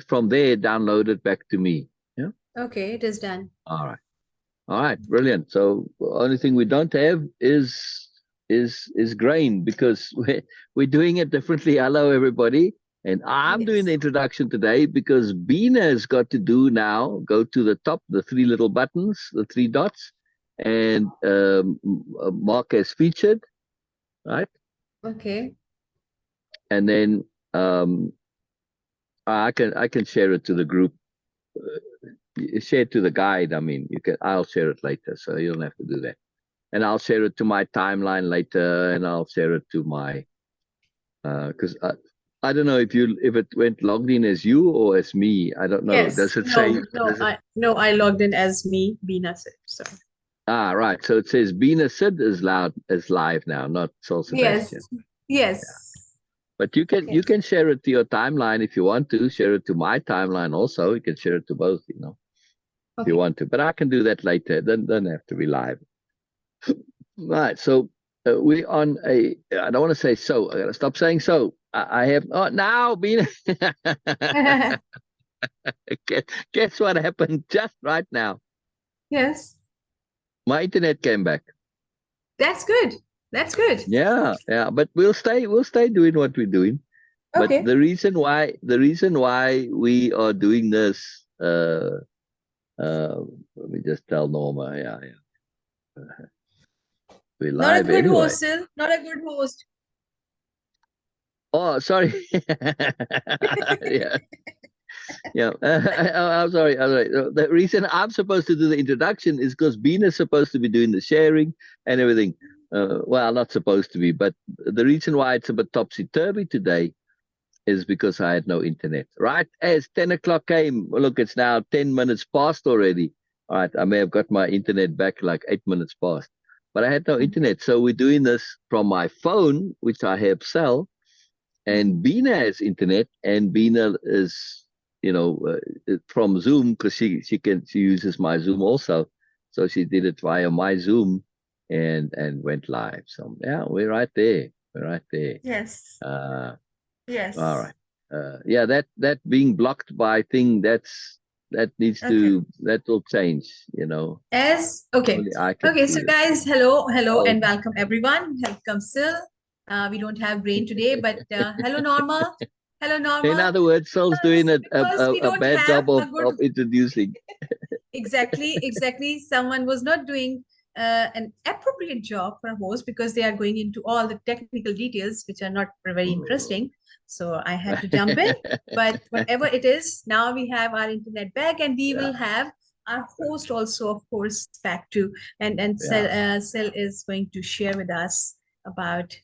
from there, download it back to me. Yeah. Okay, it is done. All right. All right. Brilliant. So the only thing we don't have is grain because we're doing it differently. Hello, everybody. And I'm doing the Yes. introduction today because Beena has got to do now, go to the top, the three little buttons, the three dots, and mark as featured, right? Okay. And then um, I can share it to the group. Share it to the guide. I mean, you can. I'll share it later, so you don't have to do that. And I'll share it to my timeline later, and I'll share it to my because I don't know if it went logged in as you or as me. I don't know. Yes. Does it say? No, no, Does it? I logged in as me, Beena Sidd. So Right. So it says Beena Sidd is live now, not Syl Sabastian. yes. Yes. But you can Yes. share it to your timeline if you want to. Share it to my timeline also. You can share it to both, if you Okay. want to. But I can do that later. Then don't have to be live. Right. So we on a. I don't want to say so. I gotta stop saying so. I have now been. guess, guess what happened just right now? Yes. My internet came back. That's good. That's good. Yeah, yeah. But we'll stay doing what we're doing. But Okay. the reason why we are doing this. Let me just tell Norma. Yeah, yeah. We're Not a live good anyway. host, Sil. Not a good host. Oh, sorry. Yeah. Yeah, I'm sorry. I'm sorry. The reason I'm supposed to do the introduction is because Bean is supposed to be doing the sharing and everything. Well, not supposed to be, but the reason why it's a bit topsy-turvy today is because I had no internet. Right as 10 o'clock came, look, it's now 10 minutes past already. All right, I may have got my internet back like 8 minutes past, but I had no internet. So we're doing this from my phone, which I have Cell, and Mhm. Beena has internet, and Beena is, from Zoom because she uses my Zoom also, so she did it via my Zoom, and went live. So yeah, we're right there. We're right there. Yes. Uh, all Yes. right. Yeah, that being blocked by thing Okay. that will change. As okay. Only I can Okay, so see it. guys, hello, hello, Oh, and welcome everyone. Welcome, Sil. We don't have brain today, but hello, Norma. Hello, in Norma. other words, Sol's doing Because we a don't bad have job a good. of introducing. Exactly, exactly. Someone was not doing an appropriate job for a host because they are going into all the technical details, which are not very interesting. So I had to jump in. But whatever it is, now we have our internet back, and we Yeah, will have our host also, of course, back too. And yeah, Sel is going to share with us about,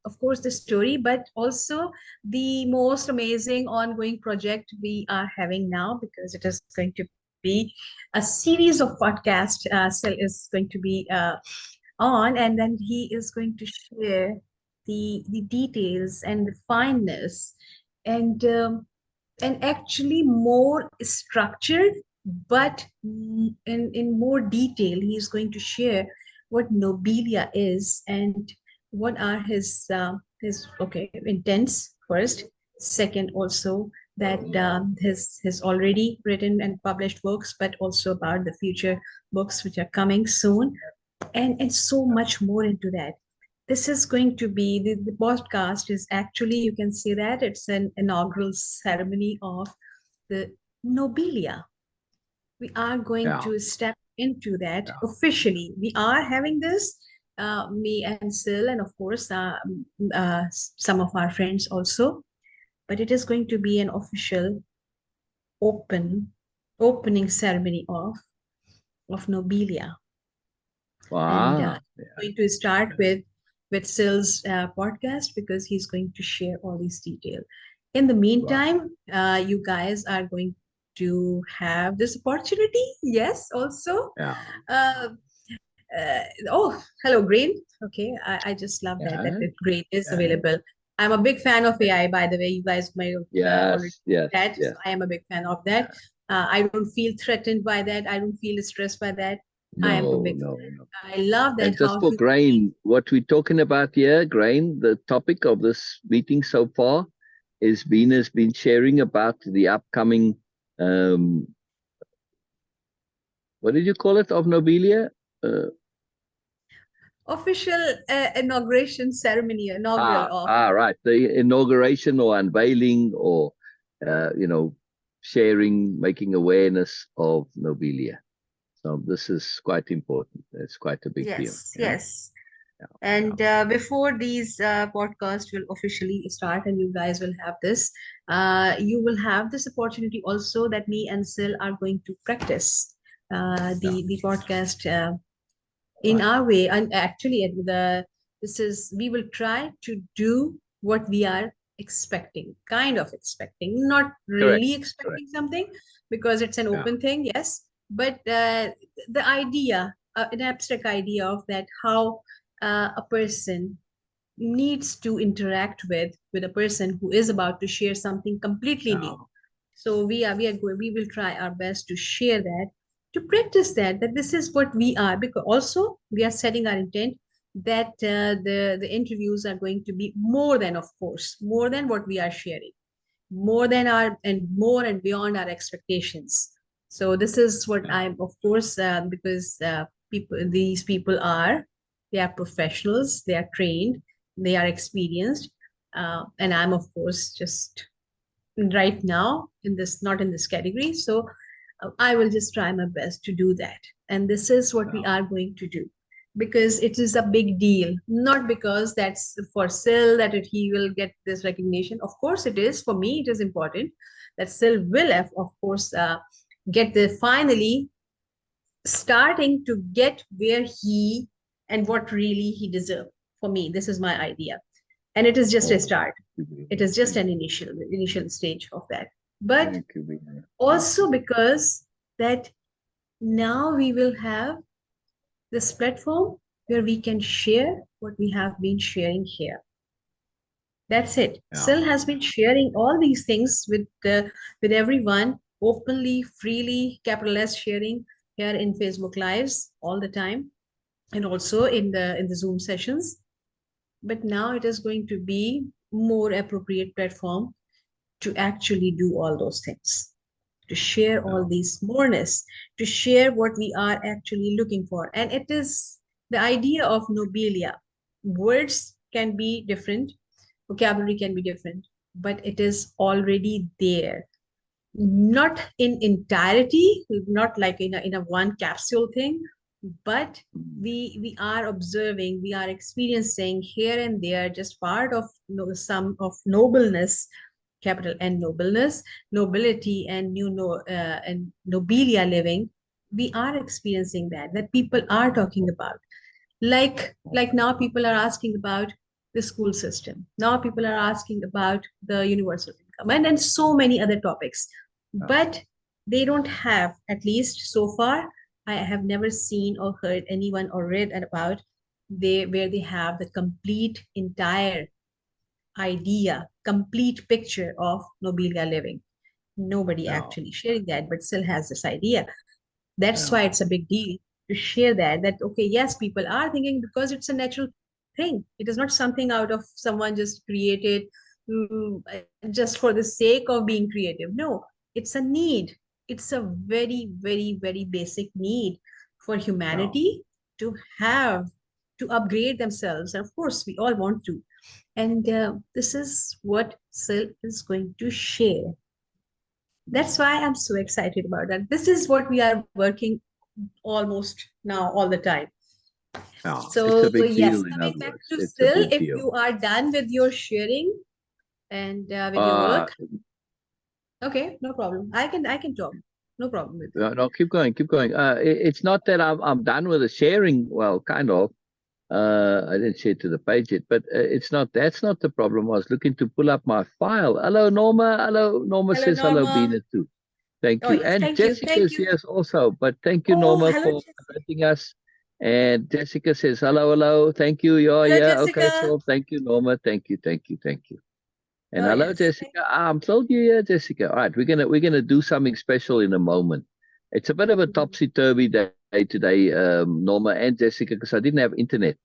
of course, the story, but also the most amazing ongoing project we are having now, because it is going to be a series of podcasts Sel is going to be on, and then he is going to share the details and the fineness and actually more structured, but in more detail. He is going to share what Nobelia is and what are his intents first. Second, also that his already written and published books, but also about the future books which are coming soon, and so much more into that. This is going to be the podcast is actually, you can say that it's an inaugural ceremony of the Nobelia. We are going yeah, to step into that yeah. officially. We are having this, me and Sil, and of course some of our friends also. But it is going to be an official open opening ceremony of Nobelia. And Wow. going to start with Sil's podcast, because he's going to share all these details. In the Wow. meantime, you guys are going to have this opportunity. Yes, also. Yeah, Uh, oh, hello, Grain. Okay, I just love that yeah, the Grain is yeah. available. I'm a big fan of AI, by the way. You guys may have already Yes, know yes, that. So yes. I am a big fan of that. I don't feel threatened by that. I don't feel stressed by that. I am a No, big no, no. I love that And just how for humanly. grain, what we're talking about here, grain, the topic of this meeting so far is Beena's been sharing about the upcoming, what did you call it, of Nobelia? Official inauguration ceremony, inaugural of. Right. The inauguration or unveiling or, sharing, making awareness of Nobelia. So this is quite important. It's quite a big deal. Yes, yes. And before these podcasts will officially start and you guys will have this, you will have this opportunity also that me and Syl are going to practice the podcast in our way. And actually, we will try to do what we are expecting, kind of expecting, not Correct. really expecting something because it's an open thing, yes. But the idea, an abstract idea of that, how a person needs to interact with a person who is about to share something completely new. So we will try our best to share that, to practice that this is what we are, because also we are setting our intent that the interviews are going to be more than, of course, more than what we are sharing, more than our and more and beyond our expectations. So this is what I'm, of course, because these people are, they are professionals, they are trained, they are experienced, and I'm, of course, just right now in this, not in this category. So I will just try my best to do that. And this is what we are going to do, because it is a big deal, not because that's for Syl that he will get this recognition. Of course it is, for me it is important that Syl will have, of course, get the finally starting to get where he and what really he deserves. For me, this is my idea, and it is just a start. It is just an initial stage of that. But also because that now we will have this platform where we can share what we have been sharing here. That's it. Syl has been sharing all these things with everyone openly, freely, capital S sharing here in Facebook Lives all the time, and also in the Zoom sessions. But now it is going to be more appropriate platform to actually do all those things, to share all these moreness, to share what we are actually looking for. And it is the idea of Nobelia. Words can be different, vocabulary can be different, but it is already there. Not in entirety, not like in a one capsule thing, but we are observing, we are experiencing here and there just part of some of nobleness, capital N nobleness, nobility, and and Nobelia-Living. We are experiencing that people are talking about. Like now people are asking about the school system. Now people are asking about the universal income and so many other topics. But they don't have, at least so far, I have never seen or heard anyone or read about where they have the complete entire idea, complete picture of Nobelia-Living. Nobody actually sharing that, but still has this idea. That's why it's a big deal to share that okay, yes, people are thinking, because it's a natural thing. It is not something out of someone just created just for the sake of being creative. No, it's a need. It's a very, very, very basic need for humanity to have, to upgrade themselves. And of course, we all want to. And this is what Syl is going to share. That's why I'm so excited about that. This is what we are working almost now all the time. So yes, coming back to Syl, if you are done with your sharing and with your work, okay, no problem. I can talk. No problem with it. No, keep going, keep going. It's not that I'm done with the sharing. Well, kind of. I didn't share to the page yet, but it's not. That's not the problem. I was looking to pull up my file. Hello, Norma. Hello, Norma Hello, says hello, Norma. Beena too. Thank Oh, you. yes, And thank you. Jessica's yes also. But thank you, Oh, Norma, hello, for letting us. And Jessica says hello, hello. Thank you. hello, Yeah. Jessica. Okay, so thank you, Norma. Thank you, thank you, thank you. And Oh, hello, yes. Jessica. I'm told you, yeah, Jessica. All right, we're gonna do something special in a moment. It's a bit of a topsy-turvy day today, Norma and Jessica, because I didn't have internet.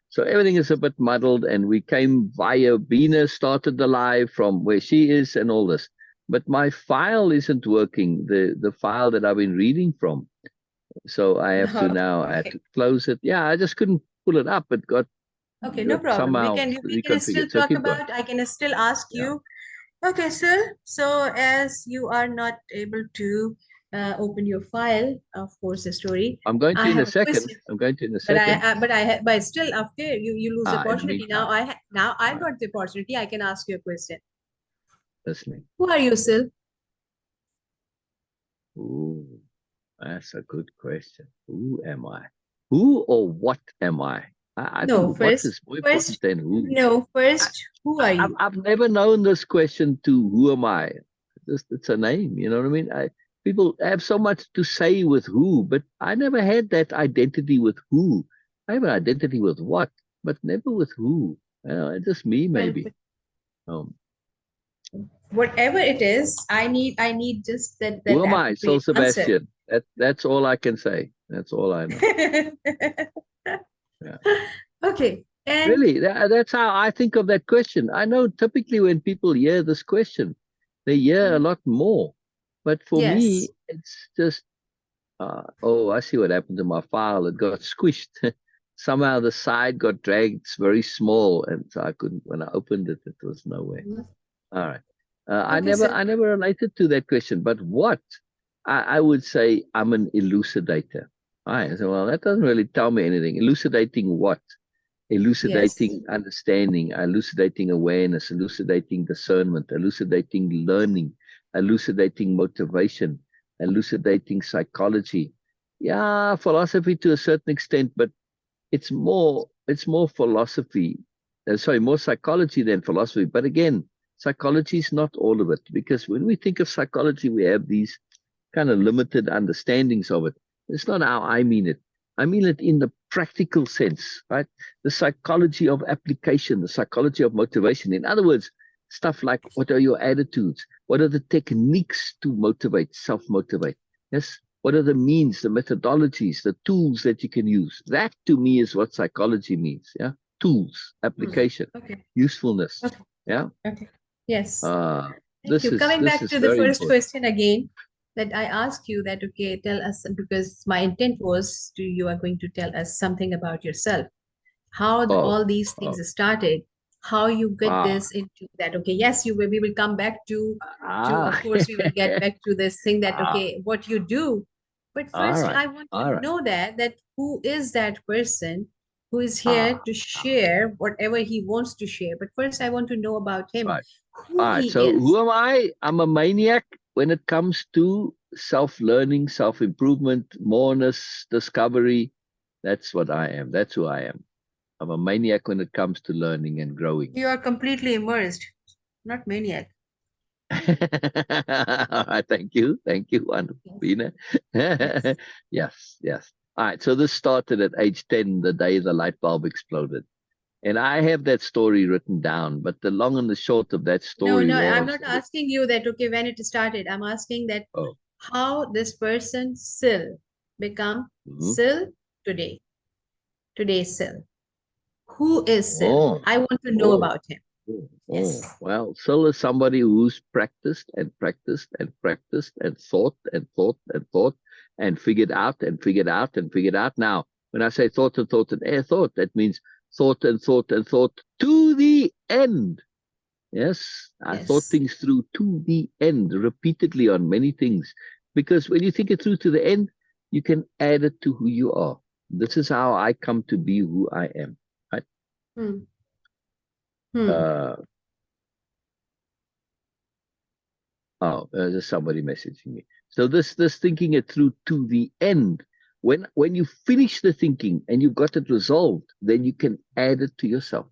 So everything is a bit muddled, and we came via Beena, started the live from where she is and all this. But my file isn't working, the file that I've been reading from. So I have to now, I had Okay. to close it. Yeah, I just couldn't pull it up. It Okay, no got problem. somehow We can still reconfigured. So talk keep going. about, I can still ask Yeah. you. Okay, sir. So as you are not able to open your file, of course, the story, I'm going I to in a have a second. question. I'm going to in a But second. but still, after you lose the In the opportunity. Now meantime, now I all right, got the opportunity. I can ask you a question. listening. Who are you, Sil? Ooh, that's a good question. Who am I? Who or what am I? I think No, what is more important first, than who. no, I, first, who are you? I've never known this question to who am I? It's a name, you know what I mean? People have so much to say with who, but I never had that identity with who. I have an identity with what, but never with who. It's just me, Well, maybe. Um, whatever it is, I need just that who am I? Syl appropriate answer. Sabastian. That's all I can say. That's all I know. Yeah. Okay, and Really, that's how I think of that question. I know typically when people hear this question, they hear a lot more. But for me, yes, it's just, oh, I see what happened to my file. It got squished. Somehow the side got dragged. It's very small, and so I couldn't. When I opened it, it was nowhere. All right. okay, sir. I never related to that question. But what I would say, I'm an elucidator. I said, well, that doesn't really tell me anything. Elucidating what? Yes. Elucidating understanding, elucidating awareness, elucidating discernment, elucidating learning, elucidating motivation, elucidating psychology. Yeah, philosophy to a certain extent, but it's more philosophy. Sorry, more psychology than philosophy. But again, psychology is not all of it, because when we think of psychology, we have these kind of limited understandings of it. It's not how I mean it. I mean it in the practical sense, right? The psychology of application, the psychology of motivation. In other words, stuff like what are your attitudes? What are the techniques to motivate, self motivate? Yes. What are the means, the methodologies, the tools that you can use? That to me is what psychology means. Yeah. Tools, Hmm. application, Okay. usefulness. Okay. Yeah. Okay. Yes. Uh, Thank you. Coming this back is to the very first important. question again, that I asked you that, okay, tell us, because my intent was to, you are going to tell us something about yourself, how Oh, all these things oh, started, how you get ah, this into that. Okay, yes, we will come back to, ah. of course, we will get back to this thing that, Ah, okay, what you do. But all first, right, I want to all right, know that who is that person who is here ah, to share whatever he wants to share. But first, I want to know about him, right, all who right. he So is. who am I? I'm a maniac when it comes to self-learning, self-improvement, moreness, discovery. That's what I am. That's who I am. I'm a maniac when it comes to learning and growing. You are completely immersed, not maniac. All right, thank you, Yes. Beena. Yes. Yes, yes. All right, so this started at age 10, the day the light bulb exploded. And I have that story written down, but the long and the short of that No, story no, I'm was, not asking you that, okay, when it started. I'm asking that oh, how this person Syl become mhm. Syl today. Today's Syl. Who is Syl? Oh, I want to know oh, about him. oh. Yes. Well, Syl is somebody who's practiced and practiced and practiced and thought and thought and thought and figured out and figured out and figured out. Now, when I say thought and thought and thought, that means thought and thought and thought to the end. Yes, I thought Yes. things through to the end repeatedly on many things. Because when you think it through to the end, you can add it to who you are. This is how I come to be who I am. Right? Hmm. Hmm. Uh, there's somebody messaging me. So this thinking it through to the end. When you finish the thinking and you've got it resolved, then you can add it to yourself.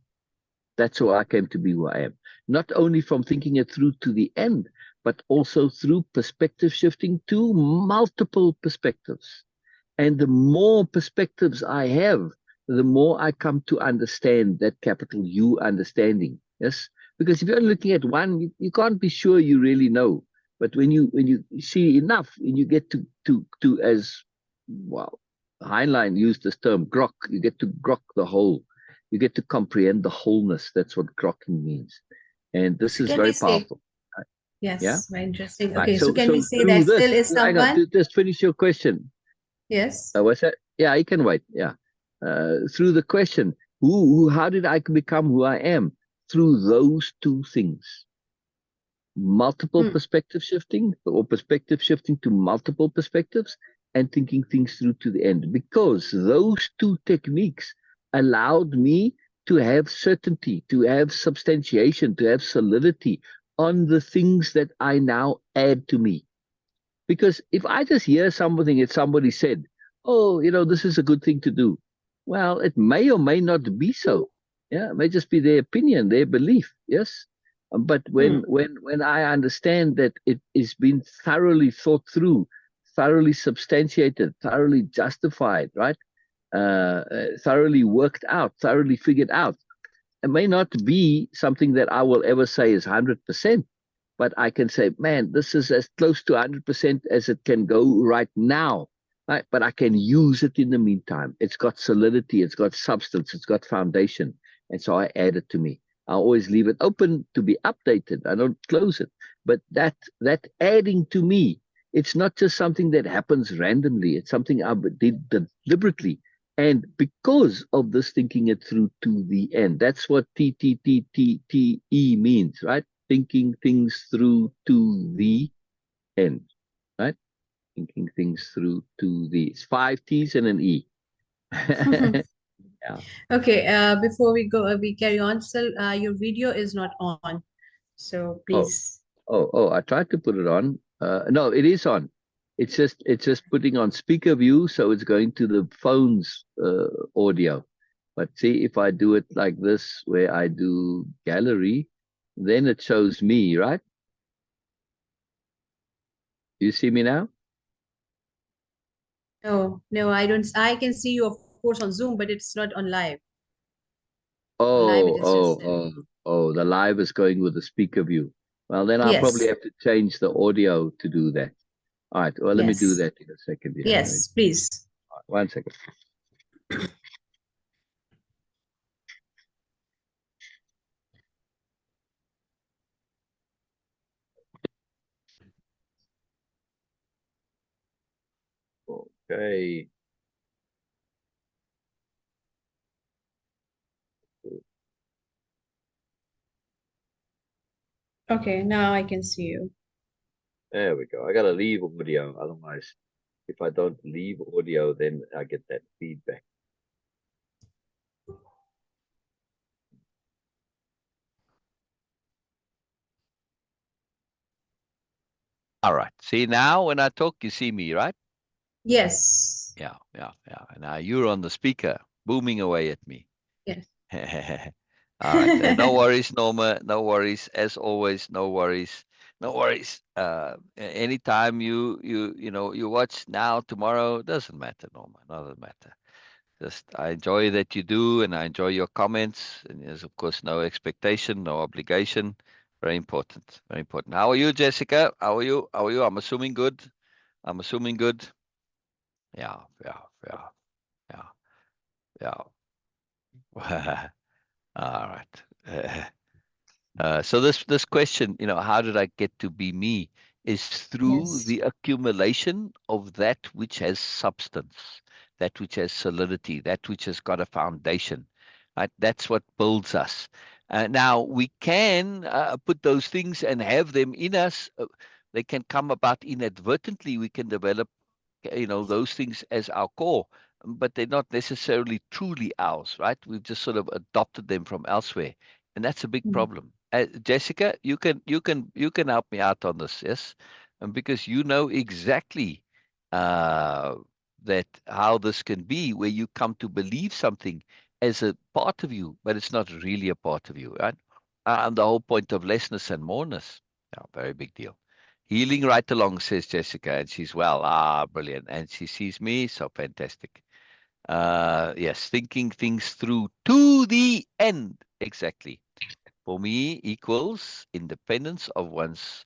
That's how I came to be who I am. Not only from thinking it through to the end, but also through perspective shifting to multiple perspectives. And the more perspectives I have, the more I come to understand that capital U understanding. Yes. Because if you're looking at one, you can't be sure you really know. But when you see enough and you get to as well, Heinlein used this term grok, you get to grok the whole. You get to comprehend the wholeness. That's what grokking means. And this So is can we very say, powerful. Right? Yeah. yes, very interesting. Right. Okay, so can we So say through that this, Syl is hang on, someone? just finish your question. Yes. What's that? Yeah, you can wait. Yeah. Through the question, how did I become who I am? Through those two things. Multiple Hmm. perspective shifting, or perspective shifting to multiple perspectives, and thinking things through to the end, because those two techniques allowed me to have certainty, to have substantiation, to have solidity on the things that I now add to me. Because if I just hear something that somebody said, oh, this is a good thing to do, well, it may or may not be so. Yeah, it may just be their opinion, their belief. Yes. But Hmm. when I understand that it is been thoroughly thought through, thoroughly substantiated, thoroughly justified, right? Thoroughly worked out, thoroughly figured out. It may not be something that I will ever say is 100%, but I can say, man, this is as close to 100% as it can go right now. Right? But I can use it in the meantime. It's got solidity, it's got substance, it's got foundation. And so I add it to me. I always leave it open to be updated. I don't close it. But that adding to me, it's not just something that happens randomly. It's something I did deliberately. And because of this thinking it through to the end, that's what TTTTTE means, right? Thinking things through to the end, right? Thinking things through to the, it's five T's and an E. Yeah. Okay, before we go, we carry on. Syl, your video is not on, so Oh, please. I tried to put it on. No, it is on. It's just putting on speaker view, so it's going to the phone's audio. But see, if I do it like this, where I do gallery, then it shows me, right? You see me now? No, no, I don't. I can see you, of course, on Zoom, but it's not on live. On live, it Oh, is just oh, Syl. oh, oh, the live is going with the speaker view. Well, then I'll probably Yes, have to change the audio to do that. All right. Well, let me do yes, that in a second. Yeah. yes, please. 1 second. Okay. Okay, now I can see you. There we go. I gotta leave audio. Otherwise, if I don't leave audio, then I get that feedback. All right. See, now when I talk, you see me, right? Yes, Yeah, yeah, yeah. Now you're on the speaker, booming away at me. yes. All right. No worries, Norma. No worries. As always, no worries. No worries. Anytime you watch now, tomorrow, doesn't matter, Norma. Doesn't matter. Just I enjoy that you do, and I enjoy your comments. And there's of course no expectation, no obligation. Very important. Very important. How are you, Jessica? How are you? How are you? I'm assuming good. I'm assuming good. Yeah, yeah, yeah, yeah, yeah. All right. So this question, how did I get to be me, is through Yes. the accumulation of that which has substance, that which has solidity, that which has got a foundation. Right? That's what builds us. Now we can put those things and have them in us. They can come about inadvertently. We can develop, those things as our core, but they're not necessarily truly ours, right? We've just sort of adopted them from elsewhere, and that's a big Mm. problem. Jessica, you can help me out on this, yes, because you know exactly uh, that how this can be, where you come to believe something as a part of you, but it's not really a part of you, right? And the whole point of lessness and moreness, yeah, very big deal. Healing right along, says Jessica, and she's well. Ah, brilliant. And she sees me, so fantastic. Yes, thinking things through to the end. Exactly. For me, equals independence of one's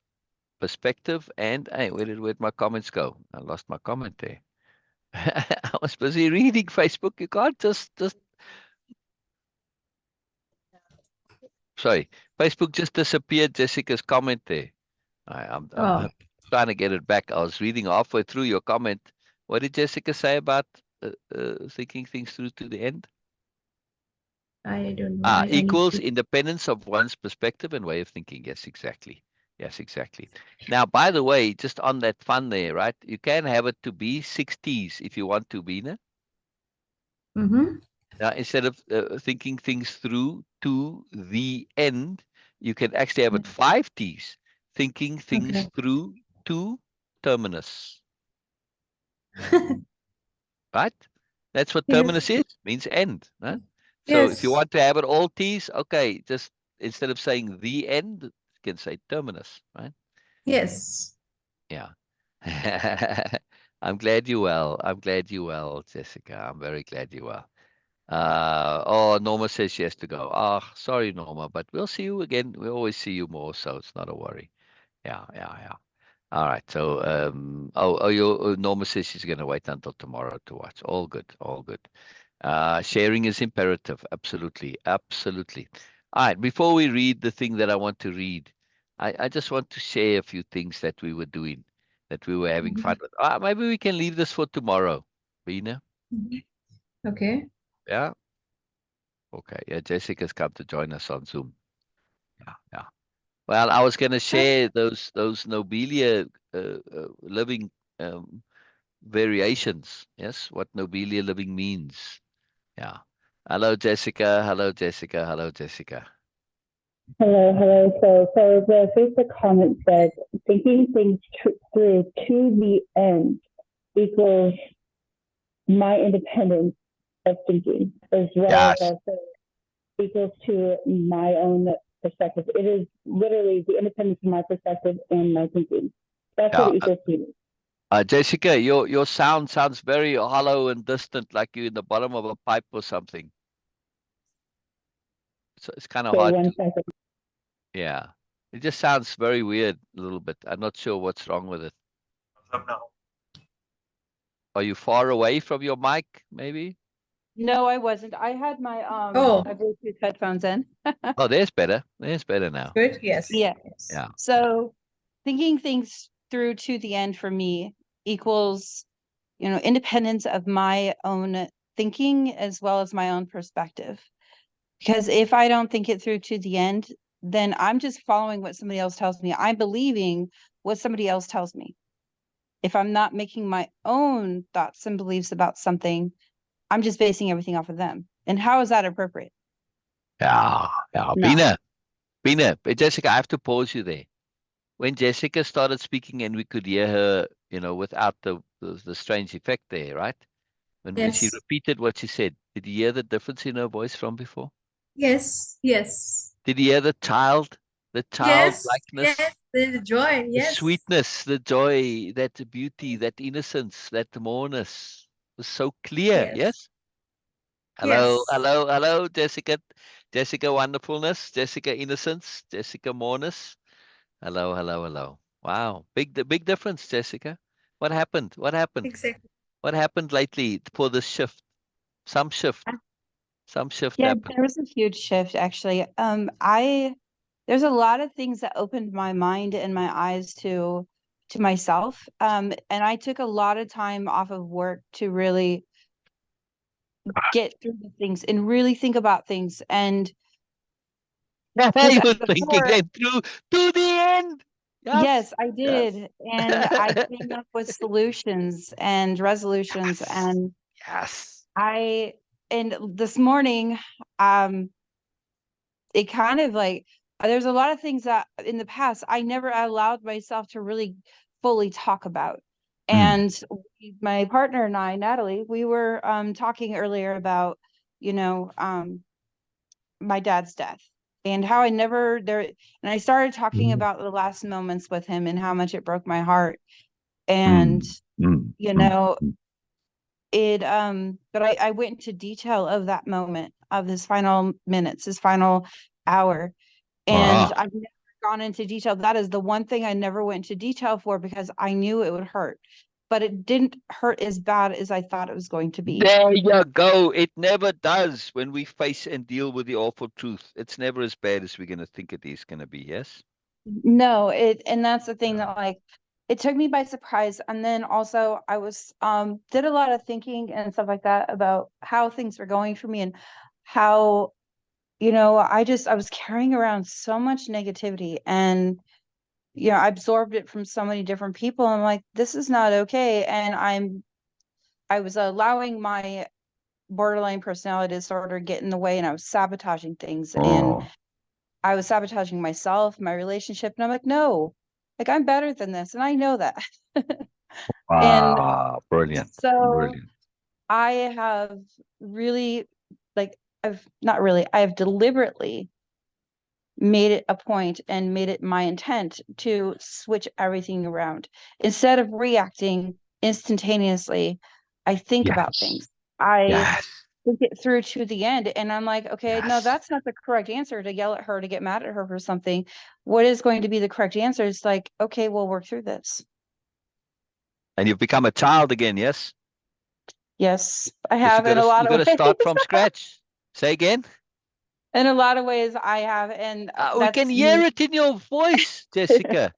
perspective. And hey, where'd my comments go? I lost my comment there. I was busy reading Facebook. You can't just Sorry, Facebook just disappeared Jessica's comment there. I'm Oh, trying to get it back. I was reading halfway through your comment. What did Jessica say about thinking things through to the end? I don't know. I need Equals to. independence of one's perspective and way of thinking. Yes, exactly. Yes, exactly. Now, by the way, just on that fun there, right? You can have it to be 6Ts if you want to, Beena. Mm-hmm. Now, instead of thinking things through to the end, you can actually have it 5Ts, thinking things Okay. through to terminus, right? That's what terminus Yes. is, means end, right? So if you Yes. want to have it all T's, okay, just instead of saying the end, you can say terminus, right? Yes. Yeah. I'm glad you well. I'm glad you well, Jessica. I'm very glad you well. Oh, Norma says she has to go. Oh, sorry, Norma, but we'll see you again. We always see you more, so it's not a worry. Yeah, yeah, yeah. All right. So, Norma says she's going to wait until tomorrow to watch. All good, all good. Sharing is imperative. Absolutely, absolutely. All right. Before we read the thing that I want to read, I just want to share a few things that we were doing, that we were having Mhm. fun with. Maybe we can leave this for tomorrow, Beena. Mhm. Okay. Yeah. Okay. Yeah. Jessica's come to join us on Zoom. Yeah. Yeah. Well, I was going to share those Nobelia living variations. Yes, what Nobelia-Living means. Yeah. Hello, Jessica. Hello, Jessica. Hello, Jessica. Hello, hello. So the Facebook comment said, thinking things through to the end equals my independence of thinking, as well as Yes. also equals to my own perspective. It is literally the independence of my perspective and my thinking. That's what Yeah. it equals to me. Jessica, your sound sounds very hollow and distant, like you're in the bottom of a pipe or something. So it's kind of So hard one to, second. yeah. It just sounds very weird a little bit. I'm not sure what's wrong with it. Are you far away from your mic, maybe? No, I wasn't. I had my Oh, my Bluetooth headphones in. Oh, there's better. There's better now. good. Yes. Yeah. Yes. Yeah. So thinking things through to the end for me equals, independence of my own thinking as well as my own perspective. Because if I don't think it through to the end, then I'm just following what somebody else tells me. I'm believing what somebody else tells me. If I'm not making my own thoughts and beliefs about something, I'm just basing everything off of them. And how is that appropriate? Yeah. Yeah. No. Beena, Jessica, I have to pause you there. When Jessica started speaking and we could hear her, without the strange effect there, right? When she Yes. repeated what she said, did you hear the difference in her voice from before? Yes. Yes. Did you hear the Yes. Yes. childlikeness, There's joy. the Yes. sweetness, the joy, that beauty, that innocence, that moreness was so clear? Yes. Yes. Hello, Yes. hello, hello, Jessica, Jessica wonderfulness, Jessica innocence, Jessica moreness. Hello, hello, hello. Wow, big difference, Jessica. What happened? What happened? Exactly. What happened lately for this shift? Some shift, some shift Yeah, happened. there was a huge shift actually. There's a lot of things that opened my mind and my eyes to myself. And I took a lot of time off of work to really get through the things and really think about things. And because You were thinking before, them through to the end. Yes, yes, I yes. did. And I came up with solutions and resolutions. Yes, And yes. I, and this morning, um, it kind of like there's a lot of things that in the past I never allowed myself to really fully talk about. Mm, And my partner and I, Natalie, we were talking earlier about, you know, um, my dad's death and how I never there and I started talking mm, about the last moments with him and how much it broke my heart. And, mm, mm, you mm, know, mm. but I went into detail of that moment, of his final minutes, his final hour. And Ah, I've never gone into detail. That is the one thing I never went into detail for because I knew it would hurt. but it didn't hurt as bad as I thought it was going to be. There you go. It never does when we face and deal with the awful truth. It's never as bad as we're going to think it is going to be, yes? No, and that's the thing that like it took me by surprise. And then also I was did a lot of thinking and stuff like that about how things were going for me and how, you know, I was carrying around so much negativity and I absorbed it from so many different people. I'm like, this is not okay. And I was allowing my borderline personality disorder get in the way, and I was sabotaging things, and I was sabotaging myself, my relationship. And I'm like, no, like I'm better than this. And I know that. And Brilliant. so Brilliant. I have really, like, I have deliberately made it a point and made it my intent to switch everything around. Instead of reacting instantaneously, I think about things. I think it through to the end, and I'm like, okay, no, that's not the correct answer, to yell at her, to get mad at her for something. What is going to be the correct answer? It's like, okay, we'll work through this. And you've become a child again, yes? Yes, I have in a lot of you ways. got to start from scratch. Say again? In a lot of ways I have, and We can hear it in your voice, Jessica.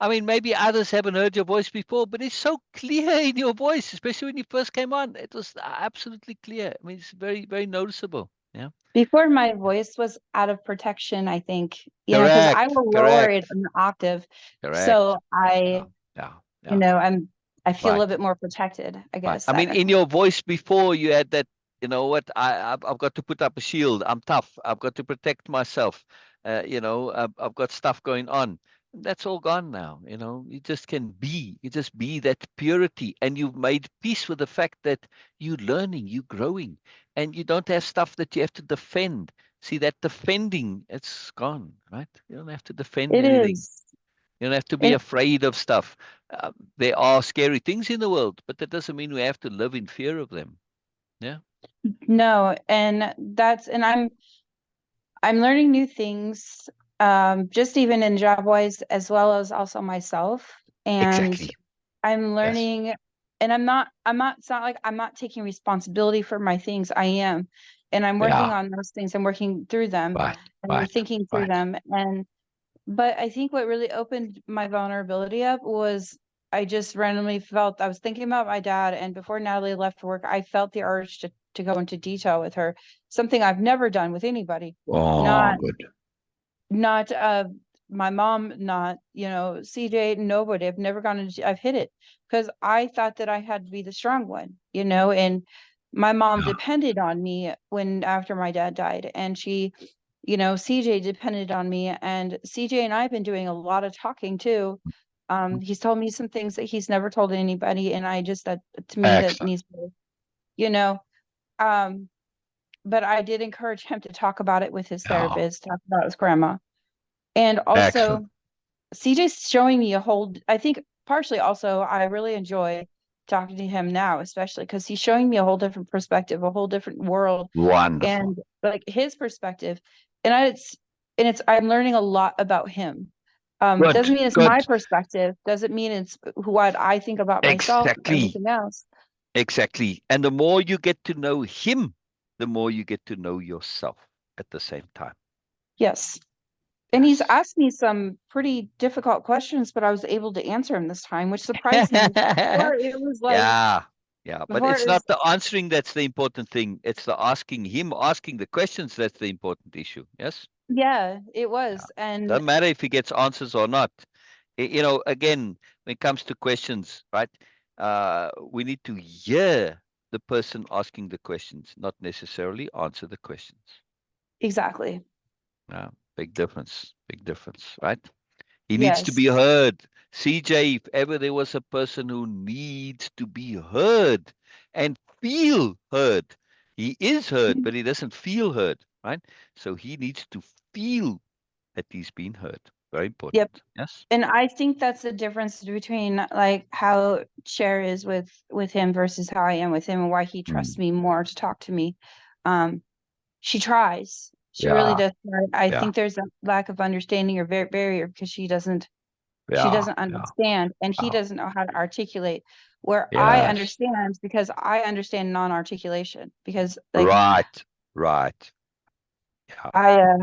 I mean, maybe others haven't heard your voice before, but it's so clear in your voice, especially when you first came on. It was absolutely clear. I mean, it's very, very noticeable. Yeah. Before, my voice was out of protection, I think, because I will lower it an octave. So I, I feel a little bit more protected, I guess. I mean, in your voice before, you had that, you know what, I've got to put up a shield. I'm tough. I've got to protect myself. I've got stuff going on. That's all gone now. You just can be. You just be that purity. And you've made peace with the fact that you're learning, you're growing, and you don't have stuff that you have to defend. See, that defending, it's gone, right? You don't have to defend anything. You don't have to be afraid of stuff. There are scary things in the world, but that doesn't mean we have to live in fear of them. Yeah. No, and I'm learning new things, just even in job wise, as well as also myself. And I'm learning, and it's not like I'm not taking responsibility for my things. I am, and I'm working on those things. I'm working through them and I'm thinking through them. But I think what really opened my vulnerability up was I just randomly felt, I was thinking about my dad, and before Natalie left for work, I felt the urge to go into detail with her, something I've never done with anybody. Not my mom, not, CJ, nobody. I've never gone into, I've hid it because I thought that I had to be the strong one, and my mom depended on me after my dad died, and she, CJ depended on me, and CJ and I have been doing a lot of talking too. He's told me some things that he's never told anybody, and that to me that needs to, but I did encourage him to talk about it with his therapist, talk about his grandma. And also CJ's showing me I think partially also I really enjoy talking to him now, especially because he's showing me a whole different perspective, a whole different world. Wonderful. And like his perspective. And I'm learning a lot about him. Doesn't mean it's my perspective, doesn't mean it's what I think about myself or anything else. Exactly. And the more you get to know him, the more you get to know yourself at the same time. Yes. And he's asked me some pretty difficult questions, but I was able to answer him this time, which surprised me. Before it was like, yeah. But it's not the answering that's the important thing. It's the asking the questions that's the important issue. Yes? Yeah, it was. And doesn't matter if he gets answers or not. Again, when it comes to questions, right? We need to hear the person asking the questions, not necessarily answer the questions. Exactly. Big difference, right? He needs to be heard. CJ, if ever there was a person who needs to be heard and feel heard, he is heard, but he doesn't feel heard, right? So he needs to feel that he's been heard. Very important. Yep. Yes. And I think that's the difference between like how Cher is with him versus how I am with him, and why he trusts me more to talk to me. She tries. She really does. I think there's a lack of understanding or barrier because she doesn't understand, and he doesn't know how to articulate. where I Yes. understand because I understand non-articulation because Right. Yeah.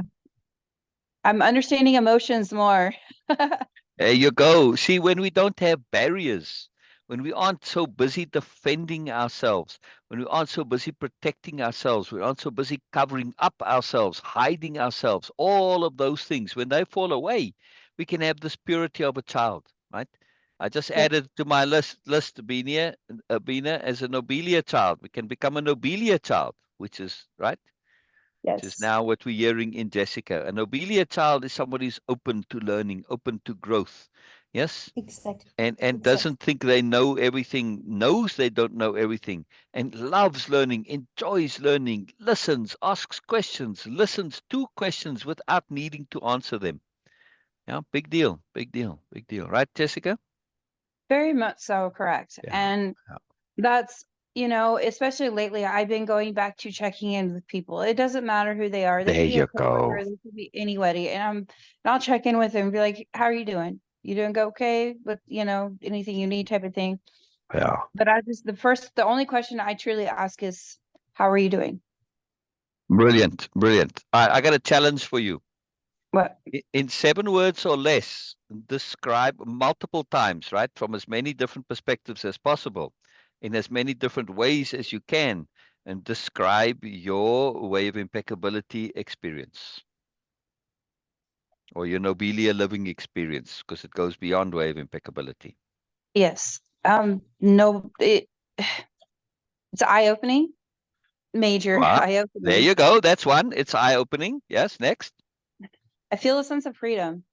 I'm understanding emotions more. There you go. See, when we don't have barriers, when we aren't so busy defending ourselves, when we aren't so busy protecting ourselves, we aren't so busy covering up ourselves, hiding ourselves, all of those things, when they fall away, we can have this purity of a child, right? I just Yep. added to my list, Beena, as a Nobelia child. We can become a Nobelia child, which is, right? Which is Yes. now what we're hearing in Jessica. A Nobelia child is somebody who's open to learning, open to growth. Yes? Exactly. And Exactly. doesn't think they know everything, knows they don't know everything, and loves learning, enjoys learning, listens, asks questions, listens to questions without needing to answer them. Yeah, big deal, big deal, big deal. Right, Jessica? Very much so, correct. Yeah. And Yeah. that's, especially lately, I've been going back to checking in with people. It doesn't matter who they are. They There could be a you coworker, go. they could be anybody. And I'll check in with them and be like, how are you doing? You doing okay with, anything you need type of thing. Yeah. But the only question I truly ask is, how are you doing? Brilliant, brilliant. I got a challenge for you. What? In 7 words or less, describe multiple times, right, from as many different perspectives as possible, in as many different ways as you can, and describe your way of impeccability experience or your Nobelia-Living experience, because it goes beyond way of impeccability. Yes. No, it's eye-opening, major Well, there eye-opening. you go. That's one. It's eye-opening. Yes, next. I feel a sense of freedom.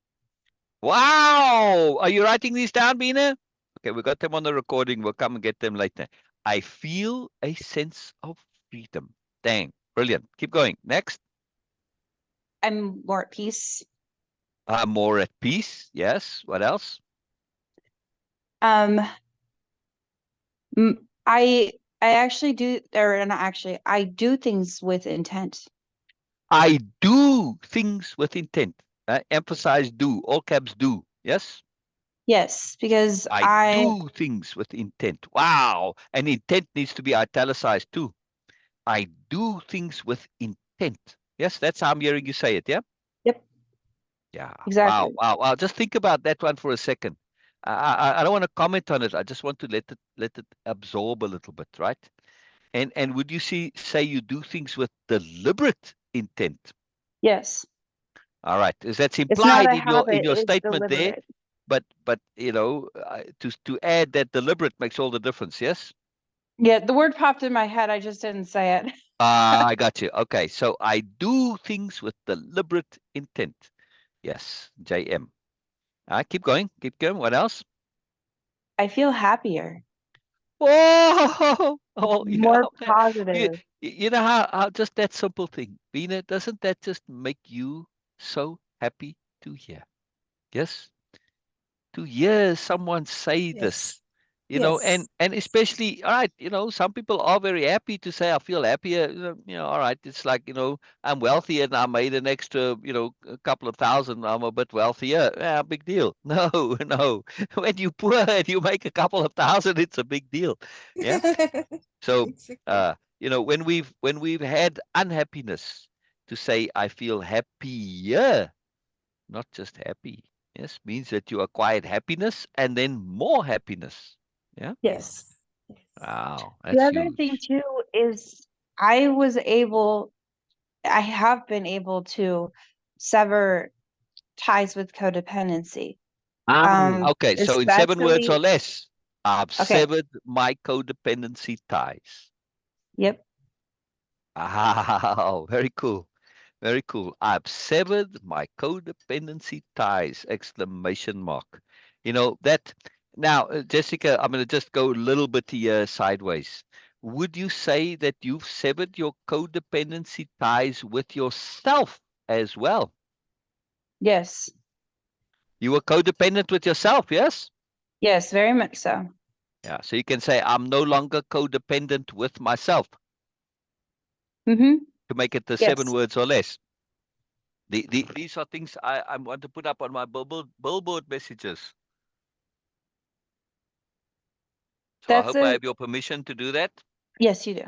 Wow! Are you writing these down, Beena? Okay, we got them on the recording. We'll come and get them later. I feel a sense of freedom. Dang, brilliant. Keep going. Next. I'm more at peace. I'm more at peace. Yes. What else? Um, I actually do, or not actually, I do things with intent. I do things with intent. Emphasize do. All caps do. Yes. Yes, because I do things with intent. Wow. And intent needs to be italicized too. I do things with intent. Yes, that's how I'm hearing you say it. Yeah. Yep, Yeah. Wow. exactly. Wow. Wow. Just think about that one for a second. I don't want to comment on it. I just want to let it absorb a little bit, right? And would you say you do things with deliberate intent? Yes. All right. Is that's It's not implied a in your habit, it's statement there? deliberate. But to add that deliberate makes all the difference. Yes. Yeah, the word popped in my head. I just didn't say it. I got you. Okay. So I do things with deliberate intent. Yes. JM. Keep going. Keep going. What else? I feel happier, Whoa! Oh, more you, positive. you know how just that simple thing, Beena, doesn't that just make you so happy to hear? Yes? To hear someone say this, Yes. Yes. and especially, all right, some people are very happy to say, I feel happier, all right, it's like, I'm wealthier and I made an extra, a couple of thousand, I'm a bit wealthier. Yeah, big deal. No, no. When you poor and you make a couple of thousand, it's a big deal. Yeah. So, Exactly. when we've had unhappiness, to say, I feel happier, not just happy. Yes, means that you acquired happiness and then more happiness. Yeah. Yes. Yes. Wow, The that's other thing huge. too is I was able, I have been able to sever ties with codependency. Okay, so in 7 words or Especially, less, I've okay, severed my codependency ties. yep, Wow, very cool. Very cool. I've severed my codependency ties! Exclamation mark. That now, Jessica, I'm going to just go a little bit here sideways. Would you say that you've severed your codependency ties with yourself as well? yes, You were codependent with yourself, yes? yes, very much so. Yeah. So you can say, I'm no longer codependent with myself, Mm-hmm. to make it the seven Yes. words or less. These are things I want to put up on my billboard messages. So I That's hope I a have your permission to do that. yes, you do.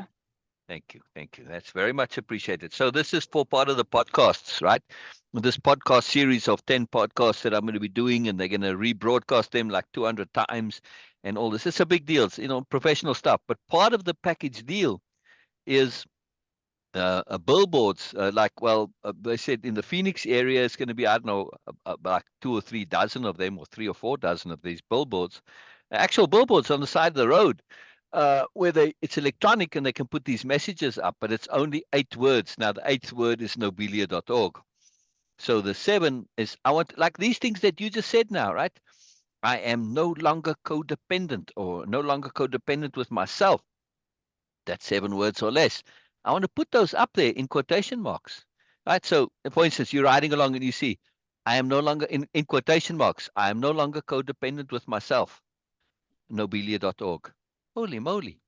Thank you. Thank you. That's very much appreciated. So this is for part of the podcasts, right? This podcast series of 10 podcasts that I'm going to be doing, and they're going to rebroadcast them like 200 times and all this. It's a big deal. It's, professional stuff. But part of the package deal is billboards. They said in the Phoenix area, it's going to be, I don't know, like 2 or 3 dozen of them, or 3 or 4 dozen of these billboards, actual billboards on the side of the road, where it's electronic and they can put these messages up, but it's only 8 words. Now, the 8th word is nobelia.org. So the 7 is, I want, like these things that you just said now, right? I am no longer codependent, or no longer codependent with myself. That's 7 words or less. I want to put those up there in quotation marks, right? So, for instance, you're riding along and you see, I am no longer, in quotation marks, I am no longer codependent with myself, nobelia.org. Holy moly.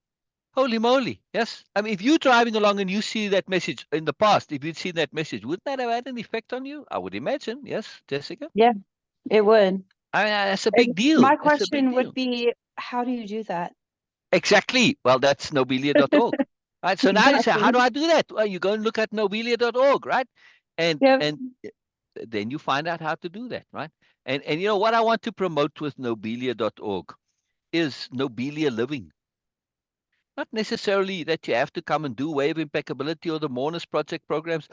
Holy moly. Yes. I mean, if you're driving along and you see that message in the past, if you'd seen that message, wouldn't that have had an effect on you? I would imagine. Yes, Jessica? Yeah, it would. I mean, that's a big deal. My That's a big question would deal. be, how do you do that? Exactly. Well, that's nobelia.org. Right. So now you say, how do Exactly. I do that? Well, you go and look at nobelia.org, right? And Yep. then you find out how to do that, right? And what I want to promote with nobelia.org is Nobelia-Living. Not necessarily that you have to come and do Way-of-Impeccability or the Moreness Project programs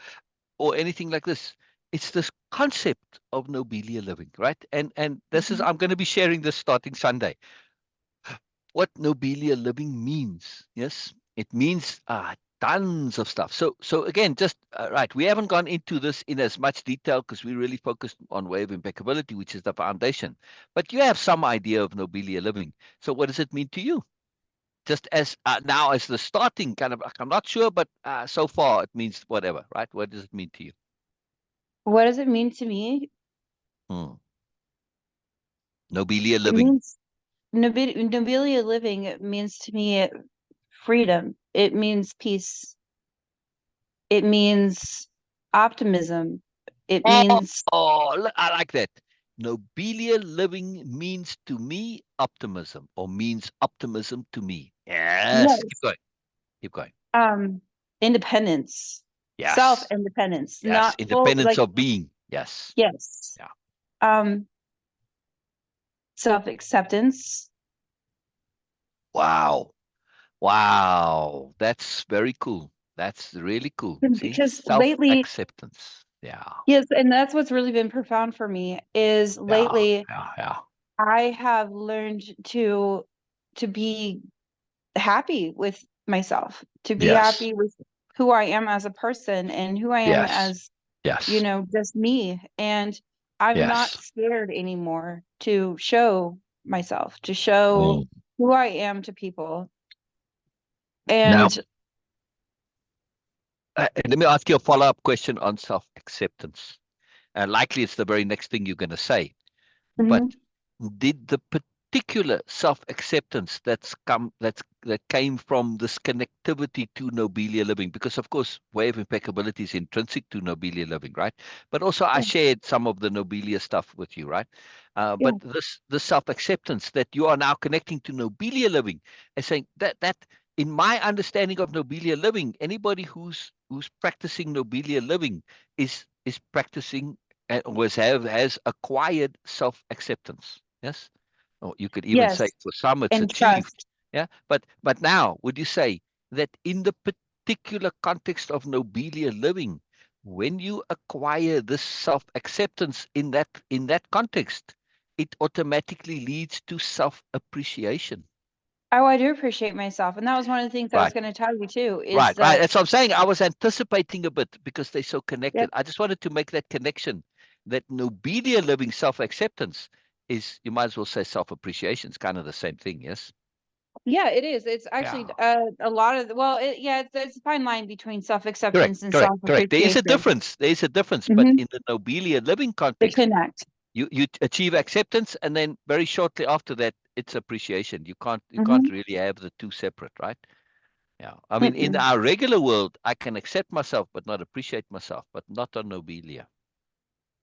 or anything like this. It's this concept of Nobelia-Living, right? And this is, I'm going to be sharing this starting Sunday. What Nobelia-Living means. Yes, it means tons of stuff. So again, just right, we haven't gone into this in as much detail because we really focused on Way-of-Impeccability, which is the foundation. But you have some idea of Nobelia-Living. So what does it mean to you? Just as now as the starting kind of, I'm not sure, but so far it means whatever, right? What does it mean to you? What does it mean to me? Hmm. It Nobelia-Living. means Nobelia-Living. It means to me freedom. It means peace. It means optimism. It means I like that. Nobelia-Living means to me optimism, or means optimism to me. Yes. Keep yes, going. Keep going. independence, Yes. self-independence, Yes. not full, Independence like, of being. Yes. yes, Yeah. self-acceptance. Wow. Wow. That's very cool. That's really cool. See? Because lately, Self-acceptance. Yeah. yes, and that's what's really been profound for me is Yeah. lately Yeah. Yeah. I have learned to be happy with myself, to be Yes. happy with who I am as a person and who I am Yes. as, Yes. just me. And I'm not Yes. scared anymore to show myself, to show Mm. who I am to people. Now, And let me ask you a follow-up question on self-acceptance. Likely it's the very next thing you're going to say. But mhm, did the particular self-acceptance that came from this connectivity to Nobelia-Living, because of course Way-of-Impeccability is intrinsic to Nobelia-Living, right? But also I yeah, shared some of the Nobelia stuff with you, right? yeah, But this self-acceptance that you are now connecting to Nobelia-Living and saying that in my understanding of Nobelia-Living, anybody who's practicing Nobelia-Living is practicing and has acquired self-acceptance. Yes. Or you could even say yes, for some it's and achieved. trust. Yeah. But now, would you say that in the particular context of Nobelia-Living, when you acquire this self-acceptance in that context, it automatically leads to self-appreciation. Oh, I do appreciate myself. And that was one of the things I was Right. going to tell you too, is Right, right. that, That's what I'm saying. I was anticipating a bit because they're so connected. yep, I just wanted to make that connection that Nobelia-Living self-acceptance is, you might as well say self-appreciation. It's kind of the same thing, yes? yeah, it is. It's actually Yeah. a lot of, well, it's a fine line between Correct, self-acceptance and correct, correct. There is a self-appreciation. difference. There is a difference. But Hmm. in the Nobelia-Living They context, connect. you achieve acceptance, and then very shortly after that, it's appreciation. You can't Hmm. really have the two separate, right? Yeah. I mean, in Mm-mm. our regular world, I can accept myself but not appreciate myself, but not on Nobelia.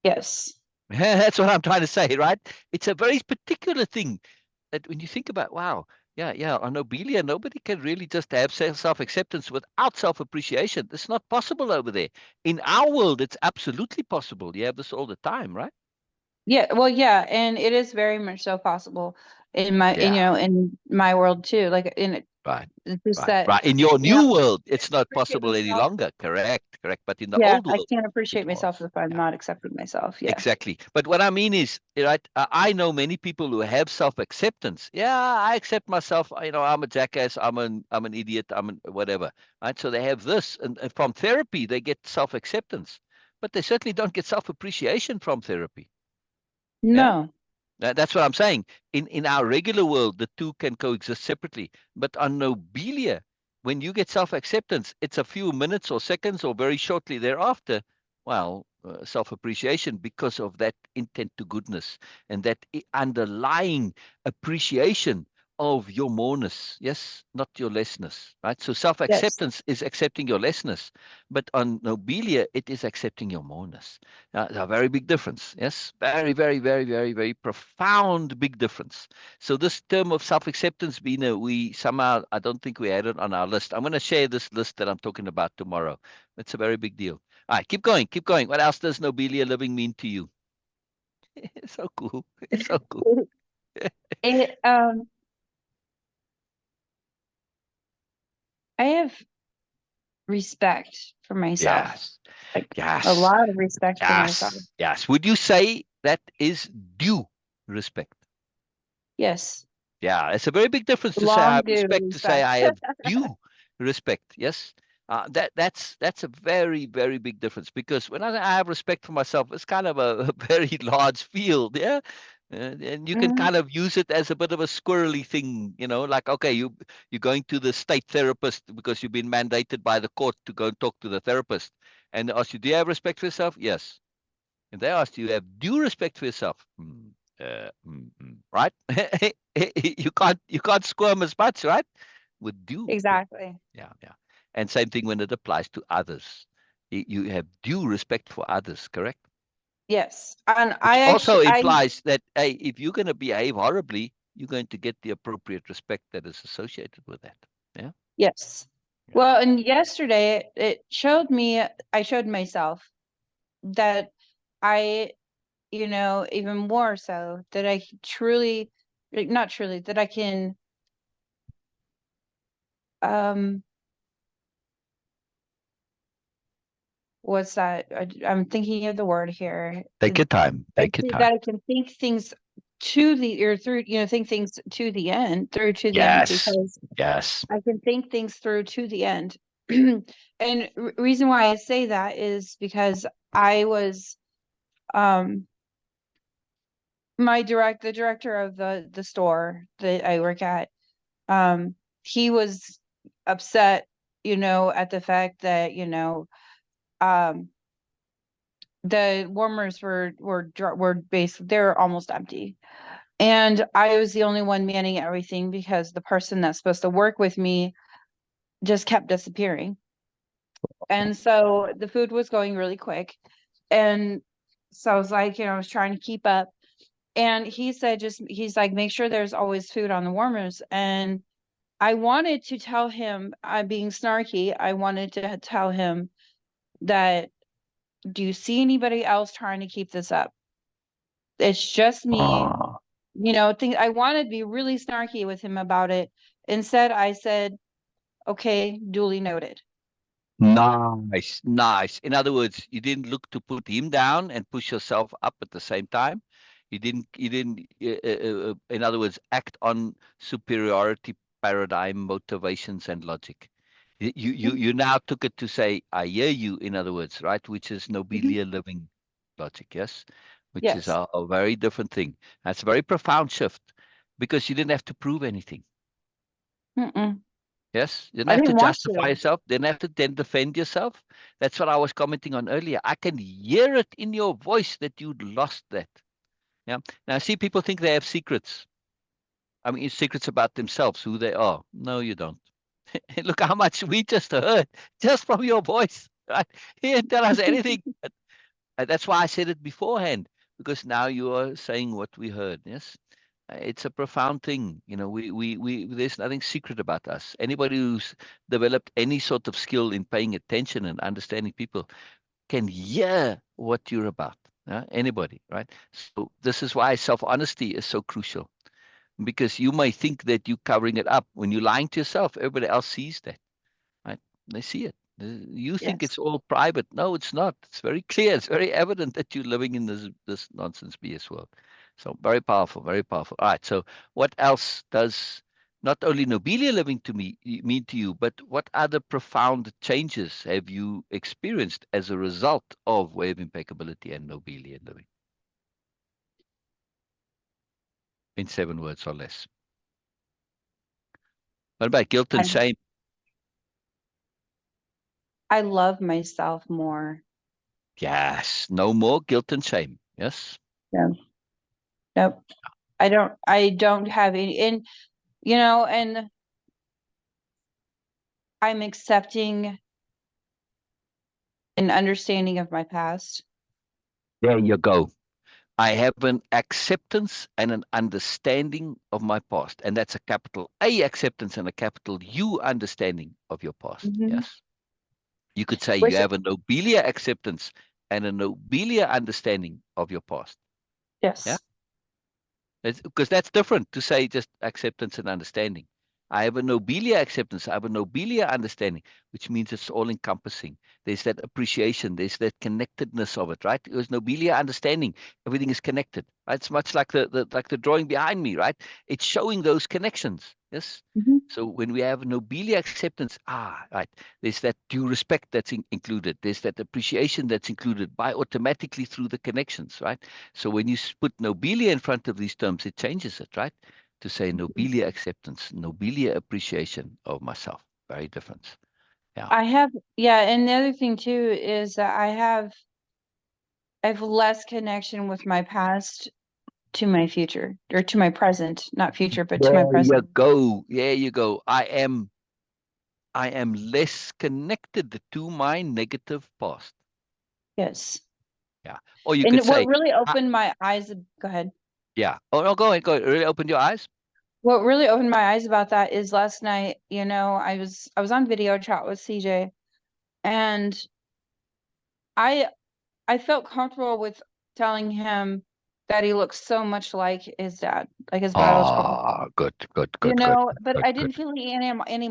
Yes. That's what I'm trying to say, right? It's a very particular thing that when you think about, wow, Yeah. On Nobelia, nobody can really just have self-acceptance without self-appreciation. It's not possible over there. In our world, it's absolutely possible. You have this all the time, right? Yeah, well, yeah, and it is very much so possible in my, Yeah. in my world too. Like in it, Right. it's just Right. that, Right. In your you know, new world, I it's not appreciate possible any myself. longer. Correct. But in the Yeah, old I world, can't it appreciate myself was. if I'm Yeah. not accepting myself. Yeah. Exactly. But what I mean is, right, I know many people who have self-acceptance. Yeah, I accept myself. I'm a jackass. I'm an idiot. Whatever. Right. So they have this, and from therapy, they get self-acceptance, but they certainly don't get self-appreciation from therapy. Yeah. No. That's what I'm saying. In our regular world, the two can coexist separately. But on Nobelia, when you get self-acceptance, it's a few minutes or seconds or very shortly thereafter. Well, self-appreciation because of that intent to goodness and that underlying appreciation of your moreness, yes, not your lessness, right? So Yes. self-acceptance is accepting your lessness, but on Nobelia, it is accepting your moreness. A very big difference. Yes, very, very, very, very, very profound big difference. So this term of self-acceptance, Beena, we somehow, I don't think we had it on our list. I'm going to share this list that I'm talking about tomorrow. It's a very big deal. All right, keep going, keep going. What else does Nobelia-Living mean to you? It's so cool. It's so cool. It, I have respect for myself, Yes, like a yes, lot of respect for myself. yes. Would you say that is due respect? Yes. Yeah, it's a very big difference to say I Long have due respect to say respect. I have due respect. Yes, that's a very, very big difference because when I have respect for myself, it's kind of a very large field. Yeah. And you can Mhm. kind of use it as a bit of a squirrely thing, like, okay, you're going to the state therapist because you've been mandated by the court to go and talk to the therapist, and they ask you, do you have respect for yourself? Yes. And they asked you have due respect for yourself. Right? You can't squirm as much, right? With due. Exactly. Yeah. And same thing when it applies to others. You have due respect for others, correct? Yes. And Which I also actually, implies that, hey, if you're going to behave horribly, you're going to get the appropriate respect that is associated with that. Yeah. yes. Yeah. Well, and yesterday it showed me, I showed myself that I, even more so that I truly, like, not truly, that I can, um, what's that? I'm thinking of the word here. Take your time. I Take your see time. that I can think things to the, or through, think things to the end, through to the end, Yes. because Yes. I can think things through to the end. And reason why I say that is because I was, um, the director of the store that I work at, he was upset, at the fact that, um, the warmers were basically, they're almost empty. And I was the only one manning everything because the person that's supposed to work with me just kept disappearing. And so the food was going really quick. And so I was like, I was trying to keep up. And he said, he's like, make sure there's always food on the warmers. And I wanted to tell him, I'm being snarky. I wanted to tell him that, do you see anybody else trying to keep this up? It's just me, Oh. I wanted to be really snarky with him about it. Instead, I said, okay, duly noted. Nice, nice. In other words, you didn't look to put him down and push yourself up at the same time. You didn't, in other words, act on superiority paradigm, motivations, and logic. You now took it to say, I hear you, in other words, right? Which is Mhm. Nobelia-Living logic, yes? Which is Yes. a very different thing. That's a very profound shift because you didn't have to prove anything. Mm-mm. Yes, you didn't I have to didn't want justify to. yourself. Didn't have to then defend yourself. That's what I was commenting on earlier. I can hear it in your voice that you'd lost that. Yeah. Now, see, people think they have secrets. I mean, secrets about themselves, who they are. No, you don't. Look how much we just heard just from your voice. Right? He didn't tell us anything. But that's why I said it beforehand, because now you are saying what we heard. Yes. It's a profound thing. You know, we there's nothing secret about us. Anybody who's developed any sort of skill in paying attention and understanding people can hear what you're about. Anybody, right? So this is why self-honesty is so crucial, because you may think that you're covering it up. When you're lying to yourself, everybody else sees that, right? They see it. You think Yes. it's all private. No, it's not. It's very clear. It's very evident that you're living in this nonsense BS world. So very powerful, very powerful. All right. So what else does not only Nobelia-Living to me mean to you, but what other profound changes have you experienced as a result of Way-of-Impeccability and Nobelia-Living? In 7 words or less. What about guilt and shame? I love myself more. Yes. No more guilt and shame. Yes. Yeah. Nope. I don't have any, and and I'm accepting an understanding of my past. There you go. I have an acceptance and an understanding of my past. And that's a capital A acceptance and a capital U understanding of your past. Mhm. Yes. You could say Which, you have a Nobelia acceptance and a Nobelia understanding of your past. Yeah. yes. Because that's different to say just acceptance and understanding. I have a Nobelia acceptance. I have a Nobelia understanding, which means it's all encompassing. There's that appreciation. There's that connectedness of it, right? There's Nobelia understanding. Everything is connected. Right? It's much like the drawing behind me, right? It's showing those connections. Yes. Mhm. So when we have Nobelia acceptance, right, there's that due respect that's included. There's that appreciation that's included by automatically through the connections, right? So when you put Nobelia in front of these terms, it changes it, right? To say Nobelia acceptance, Nobelia appreciation of myself. Very different. Yeah. And the other thing too is that I have less connection with my past to my future, or to my present, not future, but to my There you present. go. There you go. I am less connected to my negative past. Yes. Yeah. Or you And could what say, really opened my eyes, go ahead. yeah. Oh no, go ahead, go ahead. Really opened your eyes? What really opened my eyes about that is last night, I was on video chat with CJ, and I I felt comfortable with telling him that he looks so much like his dad, like his biological. Good, good, good, good, But good, I good. didn't feel any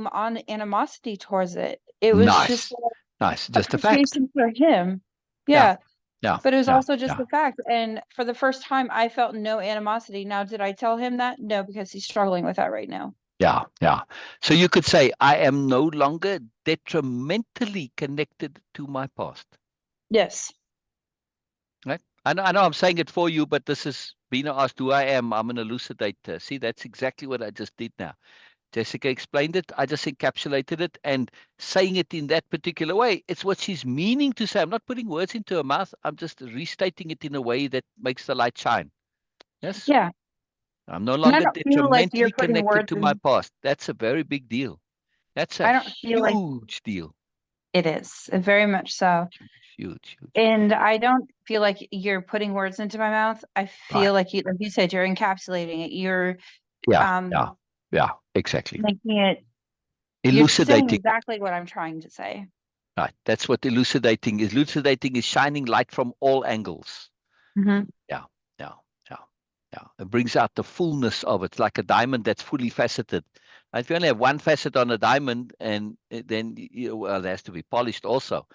animosity towards it. It was just Nice, nice. Just a fact. appreciation for him. Yeah, Yeah, yeah, but it was yeah, also just yeah, the fact. And for the first time, I felt no animosity. Now, did I tell him that? No, because he's struggling with that right now. yeah, yeah. So you could say, I am no longer detrimentally connected to my past. Yes. Right? I know I'm saying it for you, but this is Beena asked who I am. I'm an elucidator. See, that's exactly what I just did now. Jessica explained it. I just encapsulated it and saying it in that particular way. It's what she's meaning to say. I'm not putting words into her mouth. I'm just restating it in a way that makes the light shine. Yes. Yeah. I'm no And I longer don't feel like you're detrimentally putting connected words to my in. past. That's a very big deal. That's a I don't feel like huge deal. it is. Very much so. Huge, huge. And I don't feel like you're putting words into my mouth. I Right. feel like you said, you're encapsulating it. You're Yeah, exactly. making it, you're saying Elucidating. exactly what I'm trying to say. Right. That's what elucidating is. Elucidating is shining light from all angles. Mhm. Yeah, yeah, yeah, yeah. It brings out the fullness of it. It's like a diamond that's fully faceted. If you only have one facet on a diamond, and then well, it has to be polished also,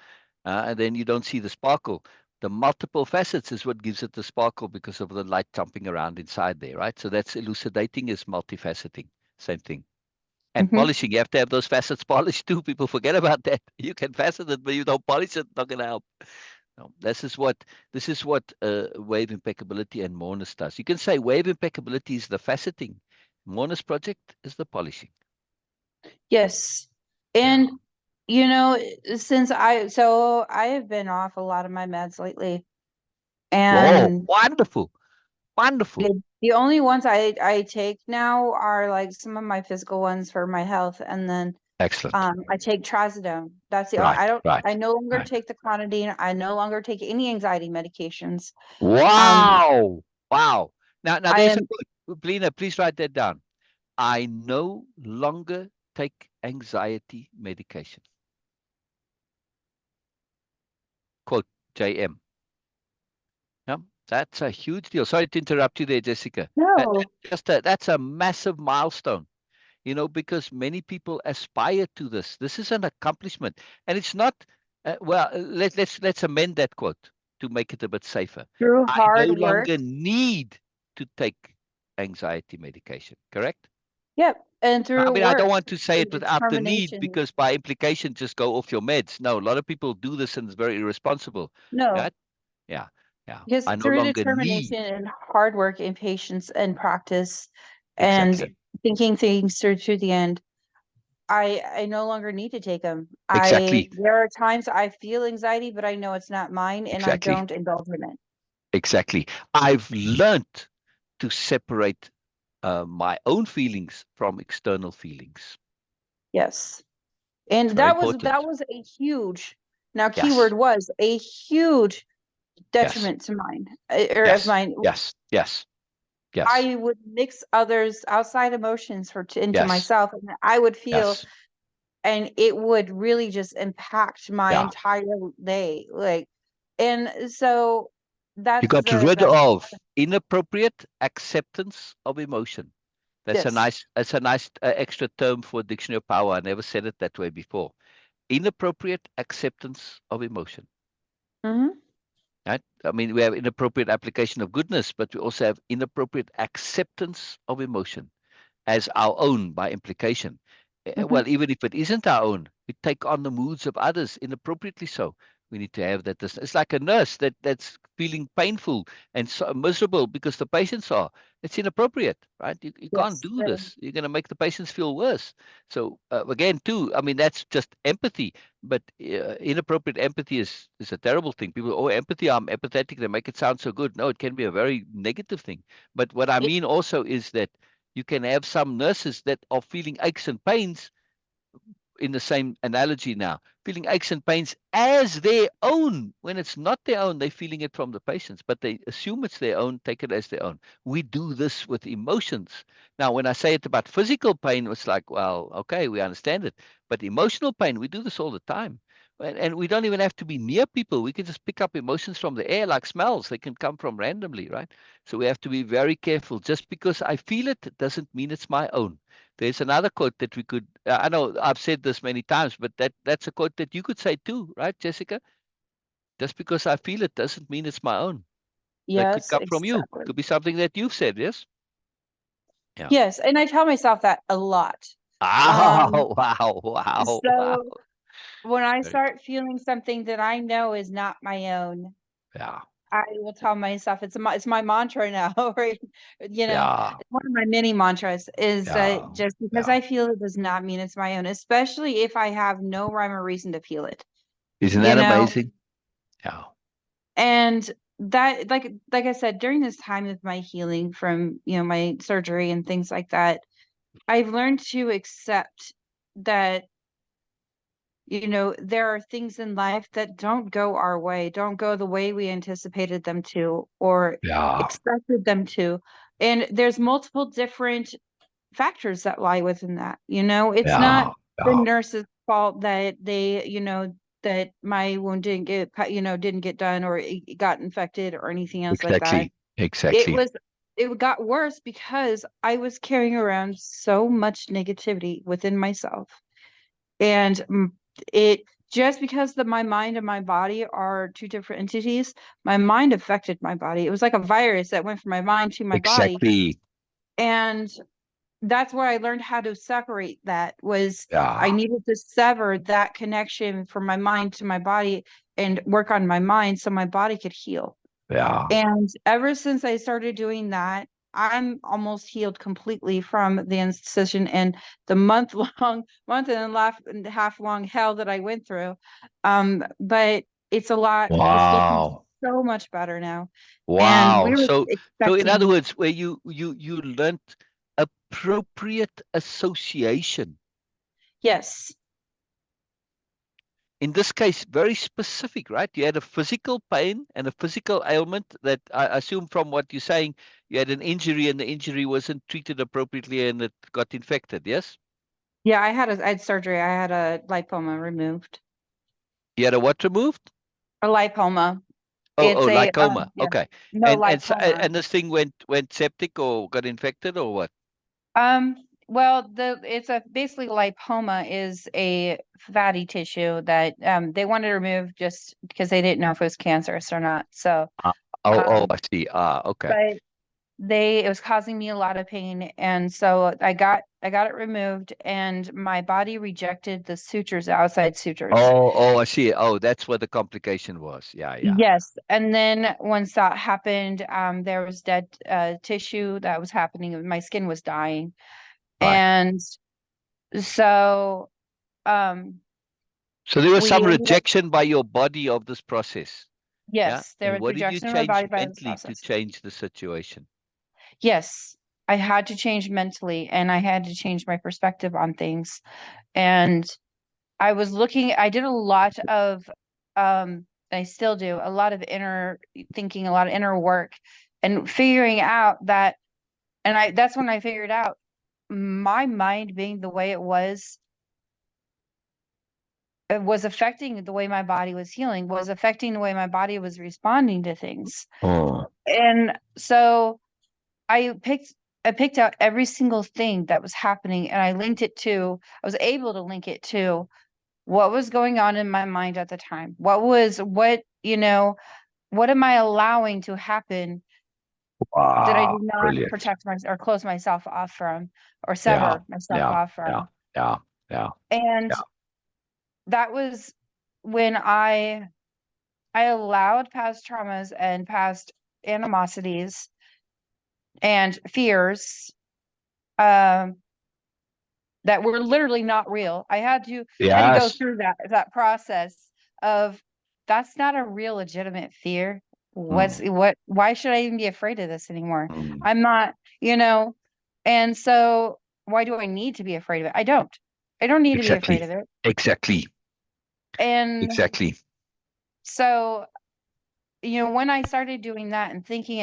and then you don't see the sparkle. The multiple facets is what gives it the sparkle because of the light jumping around inside there, right? So that's elucidating is multifaceting. Same thing. And Mhm. polishing, you have to have those facets polished too. People forget about that. You can facet it, but you don't polish it, not going to help. No, this is what Way-of-Impeccability and Moreness does. You can say Way-of-Impeccability is the faceting. Moreness project is the polishing. Yes. Yeah. And since I have been off a lot of my meds lately, Whoa, and wonderful. Wonderful. the only ones I take now are like some of my physical ones for my health, and then Excellent. I take trazodone. That's the Right, I no longer right. take the clonidine. I no longer take any anxiety medications. Wow. Wow. Now I there's a am quote. Beena, please write that down. I no longer take anxiety medication. Quote JM. Yeah, that's a huge deal. Sorry to interrupt you there, Jessica. no. That's a massive milestone, because many people aspire to this. This is an accomplishment, and it's not. Let's amend that quote to make it a bit safer. Through I no hard work. longer need to take anxiety medication. Correct? Yep. And I through mean, I don't work want to say it and without the need, determination. because by implication, just go off your meds. No, a lot of people do this and it's very irresponsible. No, Right? Yeah, yeah. because I no through longer determination need. and hard work and patience and practice and Exactly. thinking things through the end, I no longer need to take them. Exactly. There are times I feel anxiety, but I know it's not mine and I Exactly. don't indulge in it. Exactly. I've learned to separate my own feelings from external feelings. Yes. And It's very that important. was a huge, now Yes. keyword was a huge Yes. detriment to mine or of Yes. mine. Yes. Yes. Yes. I would mix others outside emotions into Yes. myself, and I would feel, Yes. and it would really just impact my Yeah. entire day. And so You that's got the rid of inappropriate acceptance of emotion. That's a yes. nice extra term for dictionary of power. I never said it that way before. Inappropriate acceptance of emotion. Hmm. Right? I mean, we have inappropriate application of goodness, but we also have inappropriate acceptance of emotion as our own by implication. Hmm. Well, even if it isn't our own, we take on the moods of others inappropriately. So we need to have that. It's like a nurse that's feeling painful and so miserable because the patients are. It's inappropriate, right? You can't Yes. do this. You're going to make the patients feel worse. So again, too, I mean, that's just empathy. But inappropriate empathy is a terrible thing. People, oh, empathy, I'm empathetic. They make it sound so good. No, it can be a very negative thing. But what I mean also is that you can have some nurses that are feeling aches and pains in the same analogy now, feeling aches and pains as their own. When it's not their own, they're feeling it from the patients, but they assume it's their own, take it as their own. We do this with emotions. Now, when I say it about physical pain, it's like, well, okay, we understand it. But emotional pain, we do this all the time. And we don't even have to be near people. We can just pick up emotions from the air, like smells. They can come from randomly, right? So we have to be very careful. Just because I feel it doesn't mean it's my own. There's another quote that we could, I know I've said this many times, but that's a quote that you could say too, right, Jessica? Just because I feel it doesn't mean it's my own. That could Yes, come from you. exactly. Could be something that you've said, yes? Yeah. Yes, and I tell myself that a lot. Oh, wow, wow, wow. So when I Very start feeling something that I know is not my own, Yeah, I will tell myself it's my mantra now, right? yeah, It's one of my mini mantras is yeah, just because yeah. I feel it does not mean it's my own, especially if I have no rhyme or reason to feel it, Isn't you that know? amazing? Yeah, And that, like I said, during this time of my healing from, my surgery and things like that, I've learned to accept that there are things in life that don't go our way, don't go the way we anticipated them to or yeah, expected them to. And there's multiple different factors that lie within that. It's not yeah, the yeah. nurse's fault that that my wound didn't get done or it got infected or anything else like that. Exactly, It exactly. was it got worse because I was carrying around so much negativity within myself. And it just because my mind and my body are two different entities, my mind affected my body. It was like a virus that went from my mind to my body. Exactly. And that's where I learned how to separate that was I Yeah, needed to sever that connection from my mind to my body and work on my mind so my body could heal. yeah. And ever since I started doing that, I'm almost healed completely from the incision and the month and a half long hell that I went through. But it's looking Wow. so much better now. And we Wow. were So in other expecting, words, where you learned appropriate association. yes, in this case, very specific, right? You had a physical pain and a physical ailment that I assume from what you're saying, you had an injury and the injury wasn't treated appropriately and it got infected, yes? Yeah, I had surgery. I had a lipoma removed. You had a what removed? A lipoma. Oh, It's a lipoma. yeah. Okay. No, And lipoma. this thing went septic or got infected or what? Well, it's a basically lipoma is a fatty tissue that they wanted to remove just because they didn't know if it was cancerous or not. So I see. Okay. but it was causing me a lot of pain, and so I got it removed, and my body rejected the sutures, outside sutures. I see. Oh, that's what the complication was. Yeah. Yes, and then once that happened, there was dead tissue that was happening. My skin was dying, Right. and so So there was we some ended up, rejection by your body of this process. Yeah. yes, there And was what did you rejection in my change body by this mentally to process. change the situation? Yes, I had to change mentally, and I had to change my perspective on things. And I did a lot of, I still do a lot of inner thinking, a lot of inner work, and figuring out that, that's when I figured out my mind being the way it was affecting the way my body was healing, was affecting the way my body was responding to things. Oh. And so I picked out every single thing that was happening, and I was able to link it to what was going on in my mind at the time. What am I allowing to happen that I Wow. did not Brilliant. protect myself or close myself off from or Yeah. sever myself Yeah. off from? Yeah. And that was when I allowed past traumas and past animosities and fears that were literally not real. I had to go Yes. through that process of, that's not a real legitimate fear. Why should I even be afraid of this anymore? Mm. I'm not, and so why do I need to be afraid of it? I don't need to be afraid of it. Exactly. And so, when I started doing that and thinking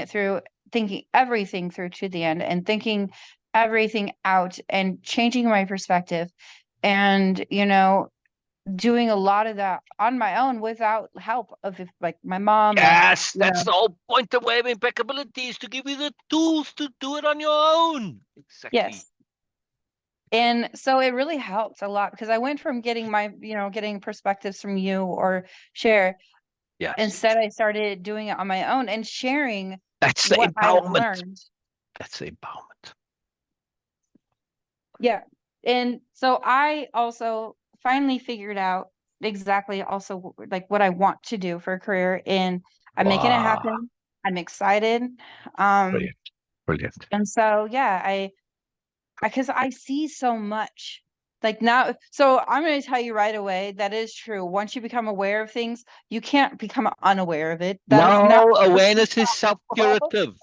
everything through to the end, and thinking everything out and changing my perspective, and, doing a lot of that on my own without help of like my mom. Yes, that's the whole point of Way-of-Impeccability, is to give you the tools to do it on your own. Exactly. Yes. And so it really helped a lot, because I went from getting getting perspectives from you or share. Yes. Instead, I started doing it on my own and sharing That's the what I had empowerment. learned. That's the empowerment. Yeah. And so I also finally figured out exactly also like what I want to do for a career, and I'm making it happen. I'm excited. Brilliant. And so, yeah, because I see so much like now. So I'm going to tell you right away, that is true. Once you become aware of things, you can't become unaware of it. That is not awareness is self-curative.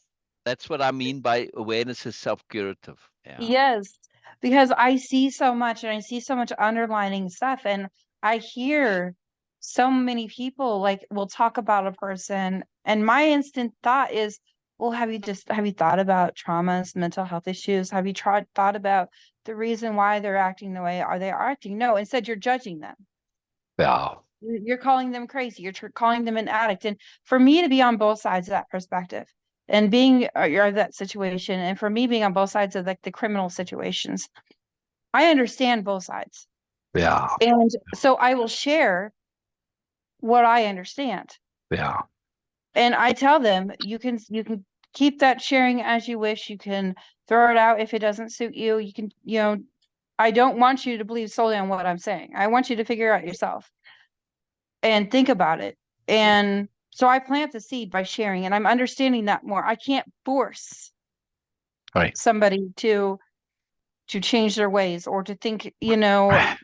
That's what I mean by awareness is self-curative. Yeah. Yes, because I see so much, and I see so much underlining stuff, and I hear so many people like will talk about a person, and my instant thought is, well, have you thought about traumas, mental health issues? Have you thought about the reason why they're acting the way are they acting? No, instead you're judging them. Yeah. You're calling them crazy. You're calling them an addict. And for me to be on both sides of that perspective, and being or that situation, and for me being on both sides of like the criminal situations, I understand both sides. Yeah. And so I will share what I understand. Yeah. And I tell them, you can keep that sharing as you wish. You can throw it out if it doesn't suit you. You can, I don't want you to believe solely on what I'm saying. I want you to figure out yourself and think about it. And so I plant the seed by sharing, and I'm understanding that more. I can't force somebody to change their ways or to think,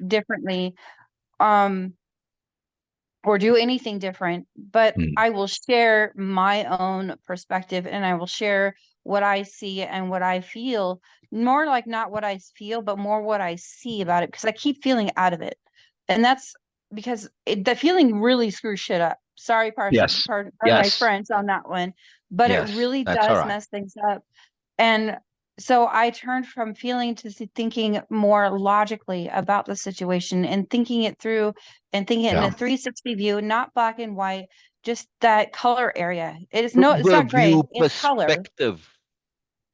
differently, or do anything different, but I will share my own perspective, and I will share what I see and what I feel, more like not what I feel, but more what I see about it, because I keep feeling out of it. And that's because the feeling really screws shit up. Sorry, Yes. pardon my Yes. French on that one, but it Yes. really That's all does right. mess things up. And so I turned from feeling to thinking more logically about the situation and thinking it through and thinking it in Yeah. a 360 view, not black and white, just that color area. It's not gray, Overview it's color. perspective.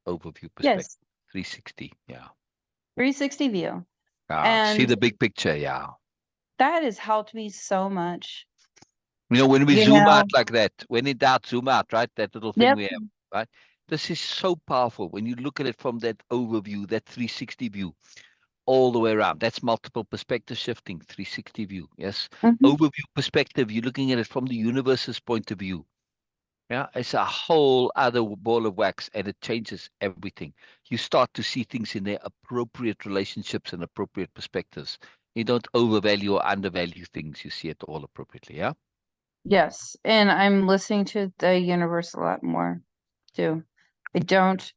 Overview perspective. Yes, 360. Yeah. 360 view. See And the big picture. Yeah. that has helped me so much. You know, when we You zoom know, out like that, when in doubt, zoom out, right? That little thing yep. we have, right? This is so powerful when you look at it from that overview, that 360 view, all the way around. That's multiple perspective shifting, 360 view. Yes. Mhm. Overview perspective, you're looking at it from the universe's point of view. Yeah. It's a whole other ball of wax and it changes everything. You start to see things in their appropriate relationships and appropriate perspectives. You don't overvalue or undervalue things. You see it all appropriately. Yeah. Yes. And I'm listening to the universe a lot more too. I don't,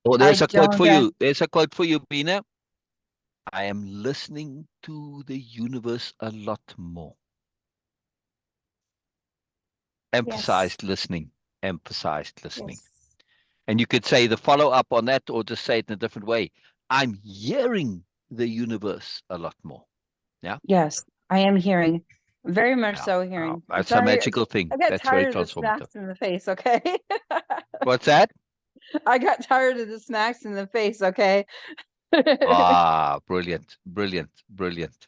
Oh, I there's a quote don't, for you. There's a quote for you, Beena. I am listening to the universe a lot more. Yes. Emphasized listening. Emphasized listening. Yes. And you could say the follow up on that or just say it in a different way. I'm hearing the universe a lot more. Yeah. yes, I am hearing, very much Yeah. so hearing. I'm That's a sorry, magical thing. I got That's very tired of the transformative. smacks in the face, okay? What's that? I got tired of the smacks in the face, okay? Ah, brilliant, brilliant, brilliant,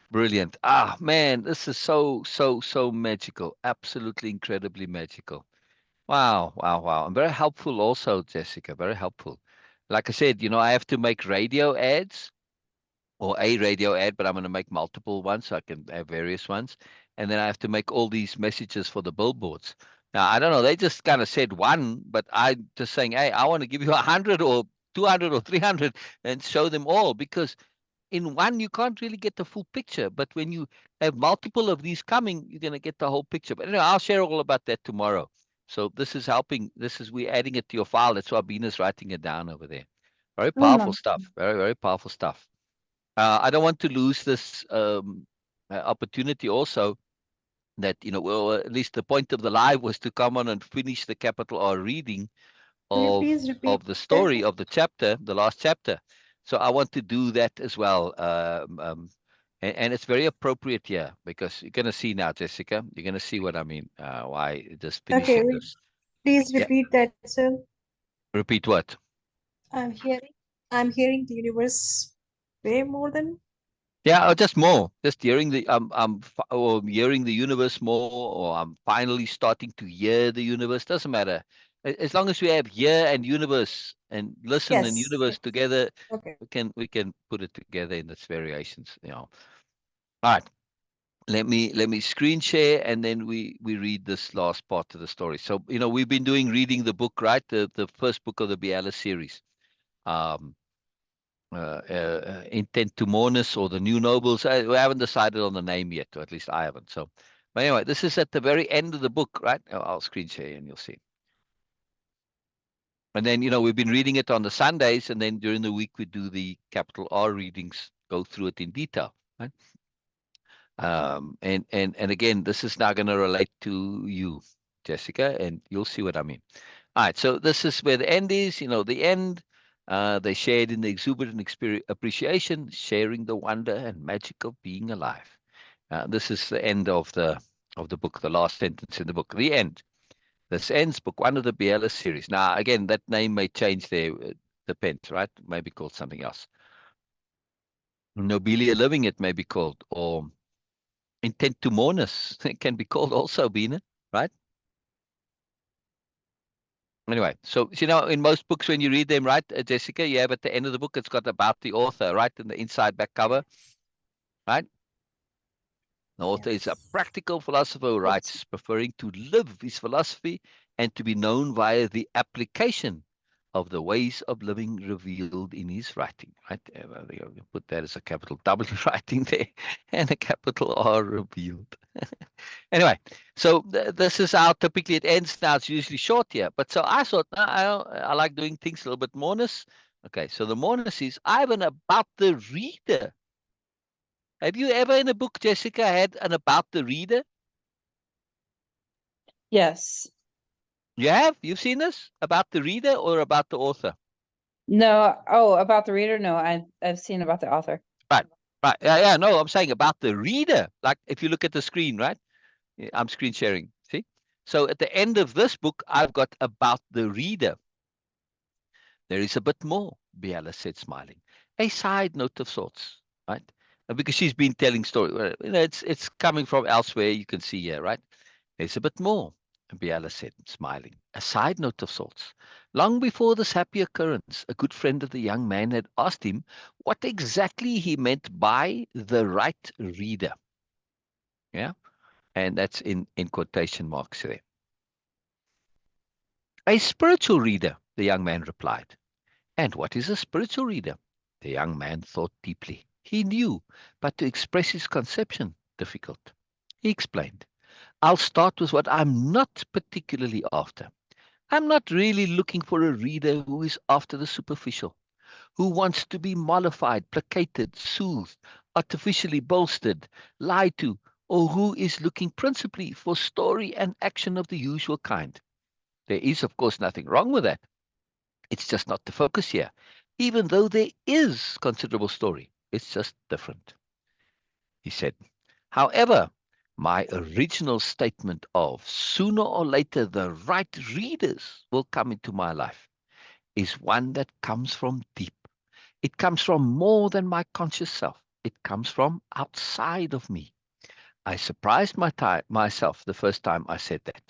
brilliant. Ah, man, this is so magical. Absolutely incredibly magical. Wow, wow, wow. And very helpful also, Jessica, very helpful. Like I said, I have to make radio ads or a radio ad, but I'm going to make multiple ones so I can have various ones. And then I have to make all these messages for the billboards. Now, I don't know. They just kind of said one, but I'm just saying, hey, I want to give you 100 or 200 or 300 and show them all because in one, you can't really get the full picture. But when you have multiple of these coming, you're going to get the whole picture. But anyway, I'll share all about that tomorrow. So this is helping. We're adding it to your file. That's why Beena's writing it down over there. Very Oh, powerful no. stuff. Very, very powerful stuff. I don't want to lose this opportunity also that, well, at least the point of the live was to come on and finish the capital R reading Will you please repeat of the that? story of the chapter, the last chapter. So I want to do that as well. And it's very appropriate here because you're going to see now, Jessica, you're going to see what I mean, why just Okay, finishing this. please Yeah. repeat that, sir. Repeat what? I'm hearing. I'm hearing the universe way more than. Yeah, or just more. Just hearing or hearing the universe more, or I'm finally starting to hear the universe. Doesn't matter. As long as we have hear and universe and listen and Yes. universe Yes. together, Okay. we can put it together in its variations. All right. Let me screen share and then we read this last part of the story. So we've been reading the book, right? The first book of the Biella series. Um, Intent to Moreness or the New Nobles. We haven't decided on the name yet, or at least I haven't. So, but anyway, this is at the very end of the book, right? I'll screen share and you'll see. And then, we've been reading it on the Sundays, and then during the week we do the capital R readings, go through it in detail, right? And again, this is now going to relate to you, Jessica, and you'll see what I mean. All right, so this is where the end is. The end. They shared in the exuberant appreciation, sharing the wonder and magic of being alive. This is the end of the book, the last sentence in the book. The end. This ends book one of the Biella series. Now, again, that name may change there. It depends, right? It may be called something else. Nobelia-Living, it may be called, or Intent to Moreness. It can be called also, Beena, right? Anyway, so in most books when you read them, right, Jessica, you have at the end of the book, it's got about the author, right, in the inside back cover, right? The author is a Yes. practical philosopher who Yes. writes, preferring to live his philosophy and to be known via the application of the ways of living revealed in his writing, right? You put that as a capital W writing there and a capital R revealed. Anyway, so this is how typically it ends. Now it's usually short here, but so I thought I like doing things a little bit moreness. Okay, so the moreness is Ivan about the reader. Have you ever in a book, Jessica, had an about the reader? Yes. You have? You've seen this? About the reader or about the author? No. Oh, about the reader? No, I've seen about the author. Right. Right. Yeah, no, I'm saying about the reader. Like if you look at the screen, right? Yeah, I'm screen sharing. See? So at the end of this book, I've got about the reader. There is a bit more, Biella said, smiling. A side note of sorts, right? Because she's been telling story. Well, it's coming from elsewhere. You can see here, right? There's a bit more, Biella said, smiling. A side note of sorts. Long before this happy occurrence, a good friend of the young man had asked him what exactly he meant by the right reader. Yeah, and that's in quotation marks there. A spiritual reader, the young man replied. And what is a spiritual reader? The young man thought deeply. He knew, but to express his conception, difficult. He explained, I'll start with what I'm not particularly after. I'm not really looking for a reader who is after the superficial, who wants to be mollified, placated, soothed, artificially bolstered, lied to, or who is looking principally for story and action of the usual kind. There is, of course, nothing wrong with that. It's just not the focus here, even though there is considerable story. It's just different, he said. However, my original statement of sooner or later the right readers will come into my life is one that comes from deep. It comes from more than my conscious self. It comes from outside of me. I surprised myself the first time I said that.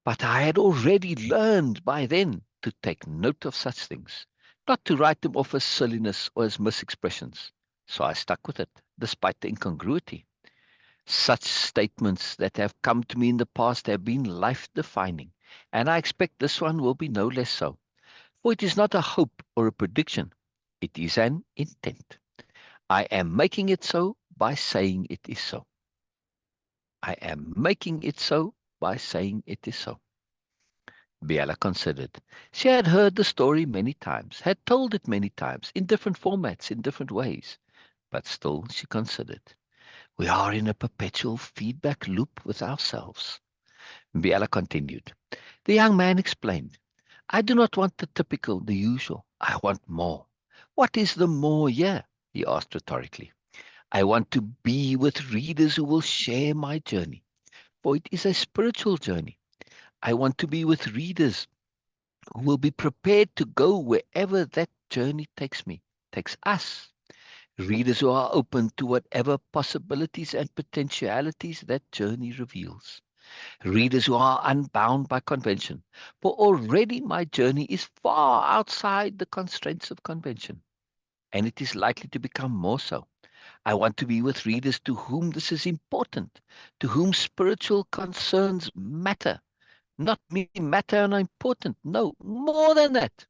But I had already learned by then to take note of such things, not to write them off as silliness or as misexpressions. So I stuck with it, despite the incongruity. Such statements that have come to me in the past have been life-defining, and I expect this one will be no less so. For it is not a hope or a prediction, it is an intent. I am making it so by saying it is so. I am making it so by saying it is so. Biella considered. She had heard the story many times, had told it many times, in different formats, in different ways. But still she considered. We are in a perpetual feedback loop with ourselves. Biella continued. The young man explained. I do not want the typical, the usual. I want more. What is the more here? He asked rhetorically. I want to be with readers who will share my journey, for it is a spiritual journey. I want to be with readers who will be prepared to go wherever that journey takes me, takes us. Readers who are open to whatever possibilities and potentialities that journey reveals. Readers who are unbound by convention, for already my journey is far outside the constraints of convention, and it is likely to become more so. I want to be with readers to whom this is important, to whom spiritual concerns matter. Not merely matter and important, no, more than that.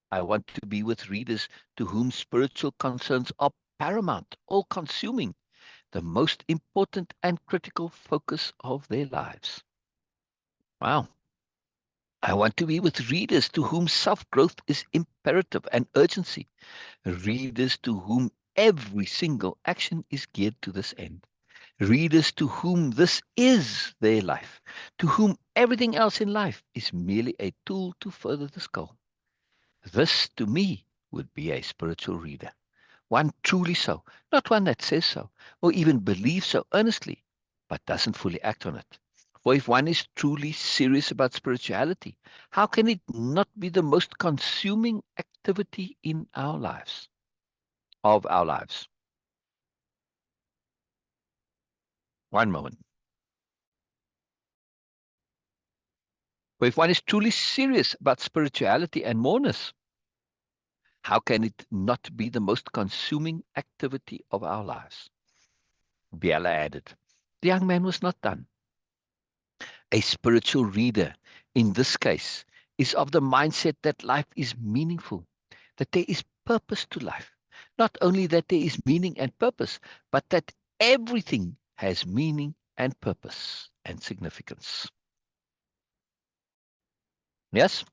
I want to be with readers to whom spiritual concerns are paramount, all consuming, the most important and critical focus of their lives. Wow. I want to be with readers to whom self-growth is imperative and urgency, readers to whom every single action is geared to this end, readers to whom this is their life, to whom everything else in life is merely a tool to further this goal. This, to me, would be a spiritual reader, one truly so, not one that says so, or even believes so earnestly, but doesn't fully act on it. For if one is truly serious about spirituality, how can it not be the most consuming activity in our lives, of our lives? One moment. For if one is truly serious about spirituality and moreness, how can it not be the most consuming activity of our lives? Biella added. The young man was not done. A spiritual reader, in this case, is of the mindset that life is meaningful, that there is purpose to life. Not only that there is meaning and purpose, but that everything has meaning and purpose and significance. Yes?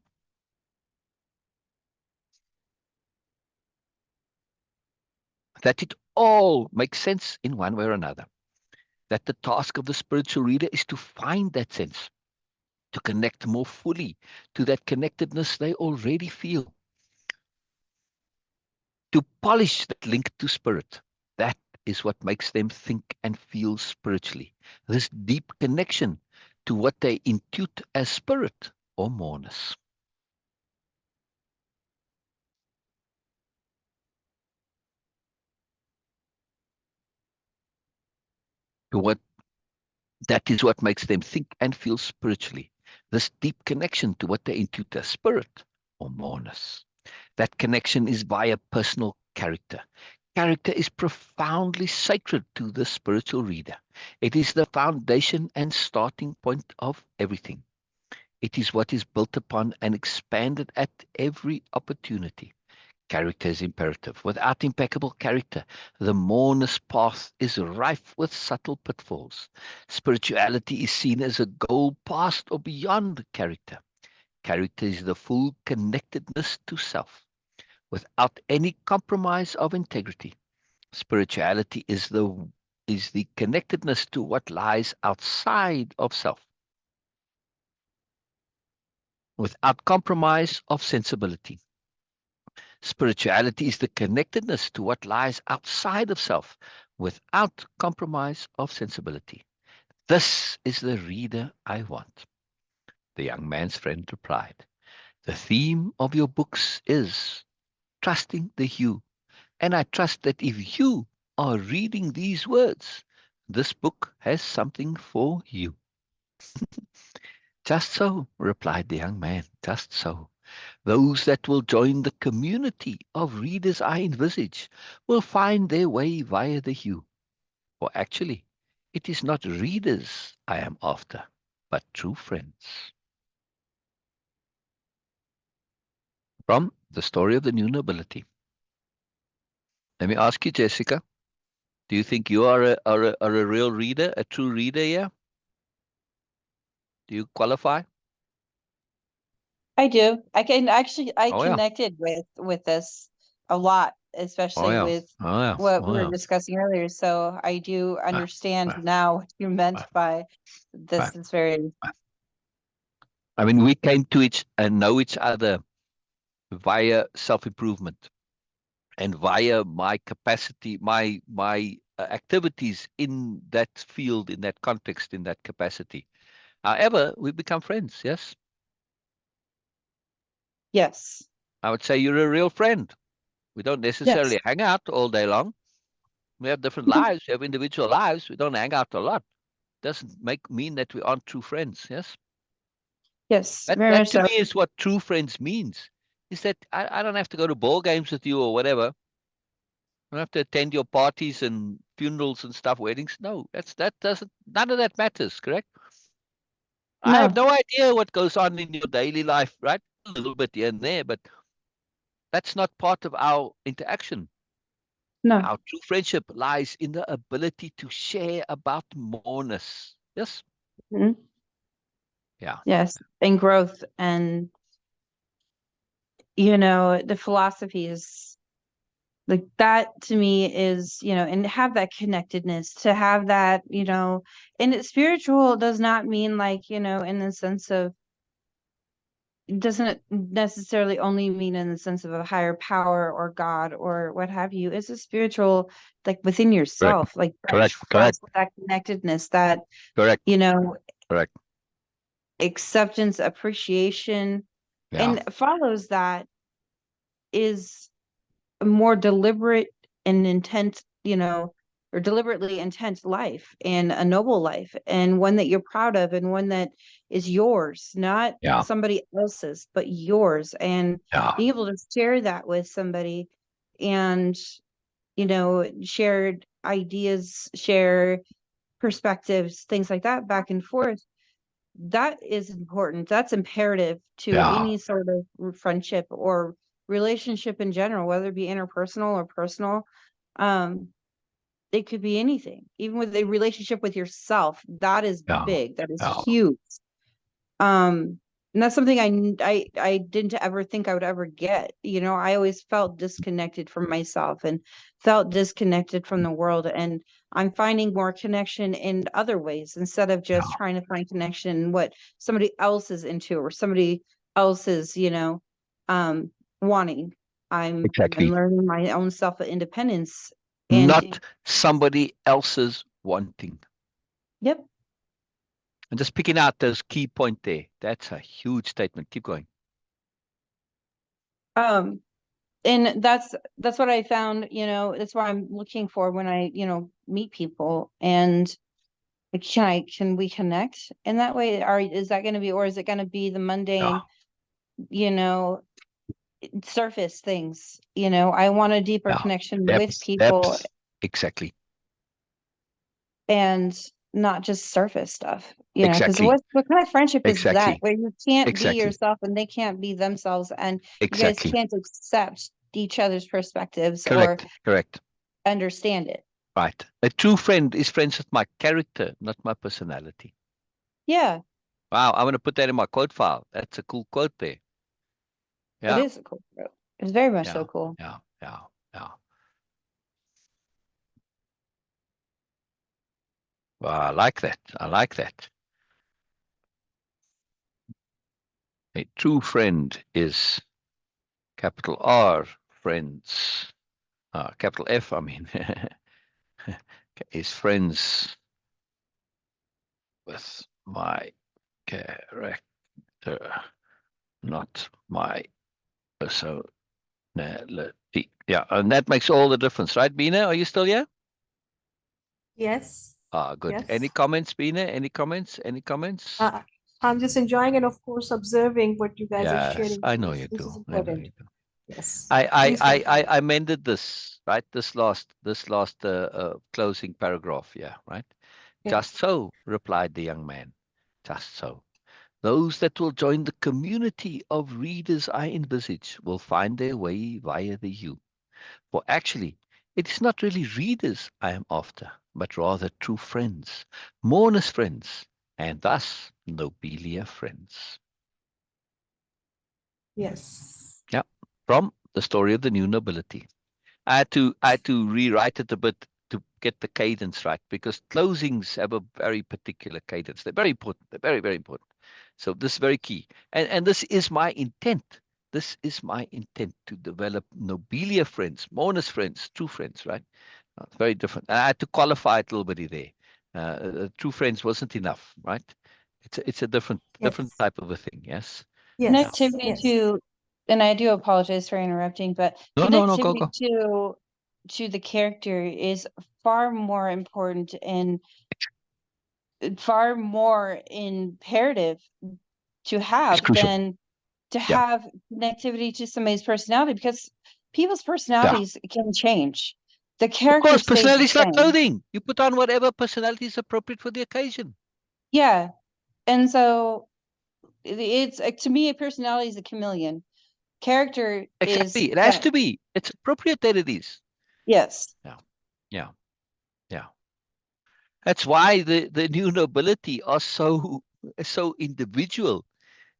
That it all make sense in one way or another. That the task of the spiritual reader is to find that sense, to connect more fully to that connectedness they already feel, to polish that link to spirit. That is what makes them think and feel spiritually. This deep connection to what they intuit as spirit or moreness. To what That is what makes them think and feel spiritually. This deep connection to what they intuit as spirit or moreness. That connection is via personal character. Character is profoundly sacred to the spiritual reader. It is the foundation and starting point of everything. It is what is built upon and expanded at every opportunity. Character is imperative. Without impeccable character, the moreness path is rife with subtle pitfalls. Spirituality is seen as a goal past or beyond character. Character is the full connectedness to self, without any compromise of integrity. Spirituality is the connectedness to what lies outside of self, without compromise of sensibility. Spirituality is the connectedness to what lies outside of self, without compromise of sensibility. This is the reader I want. The young man's friend replied, the theme of your books is trusting the you, and I trust that if you are reading these words, this book has something for you. Just so, replied the young man, just so. Those that will join the community of readers I envisage will find their way via the hue. For actually, it is not readers I am after, but true friends. From The Story of the New Nobility. Let me ask you, Jessica, do you think you are a real reader, a true reader here? Do you qualify? I do. I Oh, yeah. connected with this a lot, Oh, especially yeah. with Oh, yeah. what Oh, we were yeah. discussing earlier. So I do understand now what you meant by this. It's very, I mean, we came to each and know each other via self-improvement and via my capacity, my activities in that field, in that context, in that capacity. However, we become friends. Yes, yes, I would say you're a real friend. We don't yes, necessarily hang out all day long. We have different lives. We have individual lives. We don't hang out a lot. Doesn't mean that we aren't true friends. Yes, yes, that very that much to so. me is what true friends means. Is that I don't have to go to ball games with you or whatever. I don't have to attend your parties and funerals and stuff, weddings. No, that doesn't. None of that matters. Correct. I have No, no idea what goes on in your daily life, right? A little bit here and there, but that's not part of our interaction. no, Our true friendship lies in the ability to share about moreness. Yes? mhm, Yeah. yes, and growth, and the philosophies like that to me is, and have that connectedness, to have that, and spiritual does not mean like, in the sense of, it doesn't necessarily only mean in the sense of a higher power or God or what have you. It's a spiritual, like within Correct. yourself, like that Correct. Correct. trust, that connectedness, that, Correct. you know, Correct. acceptance, appreciation, Yeah. and follows that is a more deliberate and intent, or deliberately intent life, and a noble life, and one that you're proud of, and one that is yours, not Yeah. somebody else's, but yours. And Yeah. being able to share that with somebody, and, shared ideas, share perspectives, things like that, back and forth. That is important. That's imperative to Yeah. any sort of friendship or relationship in general, whether it be interpersonal or personal. Um, it could be anything, even with a relationship with yourself. That is Yeah. big. That is Yeah. huge. Um, And that's something I didn't ever think I would ever get. You know, I always felt disconnected from myself and felt disconnected from the world. And I'm finding more connection in other ways instead of just trying to find connection in what somebody else is into or somebody else is, wanting. I'm Exactly. learning my own self-independence. Not somebody else's wanting. Yep. And just picking out those key point there. That's a huge statement. Keep going. And that's what I found, that's what I'm looking for when I, meet people. And can we connect in that way? Or is that going to be, or is it going to be the mundane, you know, surface things? I want a deeper connection with people. Exactly. And not just surface stuff, because Exactly. what kind of friendship is that Exactly. where you can't be Exactly. yourself and they can't be themselves, and you guys Exactly. can't accept each other's perspectives Correct. or Correct. understand it. Right. A true friend is friends with my character, not my personality. Yeah, Wow. I'm going to put that in my quote file. That's a cool quote there. Yeah. it is a cool quote. It's very much so Yeah. cool. Yeah. Yeah. Yeah. Well, I like that. I like that. A true friend is capital R friends. Capital F, I mean, is friends with my character, not my personality. Yeah, and that makes all the difference, right, Beena? Are you still here? Yes. Good. Yes. Any comments, Beena? Any comments? Any comments? I'm just enjoying and, of course, observing what you guys are Yes, sharing. I know you This do. is I know important. you do. Yes. I Please continue. amended this, right? This last closing paragraph, yeah, right? Yeah. Just so, replied the young man. Just so. Those that will join the community of readers I envisage will find their way via the you. For actually, it is not really readers I am after, but rather true friends, mourners friends, and thus Nobelia friends. Yes. Yeah, from the story of the new nobility. I had to rewrite it a bit to get the cadence right because closings have a very particular cadence. They're very important. They're very, very important. So this is very key. And this is my intent. This is my intent to develop Nobelia friends, mourners friends, true friends, right? It's very different. And I had to qualify it a little bit there. True friends wasn't enough, right? It's a different Yes. type of a thing. Yes. Yes. Connectivity Yes. to, and I do apologize for interrupting, but No, go, connectivity go. to the character is far more important and far more imperative to It's have crucial. than to Yeah. have connectivity to somebody's personality, because people's Yeah. personalities can change. The Of character course, stays the personality is like same. clothing. You put on whatever personality is appropriate for the occasion. Yeah. And so it's to me, a personality is a chameleon. Character is Exactly. It has to be. It's appropriate that it is. yes. Yeah. Yeah. Yeah. That's why the new nobility are so individual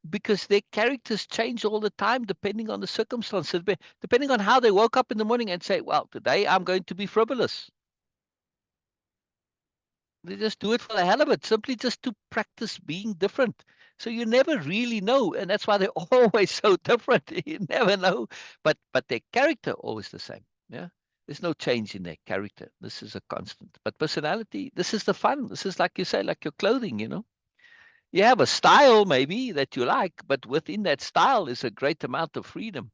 because their characters change all the time depending on the circumstances, depending on how they woke up in the morning and say, well, today I'm going to be frivolous. They just do it for the hell of it, simply just to practice being different. So you never really know, and that's why they're always so different. You never know, but their character always the same. Yeah, there's no change in their character. This is a constant. But personality, this is the fun. This is like you say, like your clothing. You have a style maybe that you like, but within that style is a great amount of freedom.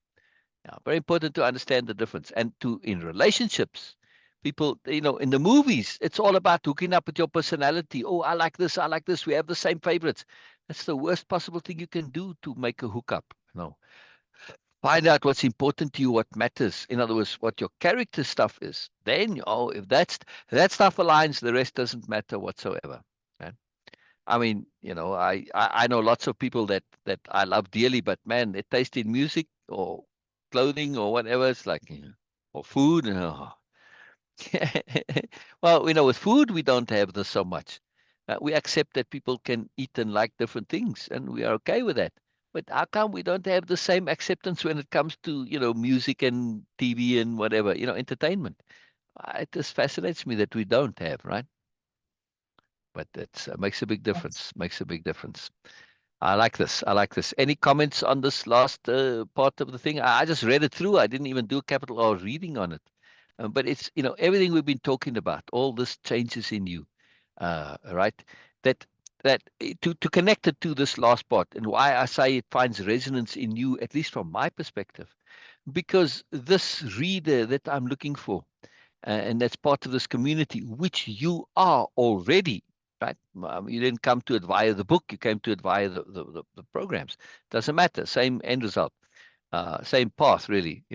Yeah, very important to understand the difference. And in relationships, people, in the movies, it's all about hooking up with your personality. Oh, I like this, I like this. We have the same favorites. That's the worst possible thing you can do to make a hookup. Find out what's important to you, what matters. In other words, what your character stuff is. Then, if that stuff aligns, the rest doesn't matter whatsoever. Okay? I mean, I know lots of people that I love dearly, but man, their taste in music or clothing or whatever, it's like, or food. Well, with food, we don't have this so much. We accept that people can eat and like different things, and we are okay with that. But how come we don't have the same acceptance when it comes to, music and TV and whatever, entertainment? It just fascinates me that we don't have, right? But it makes a big difference. Makes a big difference. I like this. I like this. Any comments on this last part of the thing? I just read it through. I didn't even do a capital R reading on it. But it's, everything we've been talking about, all this changes in you, right? That to connect it to this last part, and why I say it finds resonance in you, at least from my perspective, because this reader that I'm looking for, and that's part of this community, which you are already, right? You didn't come to it via the book; you came to it via the programs. Doesn't matter. Same end result, same path, really.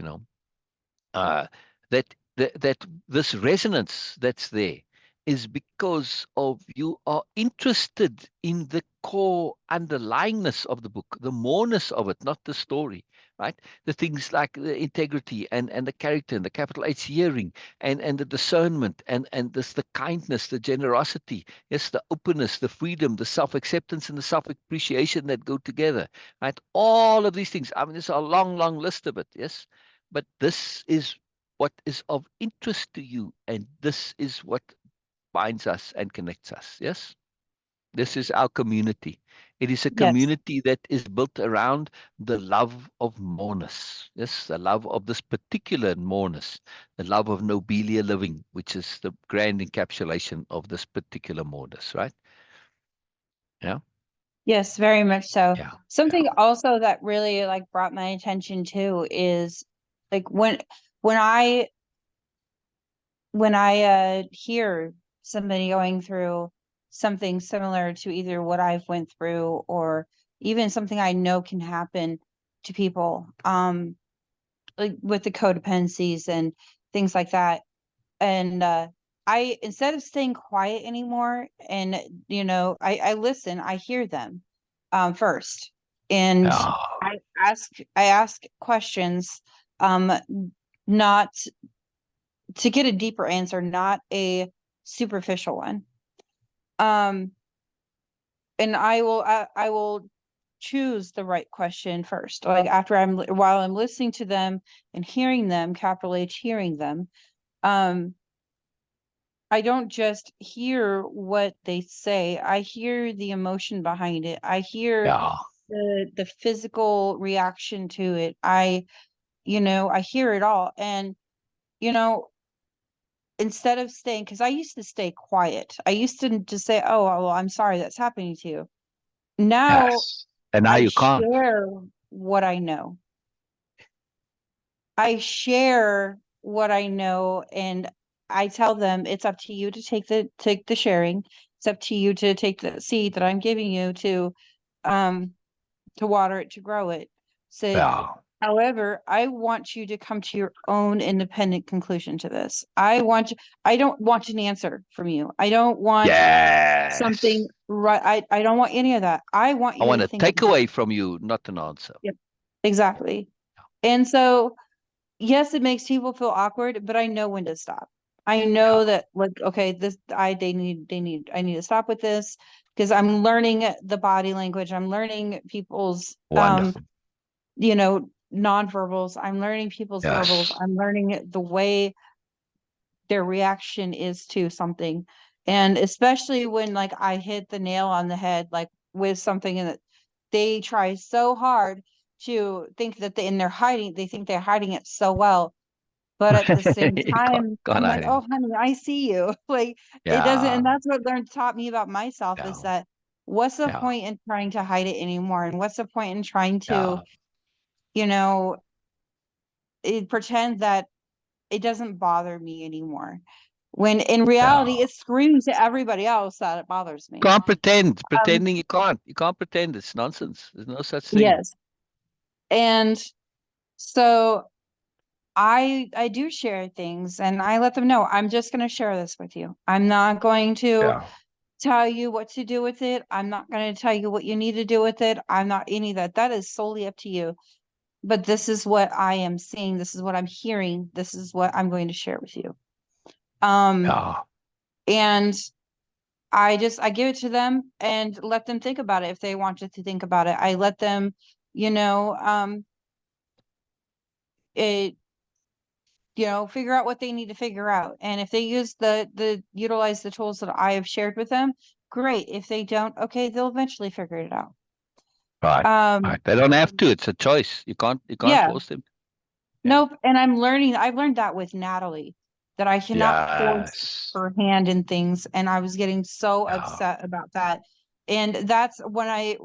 Uh, that this resonance that's there is because of you are interested in the core underlyingness of the book, the moreness of it, not the story, right? The things like the integrity and the character and the capital H hearing and the discernment and this the kindness, the generosity, yes, the openness, the freedom, the self-acceptance and the self-appreciation that go together, right? All of these things. I mean, it's a long, long list of it, yes. But this is what is of interest to you, and this is what binds us and connects us. Yes, this is our community. It is a Yes. community that is built around the love of moreness. Yes, the love of this particular moreness, the love of Nobelia-Living, which is the grand encapsulation of this particular moreness, right? Yeah. Yes, very much so. Yeah. Something also that really like brought my attention to is like when I hear somebody going through something similar to either what I've went through or even something I know can happen to people, like with the codependencies and things like that. And I, instead of staying quiet anymore, and I listen, I hear them first, and Oh, I ask questions, um, not to get a deeper answer, not a superficial one. Um, and I will choose the right question first. Like while I'm listening to them and hearing them, capital H, hearing them. I don't just hear what they say. I hear the emotion behind it. I hear yeah. the physical reaction to it. I hear it all. And, you know, instead of staying, because I used to stay quiet. I used to just say, oh, well, I'm sorry that's happening to you. Now Yes. And now I you can't. share what I know. I share what I know, and I tell them it's up to you to take the sharing. It's up to you to take the seed that I'm giving you um to water it, to grow it. So, Yeah. however, I want you to come to your own independent conclusion to this. I don't want an answer from you. I don't want Yes. something right. I don't want any of that. I want I you want to a think about takeaway it. from you, not an answer. Yep, exactly. And so yes, it makes people feel awkward, but I know when to stop. I Yeah. know that like, okay, I need to stop with this because I'm learning the body language. I'm learning people's Wonderful. nonverbals. I'm learning people's verbals. Yes. I'm learning the way their reaction is to something. And especially when like I hit the nail on the head, like with something that they try so hard to think that they think they're hiding it so well. But at the same You time, can't I'm like, hide oh, it. honey, I see you. Like it doesn't, Yeah. and that's what learned taught me about myself is Yeah. that what's the Yeah. point in trying to hide it anymore? And what's the point in trying to, Yeah. you know, pretend that it doesn't bother me anymore? When in reality, Yeah. it screams to everybody else that it bothers me. Can't pretend. Um, Pretending you can't. You can't pretend. It's nonsense. There's no such thing. yes. And so I do share things and I let them know I'm just going to share this with you. I'm not going to Yeah. tell you what to do with it. I'm not going to tell you what you need to do with it. I'm not any of that. That is solely up to you. But this is what I am seeing. This is what I'm hearing. This is what I'm going to share with you. Yeah. And I give it to them and let them think about it if they wanted to think about it. I let them you know, it, you know, figure out what they need to figure out. And if they use utilize the tools that I have shared with them, great. If they don't, okay, they'll eventually figure it out. Right. Right. They don't have to. It's a choice. You can't Yeah. force them. Nope. And I've learned that with Natalie, that I cannot force Yes. her hand in things. And I was getting so Yeah. upset about that. And that's when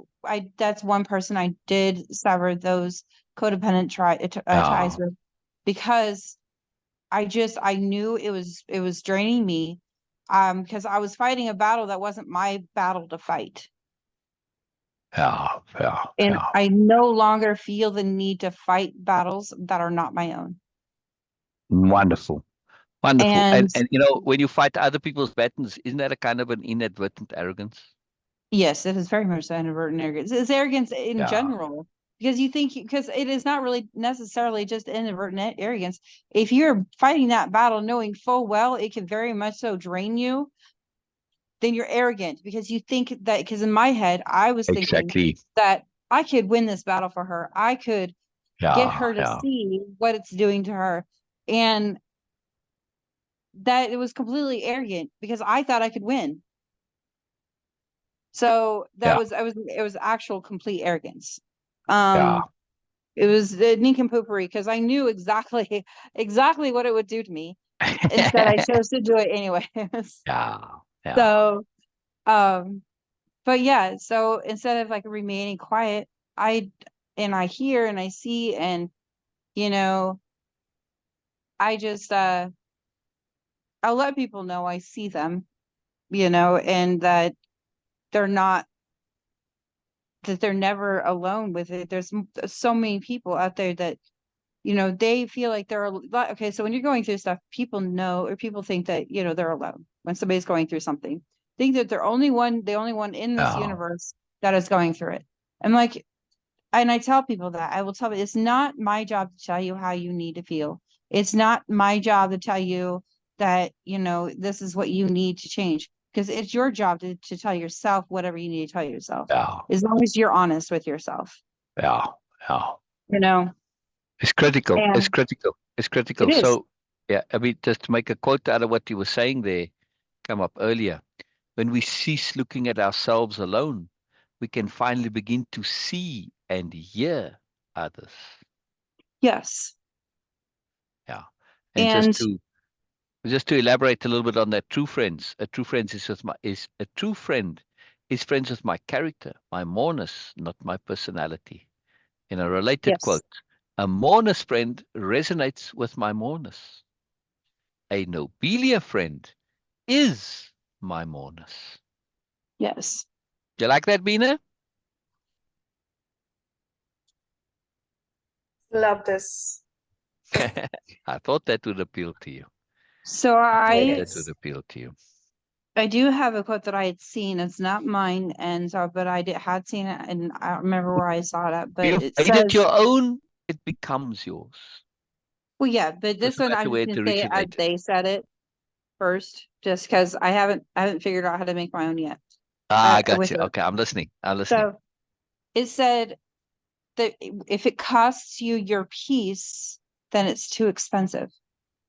that's one person I did sever those codependent ties with, because I knew it was draining me, because I was fighting a battle that wasn't my battle to fight. Yeah. Yeah. And Yeah. I no longer feel the need to fight battles that are not my own. Wonderful. Wonderful. And And you know, when you fight other people's battles, isn't that a kind of an inadvertent arrogance? yes, it is very much so inadvertent arrogance. It's arrogance in general, because because it is not really necessarily just inadvertent arrogance. If you're fighting that battle knowing full well it can very much so drain you, then you're arrogant, because you think that, because in my head I was thinking that I could win this battle for her. I could get her to see what it's doing to her. And that it was completely arrogant, because I thought I could win. So that it was actual complete arrogance. It was nincompoopery, because I knew exactly what it would do to me. Instead, I chose to do it anyways. So, but yeah, so instead of like remaining quiet, I hear and I see, and you know, I just I'll let people know I see them, you know, and that they're never alone with it. There's so many people out there that, you know, they feel like they're okay. So when you're going through stuff, people know, or people think that, you know, they're alone. When somebody's going through something, think that they're the only one in this universe that is going through it. I'm like, and I tell people that, I will tell them, it's not my job to tell you how you need to feel. It's not my job to tell you that, you know, this is what you need to change, because it's your job to tell yourself whatever you need to tell yourself. As long as you're honest with yourself. You know, it's critical. And it's critical. It's critical. it is. So yeah, I mean, just to make a quote out of what you were saying there, come up earlier. When we cease looking at ourselves alone, we can finally begin to see and hear others. Yes. Yeah. And just to elaborate a little bit on that, true friends. A true friend is friends with my character, my moreness, not my personality. In a related quote, a moreness friend resonates with my moreness. A Nobelia friend is my moreness. Yes. Do you like that, Beena? Love this. I thought that would appeal to you. So That would appeal to you. I do have a quote that I had seen. It's not mine, and so, but had seen it, and I don't remember where I saw it. But If it you says, made it your own, it becomes yours. well, yeah, but this one I'm just gonna say it as they said it first, just because I haven't figured out how to make my own yet. I got you. Okay, I'm listening. So it said that if it costs you your peace, then it's too expensive.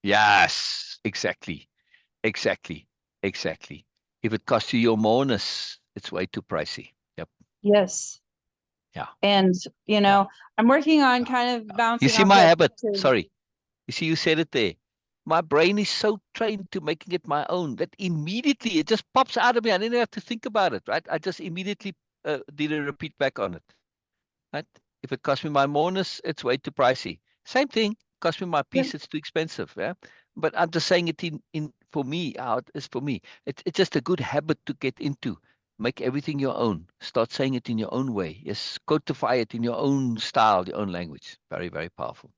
Yes, exactly. If it costs you your moreness, it's way too pricey. Yep. Yes. Yeah. And you know, I'm working on kind of bouncing. You see my habit. Sorry. You see, you said it there. My brain is so trained to making it my own that immediately it just pops out of me. I didn't have to think about it, right? I just immediately did a repeat back on it. Right? If it costs me my moreness, it's way too pricey. Same thing. Cost me my peace, it's too expensive. Yeah. But I'm just saying it in for me, how it is for me. It's just a good habit to get into. Make everything your own. Start saying it in your own way. Yes, codify it in your own style, your own language. Very, very powerful.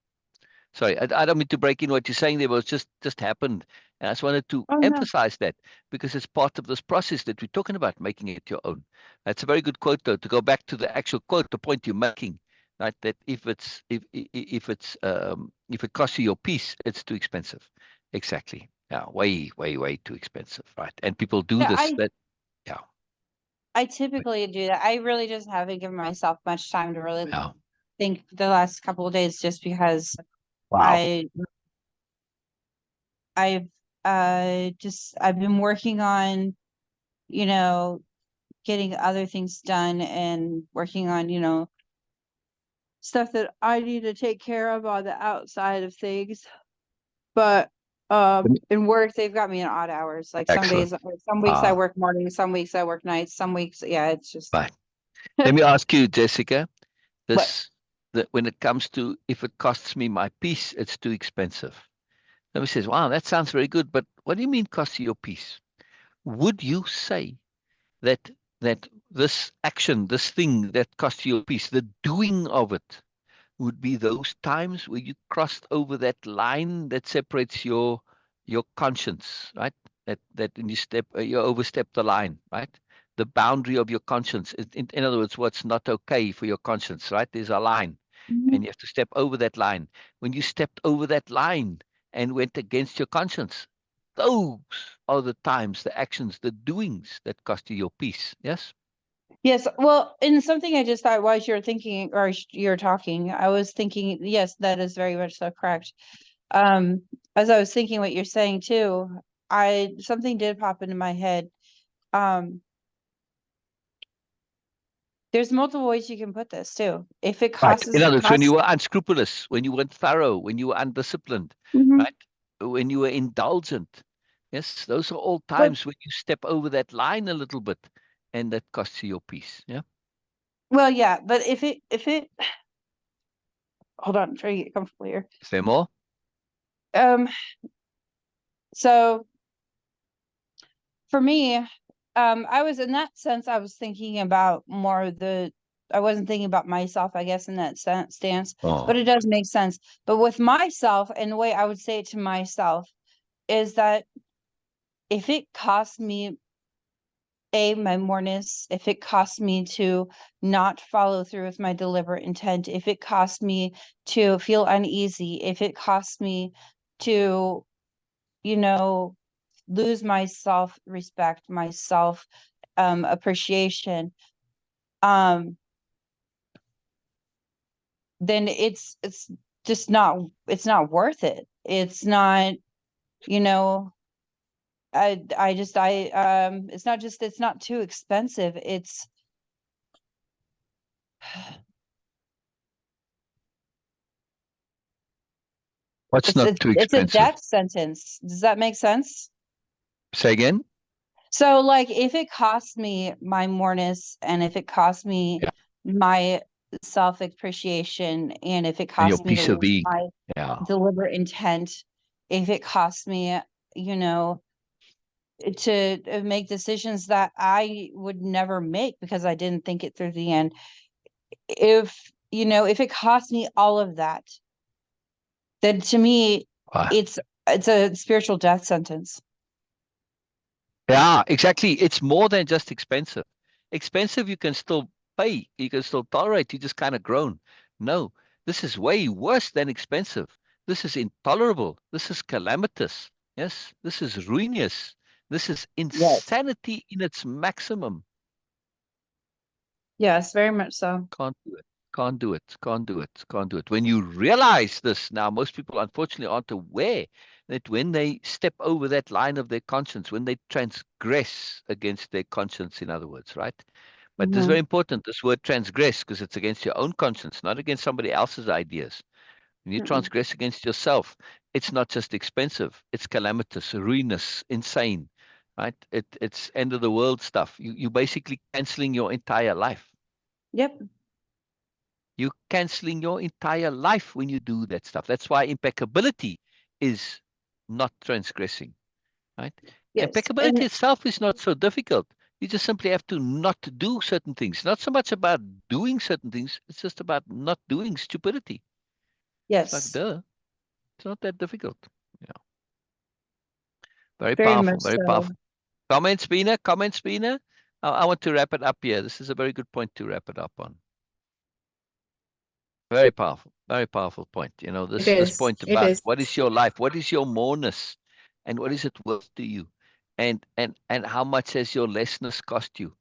Sorry, I don't mean to break in what you're saying there, but it just happened. And I just wanted to emphasize that because it's part of this process that we're talking about, making it your own. That's a very good quote, though, to go back to the actual quote, the point you're making, right? That if it costs you your peace, it's too expensive. Exactly. Yeah, way, way, way too expensive, right? And people do this. I typically do that. I really just haven't given myself much time to really think the last couple of days, just because Wow. I've I've been working on, you know, getting other things done and working on, you know, stuff that I need to take care of on the outside of things. But in work they've got me in odd hours. Like some Excellent. days, some weeks I work mornings, some weeks I work nights, some weeks, yeah, it's just Right. Let me ask you, Jessica, What? that when it comes to if it costs me my peace, it's too expensive. Somebody says, wow, that sounds very good, but what do you mean cost you your peace? Would you say that this action, this thing that costs you your peace, the doing of it, would be those times where you crossed over that line that separates your conscience, right? That when you overstep the line, right? The boundary of your conscience. In other words, what's not okay for your conscience, right? There's a line, and you have to step over that line. When you stepped over that line and went against your conscience, those are the times, the actions, the doings that cost you your peace. Yes. Yes, well, and something I just thought while you're thinking or you're talking, I was thinking, yes, that is very much so correct. As I was thinking what you're saying too, something did pop into my head. There's multiple ways you can put this too. If it Right. In other words, when you costs, were unscrupulous, when you weren't thorough, when you were undisciplined, Mhm. right? When you were indulgent. Yes, those are all But times when you step over that line a little bit and that costs you your peace. Yeah. well, yeah, but if it hold on, I'm trying to get comfortable here. Is there more? So for me, I was in that sense, I was thinking about more I wasn't thinking about myself, I guess, in that stance, but Oh, it does make sense. But with myself, and the way I would say it to myself is that if it costs me my moreness, if it costs me to not follow through with my deliberate intent, if it costs me to feel uneasy, if it costs me to, you know, lose my self-respect, my self appreciation, then it's just not, it's not worth it. It's not, you know, it's not just, it's not too expensive. what's not too It's a expensive? death sentence. Does that make sense? Say again. So like if it costs me my moreness and if it costs me Yeah. my self-appreciation and if it And your costs me to peace of lose being. my Yeah. deliberate intent, if it costs me, you know, to make decisions that I would never make because I didn't think it through the end. If, you know, if it costs me all of that, then to me, Wow. it's a spiritual death sentence. Yeah, exactly. It's more than just expensive. Expensive, you can still pay, you can still tolerate, you just kind of groan. No, this is way worse than expensive. This is intolerable. This is calamitous. Yes, this is ruinous. This is Yes. insanity in its maximum. Yes, very much so. Can't do it. Can't do it. Can't do it. Can't do it. When you realize this, now most people unfortunately aren't aware that when they step over that line of their conscience, when they transgress against their conscience, in other words, right? But this is Mhm. very important, this word transgress, because it's against your own conscience, not against somebody else's ideas. When you Mm-mm. transgress against yourself, it's not just expensive, it's calamitous, ruinous, insane, right? It's end of the world stuff. You're basically canceling your entire life. Yep. You're canceling your entire life when you do that stuff. That's why impeccability is not transgressing, right? Yes. Impeccability And itself is not so difficult. You just simply have to not do certain things. Not so much about doing certain things. It's just about not doing stupidity. It's like, yes, duh. It's not that difficult. Yeah. Very very much powerful. Very so. powerful. Comments, Beena? Comments, Beena? I want to wrap it up here. This is a very good point to wrap it up on. Very powerful point. You know, It this is. point It about is. what is your life, what is your moreness, and what is it worth to you, and how much has your lessness cost you?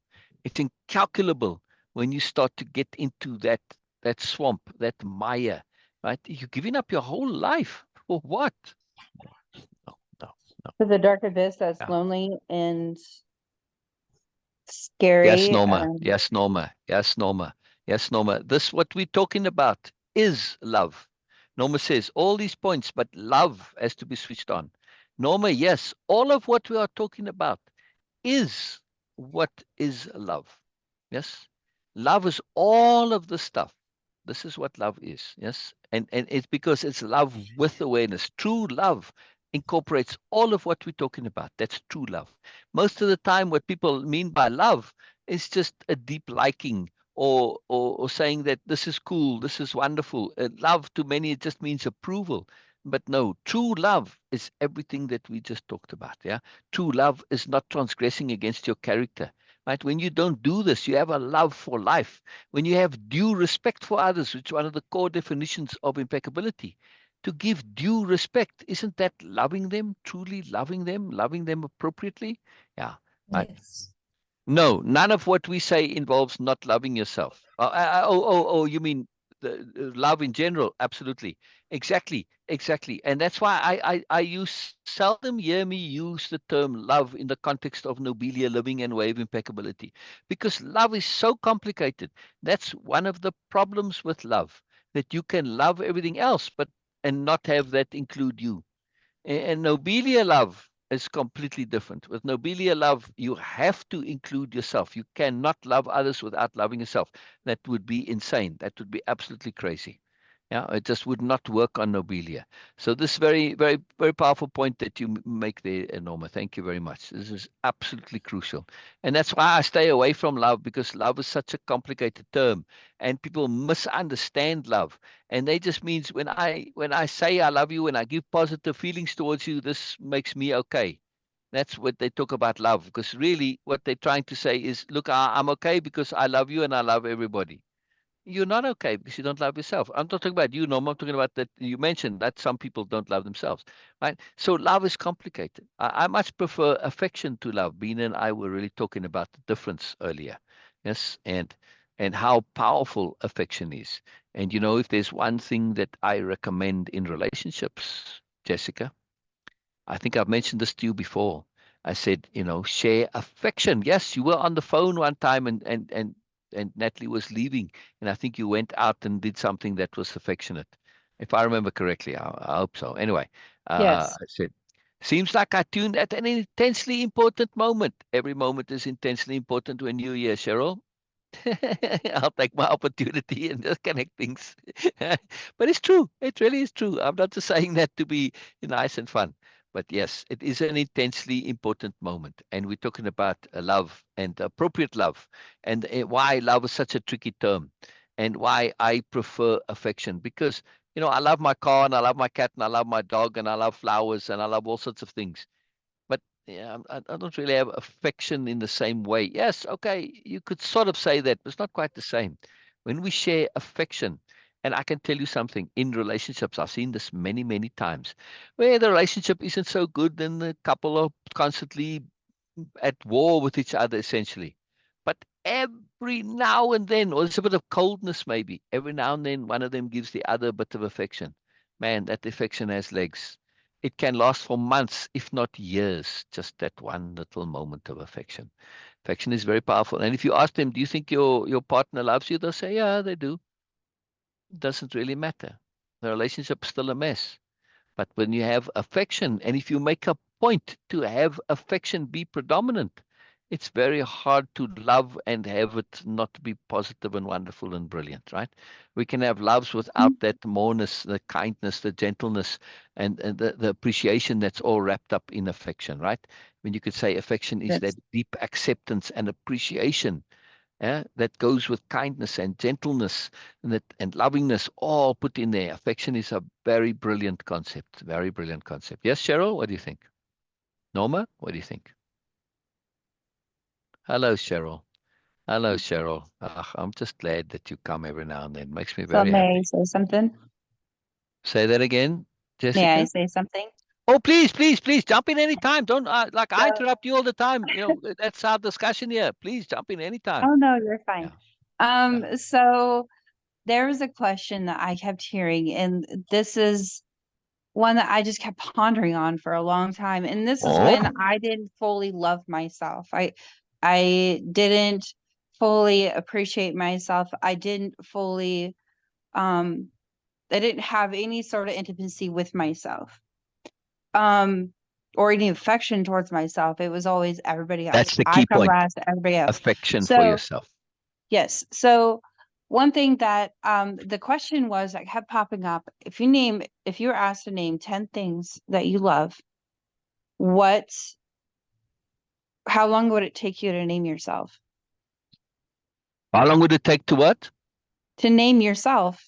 It's incalculable when you start to get into that that swamp, that mire, right? You're giving up your whole life for what? No, no, no, no. For the dark abyss that's Yeah. lonely and Yes, scary. Norma. Yes, Norma. Yes, Norma. Yes, Norma. This, what we're talking about, is love. Norma says all these points, but love has to be switched on. Norma, yes, all of what we are talking about is what is love. Yes, love is all of the stuff. This is what love is. Yes, and it's because it's love with awareness. True love incorporates all of what we're talking about. That's true love. Most of the time, what people mean by love is just a deep liking, or saying that this is cool, this is wonderful. Love to many, it just means approval. But no, true love is everything that we just talked about. Yeah, true love is not transgressing against your character. Right? When you don't do this, you have a love for life. When you have due respect for others, which is one of the core definitions of impeccability, to give due respect, isn't that loving them, truly loving them appropriately? Yeah. Right. Yes. No, none of what we say involves not loving yourself. Oh, you mean the love in general? Absolutely. Exactly. Exactly. And that's why I use, seldom hear me use the term love in the context of Nobelia-Living and Way of Impeccability, because love is so complicated. That's one of the problems with love, that you can love everything else, but and not have that include you. And Nobelia love is completely different. With Nobelia love, you have to include yourself. You cannot love others without loving yourself. That would be insane. That would be absolutely crazy. Yeah, it just would not work on Nobelia. So this very, very, very powerful point that you make there, Norma. Thank you very much. This is absolutely crucial. And that's why I stay away from love, because love is such a complicated term and people misunderstand love. And they just means when I say I love you and I give positive feelings towards you, this makes me okay. That's what they talk about love, because really what they're trying to say is, look, I'm okay because I love you and I love everybody. You're not okay because you don't love yourself. I'm not talking about you, Norma. I'm talking about that you mentioned that some people don't love themselves, right? So love is complicated. I much prefer affection to love. Beena and I were really talking about the difference earlier, yes, and how powerful affection is. And if there's one thing that I recommend in relationships, Jessica, I think I've mentioned this to you before. I said, share affection. Yes, you were on the phone one time, and Natalie was leaving, and I think you went out and did something that was affectionate, if I remember correctly. I hope so. Anyway, Yes. I said, seems like I tuned at an intensely important moment. Every moment is intensely important when you're here, Cheryl. I'll take my opportunity and just connect things. But it's true. It really is true. I'm not just saying that to be nice and fun. But yes, it is an intensely important moment. And we're talking about love and appropriate love, and why love is such a tricky term, and why I prefer affection. Because, I love my car, and I love my cat, and I love my dog, and I love flowers, and I love all sorts of things. But yeah, I don't really have affection in the same way. Yes, okay, you could sort of say that, but it's not quite the same. When we share affection, and I can tell you something, in relationships, I've seen this many, many times, where the relationship isn't so good, and the couple are constantly at war with each other, essentially. But every now and then, or there's a bit of coldness maybe, every now and then one of them gives the other a bit of affection. Man, that affection has legs. It can last for months, if not years, just that one little moment of affection. Affection is very powerful. And if you ask them, do you think your partner loves you? They'll say, yeah, they do. It doesn't really matter. The relationship's still a mess. But when you have affection, and if you make a point to have affection be predominant, it's very hard to love and have it not be positive and wonderful and brilliant, right? We can have loves without that moreness, the kindness, the gentleness, and the appreciation that's all wrapped up in affection, right? When you could say affection is that Yes. deep acceptance and appreciation, that goes with kindness and gentleness and lovingness, all put in there. Affection is a very brilliant concept. Very brilliant concept. Yes, Cheryl, what do you think? Norma, what do you think? Hello, Cheryl. Hello, Cheryl. I'm just glad that you come every now and then. Makes me So very may I happy. say something? Say that again, May I Jessica. say something? Oh, please, please, please jump in anytime. Don't like I So, interrupt you all the time. That's our discussion here. Please jump in anytime. oh no, you're fine. Yeah. Yeah. So there was a question that I kept hearing, and this is one that I just kept pondering on for a long time. And this is when I didn't fully love myself. I didn't fully appreciate myself. I didn't fully I didn't have any sort of intimacy with myself. Or any affection towards myself. It was always everybody else. That's the I key come point. last, everybody else. Affection for So yourself. yes. So one thing that the question was that kept popping up, if you were asked to name 10 things that you love, how long would it take you to name yourself? How long would it take to what? To name yourself.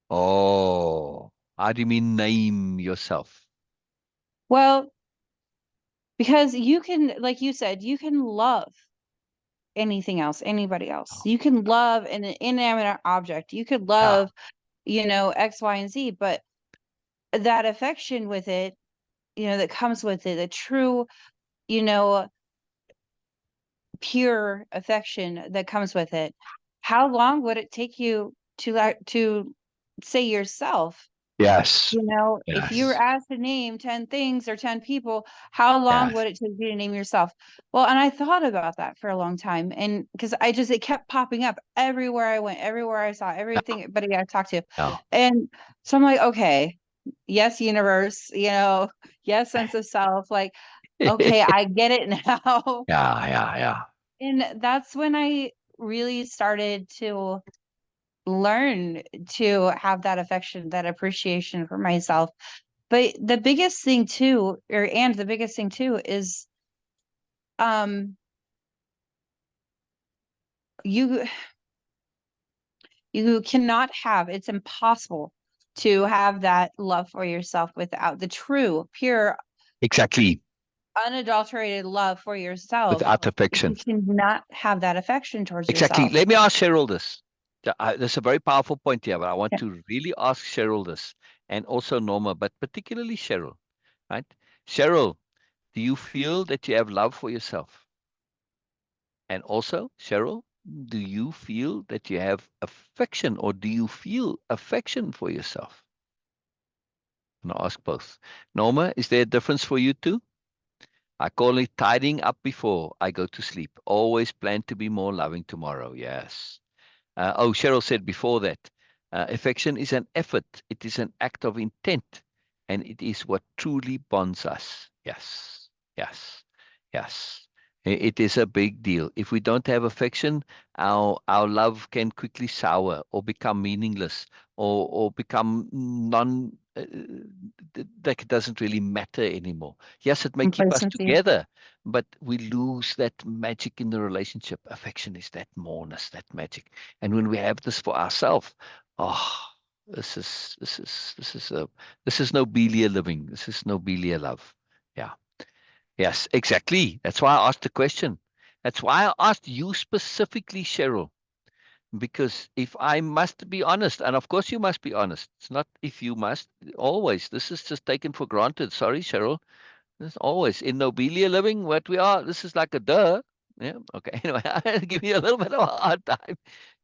Oh, how do you mean name yourself? Well, because you can, like you said, you can love anything else, anybody else. You can love an inanimate object. You could love, X, Y, and Z, but that affection with it, that comes with it, the true, pure affection that comes with it. How long would it take you to say yourself? Yes. If you were asked to name 10 things or 10 people, how long would it take you to name yourself? Well, and I thought about that for a long time. And because it kept popping up everywhere I went, everywhere I saw, everybody I talked to. And so I'm like, okay, yes, universe, yes, sense of self. Like, okay, I get it now. Yeah. And that's when I really started to learn to have that affection, that appreciation for myself. But the biggest thing too, is you cannot have, it's impossible to have that love for yourself without the true, pure, exactly, unadulterated love for yourself. without affection. You cannot have that affection towards Exactly. yourself. Let me ask Cheryl this. There's a very powerful point here, but I want to really ask Cheryl this, and also Norma, but particularly Cheryl, right? Cheryl, do you feel that you have love for yourself? And also, Cheryl, do you feel that you have affection, or do you feel affection for yourself? I'm going to ask both. Norma, is there a difference for you too? I call it tidying up before I go to sleep. Always plan to be more loving tomorrow. Yes. Cheryl said before that, affection is an effort. It is an act of intent, and it is what truly bonds us. Yes. It is a big deal. If we don't have affection, our love can quickly sour or become meaningless or become that it doesn't really matter anymore. Yes, it may keep us together, but we lose that magic in the relationship. Affection is that moreness, that magic. And when we have this for ourselves, this is Nobelia-Living. This is Nobelia-Love. Yeah. Yes, exactly. That's why I asked the question. That's why I asked you specifically, Cheryl, because if I must be honest, and of course you must be honest. It's not if you must, always. This is just taken for granted. Sorry, Cheryl. It's always in Nobelia-Living, what we are. This is like a duh. Yeah. Okay. Anyway, I'll give you a little bit of a hard time.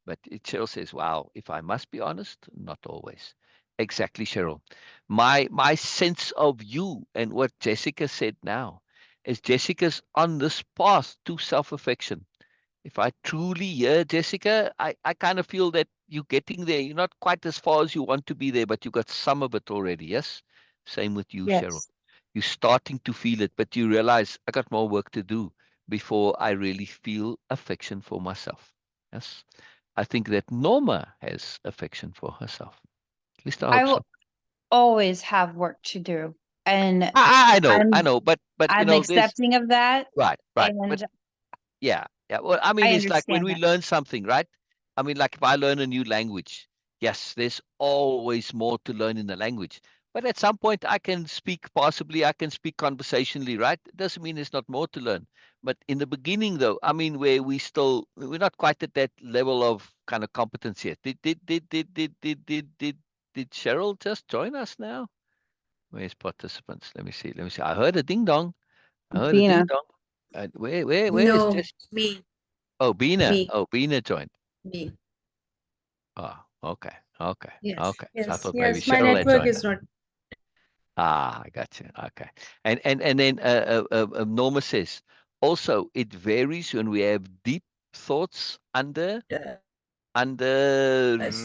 But Cheryl says, wow, if I must be honest, not always. Exactly, Cheryl. My sense of you and what Jessica said now is Jessica's on this path to self-affection. If I truly hear Jessica, I kind of feel that you're getting there. You're not quite as far as you want to be there, but you got some of it already. Yes. Same with you, Cheryl. You're starting to feel it, but you realize I got more work to do before I really feel affection for myself. Yes. I think that Norma has affection for herself. At least I hope so. Always have work to do, and I know, but I'm accepting of that. Right. But yeah. Well, I mean, it's like when we learn something, right? I mean, like if I learn a new language, yes, there's always more to learn in the language. But at some point, I can speak conversationally, right? It doesn't mean there's not more to learn. But in the beginning, though, I mean, where we're not quite at that level of kind of competence yet. Did Cheryl just join us now? Where's participants? Let me see. I heard a ding dong. Beena. Where is No, this? me. Oh, Beena. Me. Oh, Beena joined. Me. Ah, Okay. Okay. Yes, Okay. So I yes, thought maybe yes. My Cheryl had network joined is us. not. Ah, I got you. Okay. And then Norma says, also it varies when we have deep thoughts under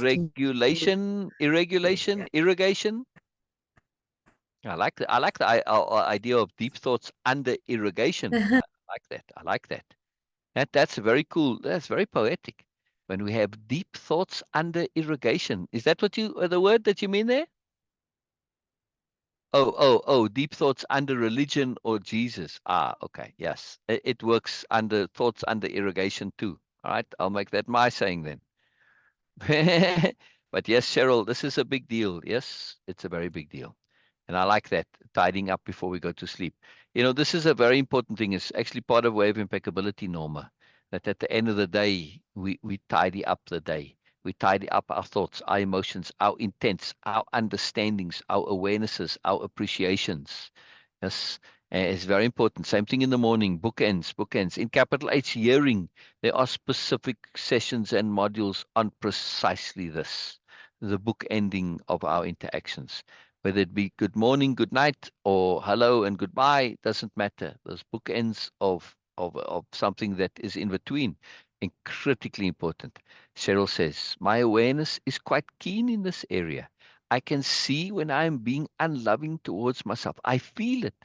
regulation, irrigation. I like the idea of deep thoughts under irrigation. I like that. I like that. That's very cool. That's very poetic. When we have deep thoughts under irrigation, is that what you the word that you mean there? Oh, deep thoughts under religion or Jesus. Ah, okay. Yes. It works under thoughts under irrigation too. All right. I'll make that my saying then. But yes, Cheryl, this is a big deal. Yes, it's a very big deal. And I like that, tidying up before we go to sleep. You know, this is a very important thing. It's actually part of Way of Impeccability, Norma, that at the end of the day, we tidy up the day. We tidy up our thoughts, our emotions, our intents, our understandings, our awarenesses, our appreciations. Yes, it's very important. Same thing in the morning, bookends, bookends. In capital H, hearing, there are specific sessions and modules on precisely this, the bookending of our interactions. Whether it be good morning, good night, or hello and goodbye, doesn't matter. Those bookends of something that is in between, and critically important. Cheryl says, my awareness is quite keen in this area. I can see when I'm being unloving towards myself. I feel it.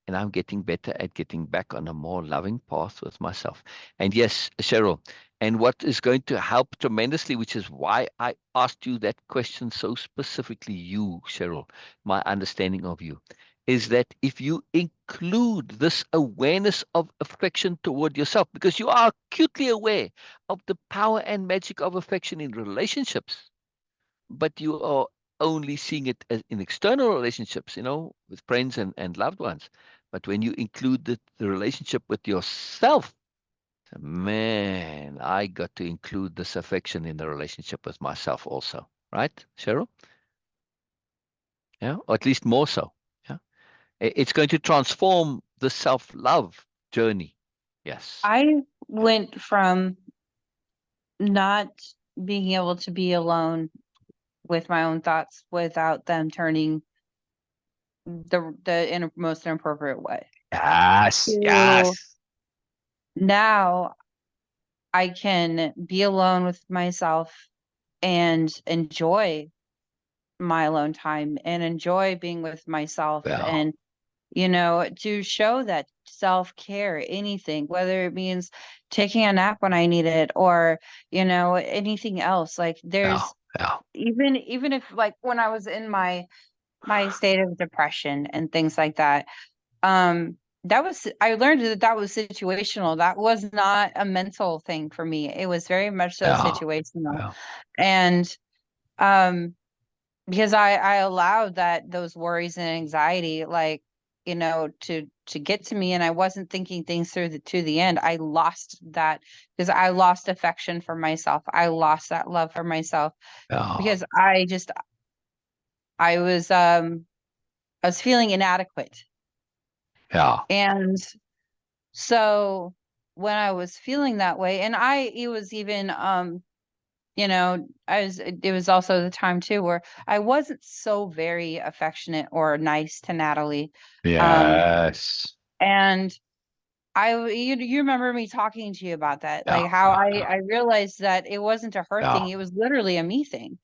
And I'm getting better at getting back on a more loving path with myself. And yes, Cheryl, and what is going to help tremendously, which is why I asked you that question so specifically, you, Cheryl, my understanding of you, is that if you include this awareness of affection toward yourself, because you are acutely aware of the power and magic of affection in relationships, but you are only seeing it as in external relationships, with friends and loved ones. But when you include the relationship with yourself, man, I got to include this affection in the relationship with myself also. Right, Cheryl? Yeah, or at least more so. Yeah. It's going to transform the self-love journey. Yes. I went from not being able to be alone with my own thoughts without them turning the most inappropriate way. Yes. So Yes. now I can be alone with myself and enjoy my alone time and enjoy being with myself, Yeah. and to show that self-care, anything, whether it means taking a nap when I need it, or anything else. Like Yeah. there's Yeah. even if, like, when I was in my state of depression and things like that, I learned that was situational. That was not a mental thing for me. It was very much so Yeah. situational. Yeah. And um because I allowed those worries and anxiety, like, to get to me, and I wasn't thinking things through to the end. I lost that because I lost affection for myself. I lost that love for myself Yeah. because I was feeling inadequate. Yeah. And so when I was feeling that way, and it was even it was also the time too where I wasn't so very affectionate or nice to Natalie. Yes. And you remember me talking to you about that, Yeah. like how Yeah. I realized that it wasn't a her Yeah. thing, it was literally a me thing.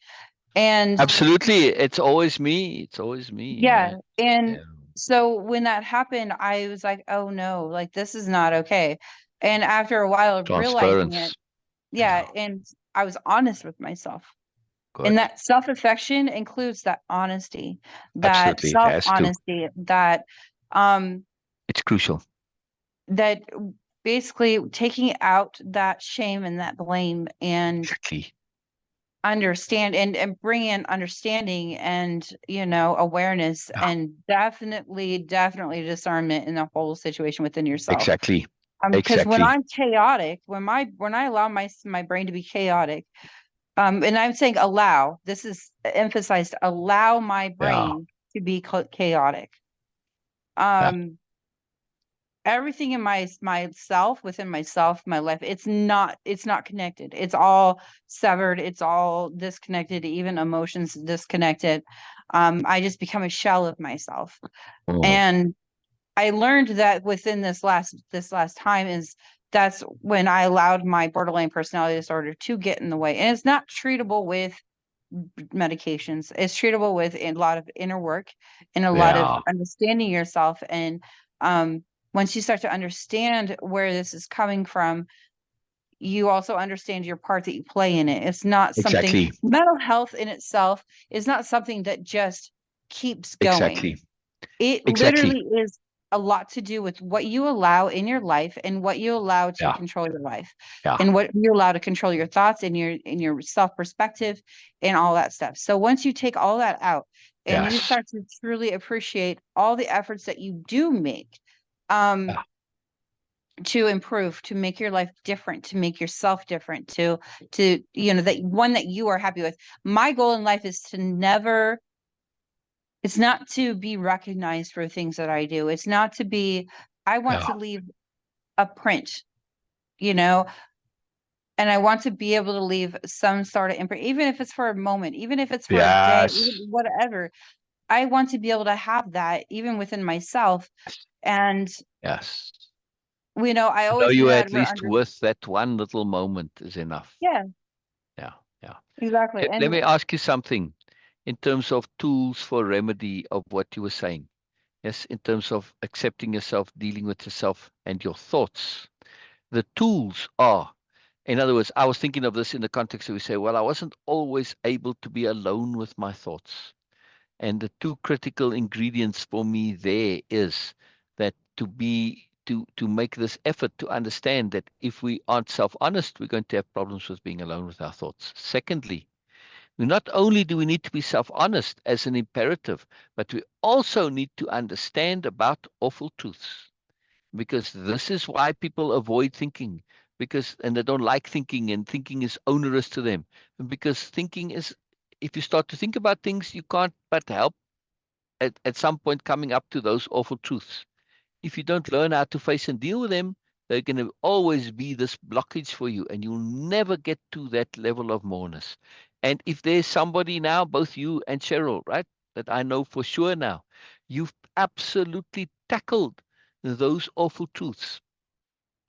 And Absolutely. It's always me. It's always me. yeah, Yeah. and Yeah. so when that happened, I was like, oh no, like this is not okay. And after a while of realizing it, Transference. yeah, Yeah. and I was honest with myself. And Good. that self-affection includes that honesty, that Absolutely. It has to. self-honesty, um It's crucial. that basically taking out that shame and that blame, and Exactly. understand and bring in understanding and awareness, Yeah. and definitely discernment in the whole situation within yourself. Exactly. Because when Exactly. I'm chaotic, when I allow my brain to be chaotic, and I'm saying allow, this is emphasized, allow my Yeah. brain to be chaotic. Yeah. Um, everything in myself, within myself, my life, it's not connected. It's all severed. It's all disconnected, even emotions disconnected. I just become a shell of myself. And I learned that within this last time that's when I allowed my borderline personality disorder to get in the way. And it's not treatable with medications. It's treatable with a lot of inner work and a lot of understanding yourself. And once you start to understand where this is coming from, you also understand your part that you play in it. It's not something, mental health in itself is not something that just keeps going. It literally is a lot to do with what you allow in your life and what you allow to control your life, and what you allow to control your thoughts and your self perspective and all that stuff. So once you take all that out and you start to truly appreciate all the efforts that you do make, to improve, to make your life different, to make yourself different, to that one that you are happy with. My goal in life is to never, it's not to be recognized for things that I do. It's not to be, I want to leave a print, and I want to be able to leave some sort of imprint, even if it's for a moment, even if it's for a day, even whatever. I want to be able to have that even within myself. And I always you knew at least worth that one little moment is enough. Yeah. Exactly. Let me ask you something in terms of tools for remedy of what you were saying. Yes, in terms of accepting yourself, dealing with yourself and your thoughts. The tools are, in other words, I was thinking of this in the context that we say, well, I wasn't always able to be alone with my thoughts. And the two critical ingredients for me there is that to make this effort to understand that if we aren't self-honest, we're going to have problems with being alone with our thoughts. Secondly, not only do we need to be self-honest as an imperative, but we also need to understand about awful truths, because this is why people avoid thinking, and they don't like thinking, and thinking is onerous to them. Because thinking is, if you start to think about things, you can't but help at some point coming up to those awful truths. If you don't learn how to face and deal with them, they're going to always be this blockage for you, and you'll never get to that level of moreness. And if there's somebody now, both you and Cheryl, right, that I know for sure now, you've absolutely tackled those awful truths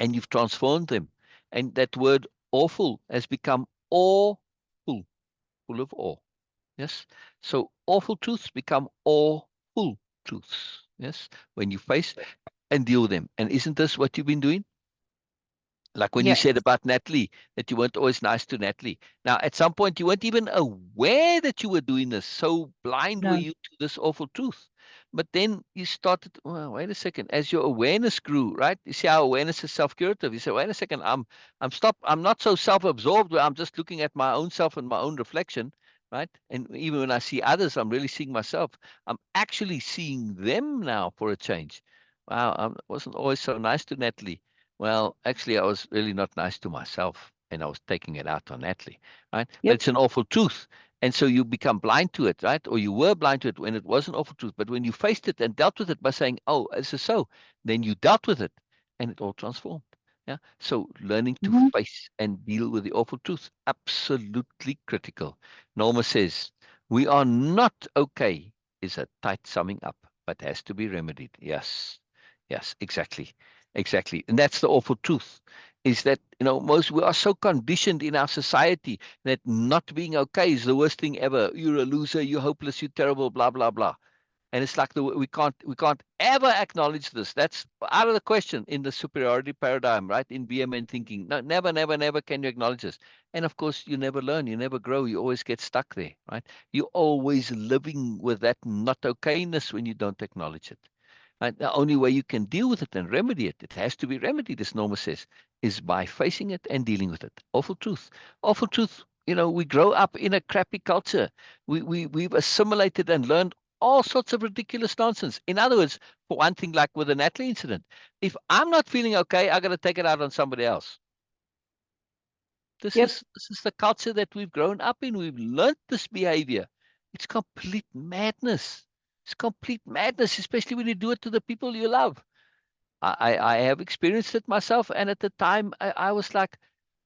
and you've transformed them. And that word awful has become awful, full of awe. Yes. So awful truths become awful truths. Yes. When you face and deal with them. And isn't this what you've been doing? Like when you said about Natalie, that you weren't always nice to Natalie. Now, at some point, you weren't even aware that you were doing this. So blind were you to this awful truth. But then you started, well, wait a second, as your awareness grew, right? You see how awareness is self-curative. You say, wait a second, I'm not so self-absorbed where I'm just looking at my own self and my own reflection, right? And even when I see others, I'm really seeing myself. I'm actually seeing them now for a change. Wow, I wasn't always so nice to Natalie. Well, actually, I was really not nice to myself, and I was taking it out on Natalie, right? But it's an awful truth. And so you become blind to it, right? Or you were blind to it when it was an awful truth. But when you faced it and dealt with it by saying, oh, this is so, then you dealt with it and it all transformed. Yeah. So learning to face and deal with the awful truth, absolutely critical. Norma says, we are not okay is a tight summing up, but has to be remedied. Yes. Yes, exactly. Exactly. And that's the awful truth, is that, we are so conditioned in our society that not being okay is the worst thing ever. You're a loser, you're hopeless, you're terrible, blah, blah, blah. And it's like we can't ever acknowledge this. That's out of the question in the superiority paradigm, right? In BMN thinking. No, never, never, never can you acknowledge this. And of course, you never learn, you never grow, you always get stuck there, right? You're always living with that not okayness when you don't acknowledge it. And the only way you can deal with it and remedy it, it has to be remedied, as Norma says, is by facing it and dealing with it. Awful truth. Awful truth. We grow up in a crappy culture. We've assimilated and learned all sorts of ridiculous nonsense. In other words, for one thing, like with the Natalie incident, if I'm not feeling okay, I got to take it out on somebody else. This is the culture that we've grown up in. We've learned this behavior. It's complete madness. It's complete madness, especially when you do it to the people you love. I have experienced it myself, and at the time I was like,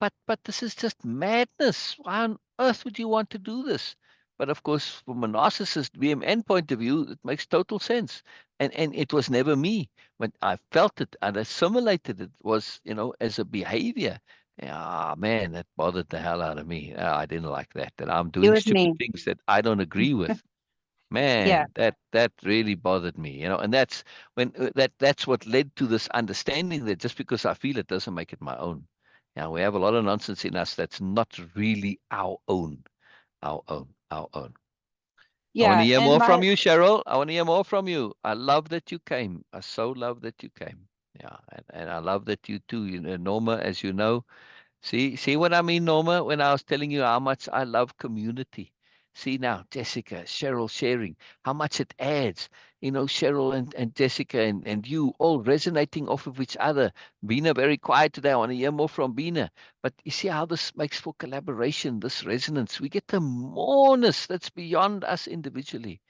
but this is just madness. Why on earth would you want to do this? But of course, from a narcissist BMN point of view, it makes total sense. And it was never me. When I felt it and assimilated it, was, as a behavior. Ah, man, that bothered the hell out of me. I didn't like that. That I'm It doing was stupid me. things that I don't agree with. Yeah. Man, that really bothered me, and that's when that's what led to this understanding that just because I feel it doesn't make it my own. We have a lot of nonsense in us that's not really our own, our own, our own. I want to Yeah. hear And more from you, Cheryl. I want to hear more from you. I love that you came. I so love that you came. Yeah, and I love that you too, Norma, as you know. See what I mean, Norma, when I was telling you how much I love community. See now, Jessica, Cheryl sharing, how much it adds. Cheryl and Jessica and you all resonating off of each other. Beena very quiet today. I want to hear more from Beena. But you see how this makes for collaboration, this resonance. We get the moreness that's beyond us individually.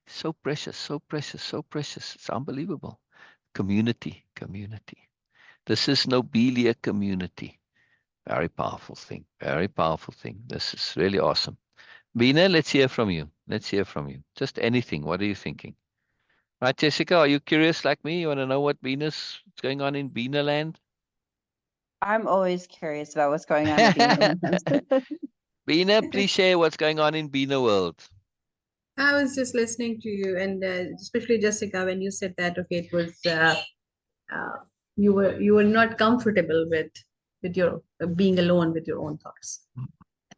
So precious, so precious, so precious. It's unbelievable. Community, community. This is Nobelia community. Very powerful thing. Very powerful thing. This is really awesome. Beena, let's hear from you. Let's hear from you. Just anything. What are you thinking? Right, Jessica, are you curious like me? You want to know what's going on in Beena land? I'm always curious about what's going on in Beena. Beena, please share what's going on in Beena world. I was just listening to you, and especially Jessica, when you said that, okay, it was you were not comfortable with your being alone with your own thoughts,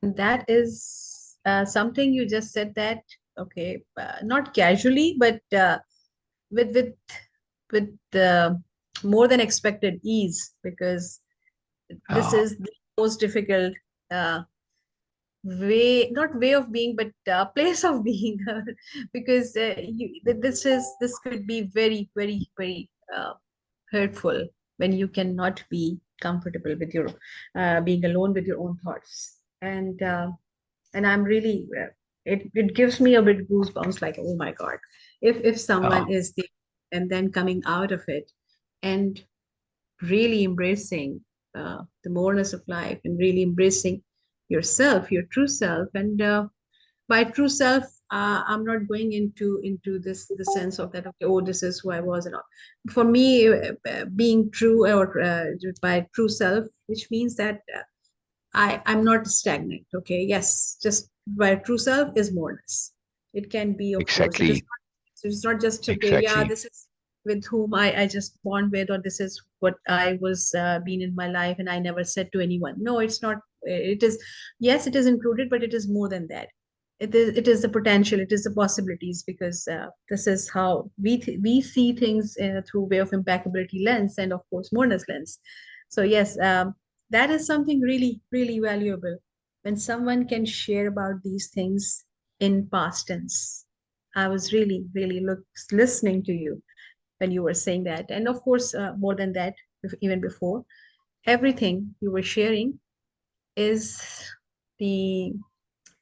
and that is something you just said that, okay, not casually, but with with with more than expected ease, because this Oh, is the most difficult uh, not way of being, but place of being, because this could be very, very, very hurtful when you cannot be comfortable with your being alone with your own thoughts. And I'm really it gives me a bit goosebumps, like, oh my God, if oh, someone is there and then coming out of it and really embracing the moreness of life, and really embracing yourself, your true self. And by true self, I'm not going into this the sense of that, okay, oh, this is who I was and all. For me, being true, or by true self, which means that I'm not stagnant. Okay, yes, just by true self is moreness. It can be, of course, exactly. it's not just, okay, yeah, Exactly. this is with whom I just bond with, or this is what I was been in my life and I never said to anyone. No, it's not. It is, yes, it is included, but it is more than that. It is the potential, it is the possibilities, because this is how we see things through way of impeccability lens, and of course moreness lens. So yes, that is something really, really valuable when someone can share about these things in past tense. I was really, really listening to you when you were saying that. And of course, more than that, even before, everything you were sharing is the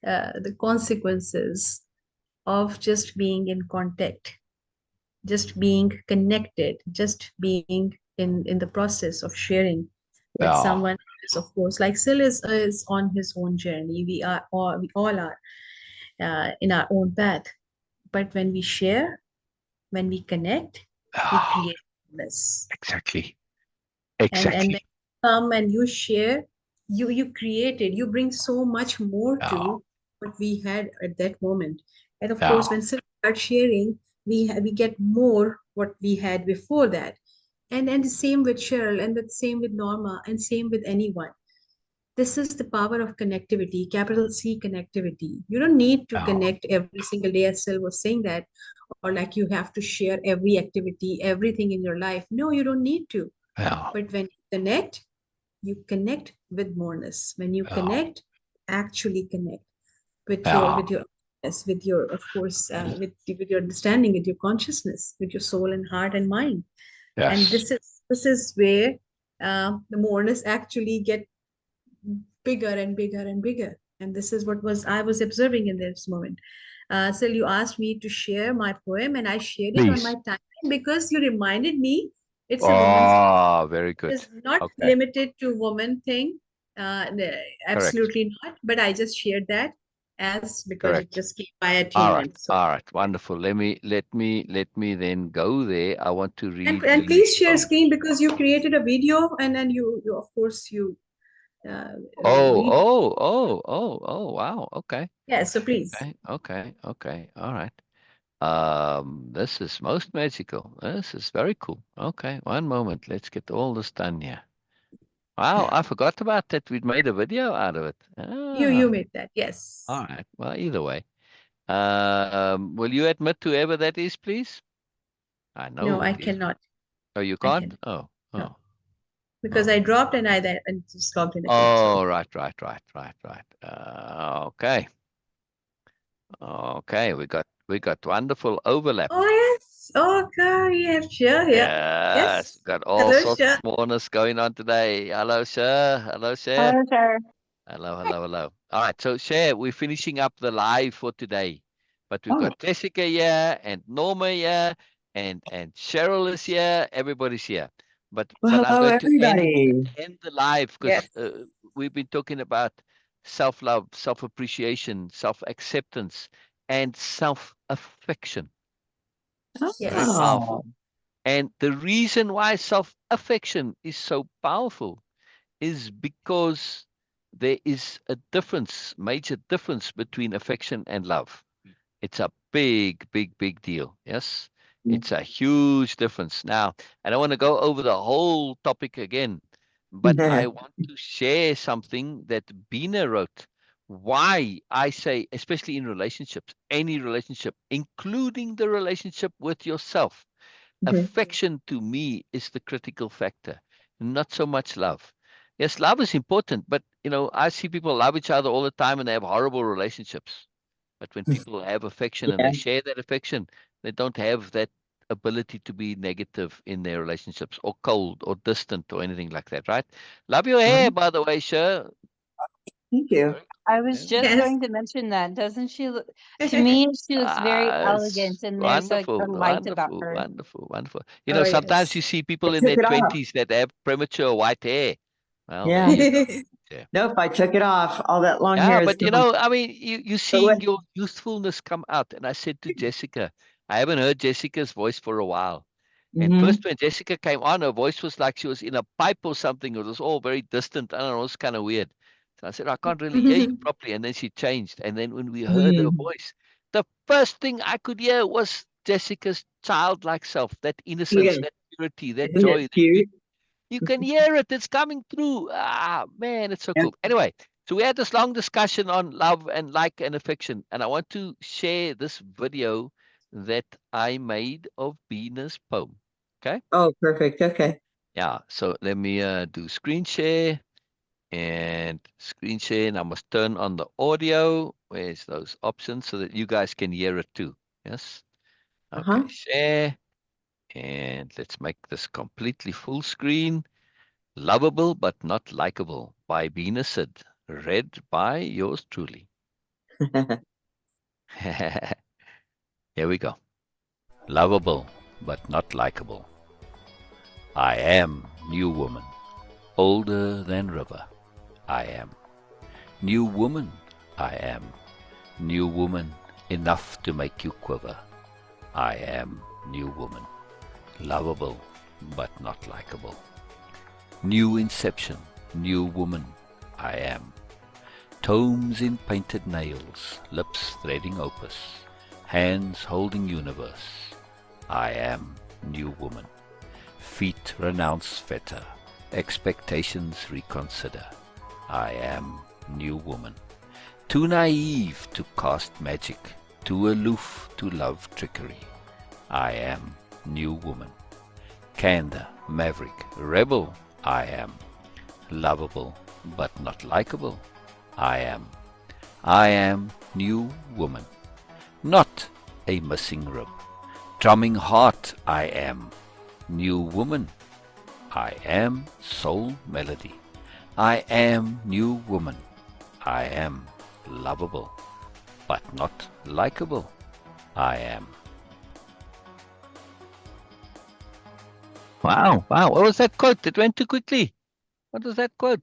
the consequences of just being in contact, just being connected, just being in the process of sharing with Yeah. someone else. Of course, like Syl is on his own journey. We all are in our own path. But when we share, when we connect, we Oh, create this. exactly. And when Exactly. you come and you share, you created, you bring so much more Yeah. to what we had at that moment. And of Yeah. course, when Syl start sharing, we get more what we had before that. And the same with Cheryl, and the same with Norma, and same with anyone. This is the power of connectivity, capital C connectivity. You don't need to Yeah. connect every single day, as Syl was saying that, or like you have to share every activity, everything in your life. No, you don't need to. Yeah. But when you connect with moreness. When you Yeah. connect, actually connect Yeah. with your yes, with your, of course, with your understanding, with your consciousness, with your soul and heart and mind. And Yes. this is where the moreness actually get bigger and bigger and bigger. And this is what was I was observing in this moment. So you asked me to share my poem, and I shared it on my Please. timeline because you reminded me It's a woman's thing. Oh, very It good. is not Okay, limited to woman thing. correct, Absolutely not. But I just shared that as because it correct. just came by attainment. So All right, wonderful. Let me then go there. I want to read and Beena's please share poem. screen because you created a video and then you of course you Oh, read. oh, oh, oh, oh, wow. Okay, Yeah, so please. okay. All right. This is most magical. This is very cool. Okay, one moment. Let's get all this done here. Wow, I forgot about that. We'd made a video out of it. You Ah, made that. all Yes. right. Well, either way. Will you admit to whoever that is, please? I No, know I it is. cannot. Oh, you I can't? can Oh, no. oh, Because oh. I dropped and I then and just logged in again. So Oh, right. Okay. Okay, we got wonderful overlap. oh yes. Oh God, yeah, sure, yeah. Yes, Yes. got all Hello, sorts sure. of smartness going on today. Hello, sir. Hello, sir. Hello, sir. Hello. All right, so Cher, we're finishing up the live for today, but we've Oh, got Jessica here and Norma here and Cheryl is here. Everybody's here, but well, I'm hello, going to end everybody. end the live because Yes. we've been talking about self-love, self-appreciation, self-acceptance, and self-affection. Very Yes. powerful. Oh, And the reason why self-affection is so powerful is because there is a difference, major difference between affection and love. It's a big deal. Yes. It's a huge difference. Now, I don't want to go over the whole topic again, but I want to share something that Beena wrote. Why I say, especially in relationships, any relationship, including the relationship with yourself, affection to me is the critical factor, not so much love. Yes, love is important, but I see people love each other all the time and they have horrible relationships. But when people have affection and yeah, they share that affection, they don't have that ability to be negative in their relationships or cold or distant or anything like that, right? Love your hair, by the way, sure. thank you. Very I cool. was Yeah. just Yes. going to mention that. Doesn't she look, to me, she looks very It's elegant and there's like a wonderful, light about her. wonderful. Oh Sometimes you yes. see I people in took their it off. 20s that have premature white hair. Well, there Yeah. you go. Yeah. Nope, I took it off. All that long Yeah, hair is but gone. I mean, you But what? seeing your youthfulness come out. And I said to Jessica, I haven't heard Jessica's voice for a while. And Mm-hmm. first when Jessica came on, her voice was like she was in a pipe or something. It was all very distant. I don't know, it was kind of weird. So I said, I can't really hear you properly. And then she changed. And then when we heard her Mm. voice, the first thing I could hear was Jessica's childlike self, that innocence, Yeah, that purity, that isn't it joy. cute? You can hear it. It's coming through. Ah, man, it's so Yeah. cool. Anyway, so we had this long discussion on love and like and affection. And I want to share this video that I made of Beena's poem. Okay. Oh, perfect. Okay. Yeah. So let me do screen share and screen share. And I must turn on the audio. Where's those options so that you guys can hear it too? Yes. Uh-huh. Okay. Share. And let's make this completely full screen. Lovable but not likable by Beena Sidd. Read by yours truly. Here we go. Lovable but not likable. I am new woman, older than river. I am new woman. I am new woman, enough to make you quiver. I am new woman, lovable but not likable. New inception, new woman. I am. Tomes in painted nails, lips threading opus, hands holding universe. I am new woman. Feet renounce fetter, expectations reconsider. I am new woman. Too naive to cast magic, too aloof to love trickery. I am new woman. Candor, maverick, rebel. I am. Lovable but not likable. I am new woman, not a missing rib. Drumming heart, I am new woman. I am soul melody. I am new woman. I am lovable, but not likable. I am. Wow. Wow. What was that quote? It went too quickly. What was that quote?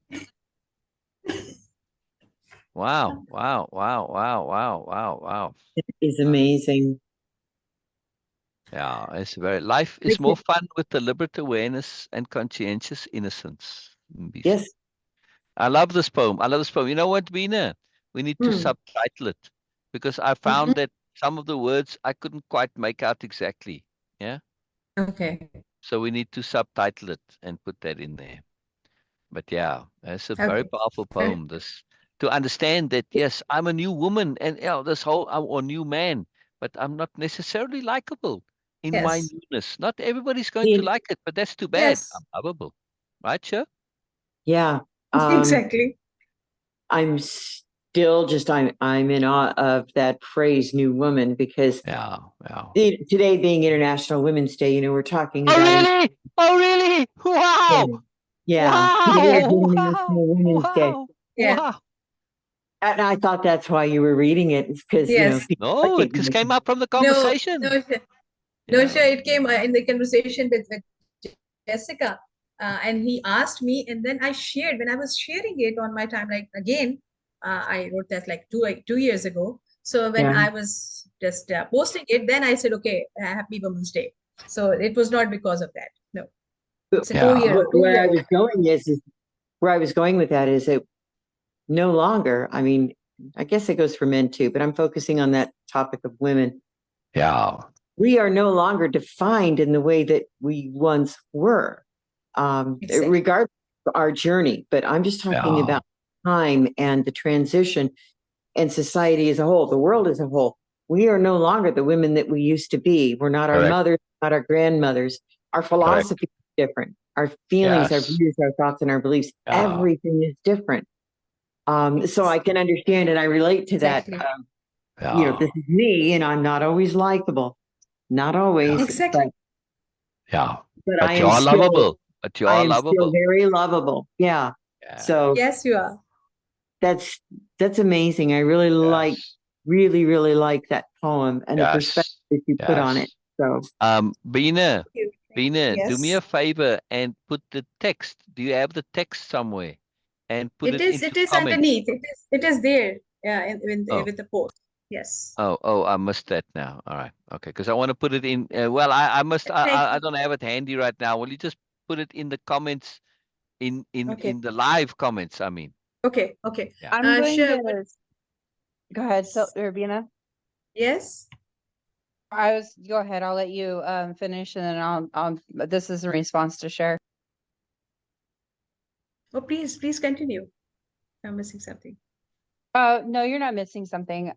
Wow. Wow. Wow. Wow. Wow. Wow. Wow. It is amazing. Yeah, it's very life is Makes more it- fun with deliberate awareness and conscientious innocence. Yes. I love this poem. I love this poem. You know what, Beena? We need to Hmm. subtitle it because I Mhm. found that some of the words I couldn't quite make out exactly. Yeah. Okay. So we need to subtitle it and put that in there. But yeah, it's a very Okay. powerful poem. This to understand that yes, I'm a new woman and this whole or new man, but I'm not necessarily likable in my Yes. newness. Not everybody's going to In- like it, but that's too bad. Yes. I'm lovable, right, sure? Yeah. Um, Exactly. I'm still just I'm in awe of that phrase "new woman" because Yeah, yeah. today being International Women's Day, we're talking Oh about really? Oh really? yeah, Wow! yeah. Today is Wow! International Wow! Women's Day, Wow! Yeah. Wow! and I thought that's why you were reading it, because Yes. people No, it just recognize came up from the No, conversation. no, no, Yeah. sure. It came in the conversation with Jessica, and he asked me, and then I shared. When I was sharing it on my timeline again, I wrote that like 2 years ago. So when Yeah. I was just posting it, then I said, "Okay, Happy Women's Day." So it was not because of that. No, it's a But Yeah. where I 2 year. was going is where I was going with that is that no longer. I mean, I guess it goes for men too, but I'm focusing on that topic of women. Yeah. We are no longer defined in the way that we once were, Exactly. regardless of our journey. But I'm just talking Yeah. about time and the transition and society as a whole, the world as a whole. We are no longer the women that we used to be. We're not our Correct. mothers, not our grandmothers. Our philosophy is different. Our feelings, our Yes. views, our thoughts, and our beliefs, Yeah. everything is different. So I can understand and I relate to that. Exactly. Yeah. This is me, and I'm not always likable, not always, Exactly. Yeah. but I But you am are still, lovable. But you I are am still lovable. very lovable. Yeah. Yeah. So Yes, you are. that's amazing. I really like, Yes. really like that poem and the perspective Yes. that you put on it. Yes. So Beena, do me a Yes. favor and put the text. Do you have the text somewhere? And put It it is. into It is comments. underneath. It is. It is there. Yeah, Oh, with the post. Yes. oh, I missed that now. All right. Okay. Because I want to put it in. Well, I must, Thank I you. don't have it handy right now. Will you just put it in the comments, Okay. in the live comments? I mean, Okay. Okay. yeah. I'm going Sure. But to go ahead, Urbina. yes. Go ahead. I'll let you finish, and then this is a response to share. Oh, please continue. I'm missing something. No, you're not missing something.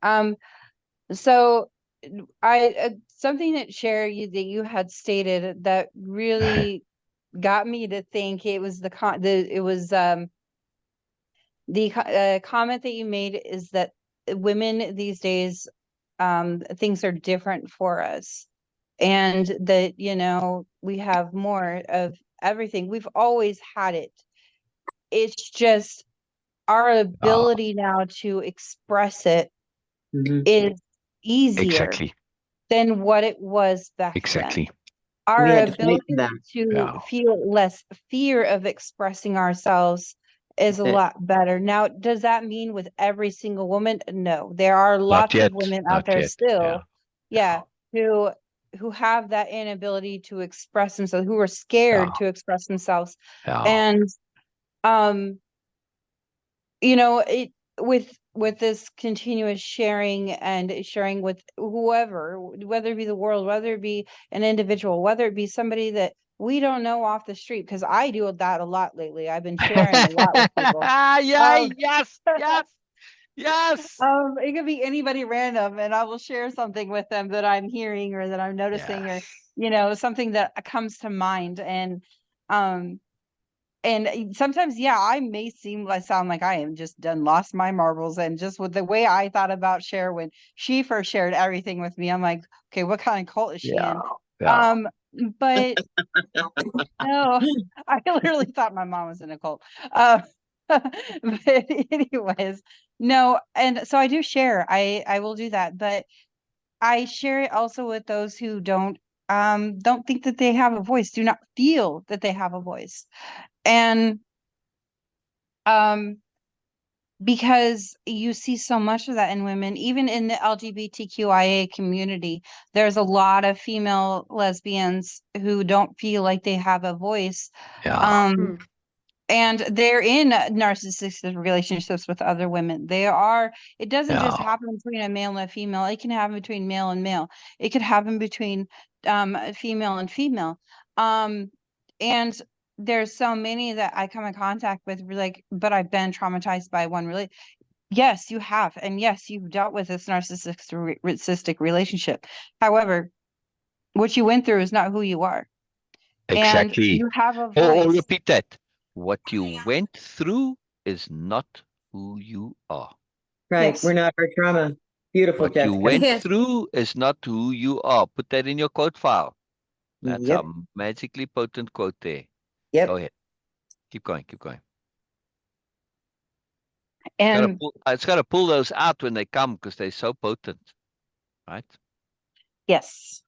So something that that you had stated that really got me to think. It was the comment that you made is that women these days, things are different for us, and that we have more of everything. We've always had it. It's just our Oh, ability now to express it mhm. is easier exactly. than what it was back then. Exactly. We Our had to fight for ability that. to Yeah. feel less fear of expressing ourselves is a That's it. lot better. Now, does that mean with every single woman? No, there are Not lots yet. of women out Not there yet. still, Yeah. who have that inability to express themselves, who are Yeah. scared to express themselves. Yeah. And with this continuous sharing and sharing with whoever, whether it be the world, whether it be an individual, whether it be somebody that we don't know off the street, because I do that a lot lately. I've been sharing a lot with people. Yeah. Um, Yes. Yes. Yes. it could be anybody random, and I will share something with them that I'm hearing or that I'm noticing, or Yes. something that comes to mind. Um, and sometimes, yeah, I may sound like I am just done lost my marbles. And just with the way I thought about Cher when she first shared everything with me, I'm like, okay, what kind of cult is she Yeah. in? Yeah. But no, I literally thought my mom was in a cult. But anyways, no. And so I do share. I will do that, but I share it also with those who don't don't think that they have a voice, do not feel that they have a voice. And because you see so much of that in women, even in the LGBTQIA community, there's a lot of female lesbians who don't feel like they have a voice. Yeah. And they're in narcissistic relationships with other women. It doesn't just happen between a male and a female. It can happen between male and male. It could happen between female and female. And there's so many that I come in contact with, like, but I've been traumatized by one really. Yes, you have. And yes, you've dealt with this narcissistic relationship. However, what you went through is not who you are. Exactly. And you have a Or voice. repeat that. What you went through is not who you are. Right. Yes. We're not our trauma. Beautiful, What you Jessica. went Yes. through is not who you are. Put that in your quote file. That's Yep. a magically potent quote there. Yep. Go ahead. Keep going. Keep going. And It's got to pull those out when they come because they're so potent, right? yes,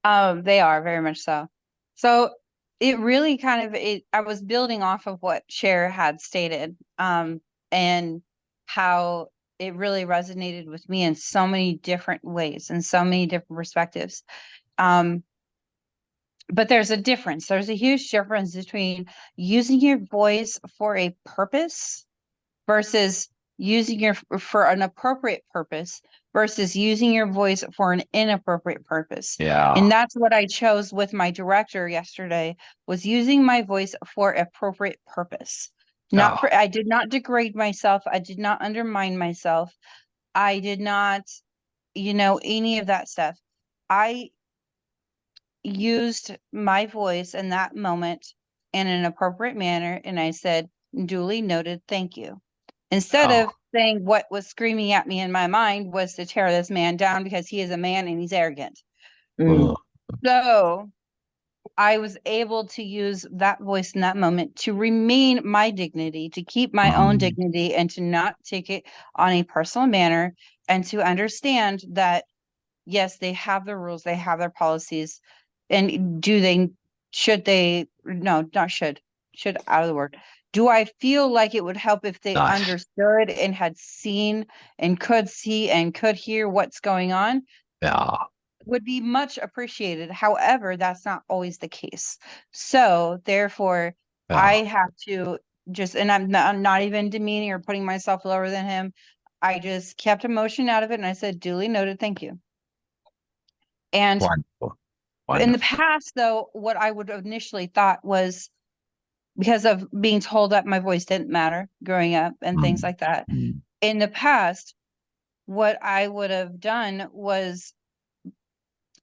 they are very much so. So it really I was building off of what Cher had stated, and how it really resonated with me in so many different ways and so many different perspectives. But there's a difference. There's a huge difference between using your voice for a purpose versus using for an appropriate purpose versus using your voice for an inappropriate purpose. Yeah. And that's what I chose with my director yesterday, was using my voice for appropriate purpose. I did not degrade myself. I did not undermine myself. I did not, any of that stuff. I used my voice in that moment in an appropriate manner, and I said, duly noted, thank you. Instead of saying what was screaming at me in my mind was to tear this man down because he is a man and he's arrogant. So I was able to use that voice in that moment to remain my dignity, to keep my own dignity, and to not take it on a personal manner, and to understand that, yes, they have their rules, they have their policies. And should out of the word. Do I feel like it would help if they Nice. understood and had seen and could see and could hear what's going on? Yeah. Would be much appreciated. However, that's not always the case. So therefore, I have to and I'm not even demeaning or putting myself lower than him. I just kept emotion out of it and I said, duly noted, thank you. And Wonderful. in the past, though, what I would have initially thought was, because of being told that my voice didn't matter growing up and things like that. In the past, what I would have done was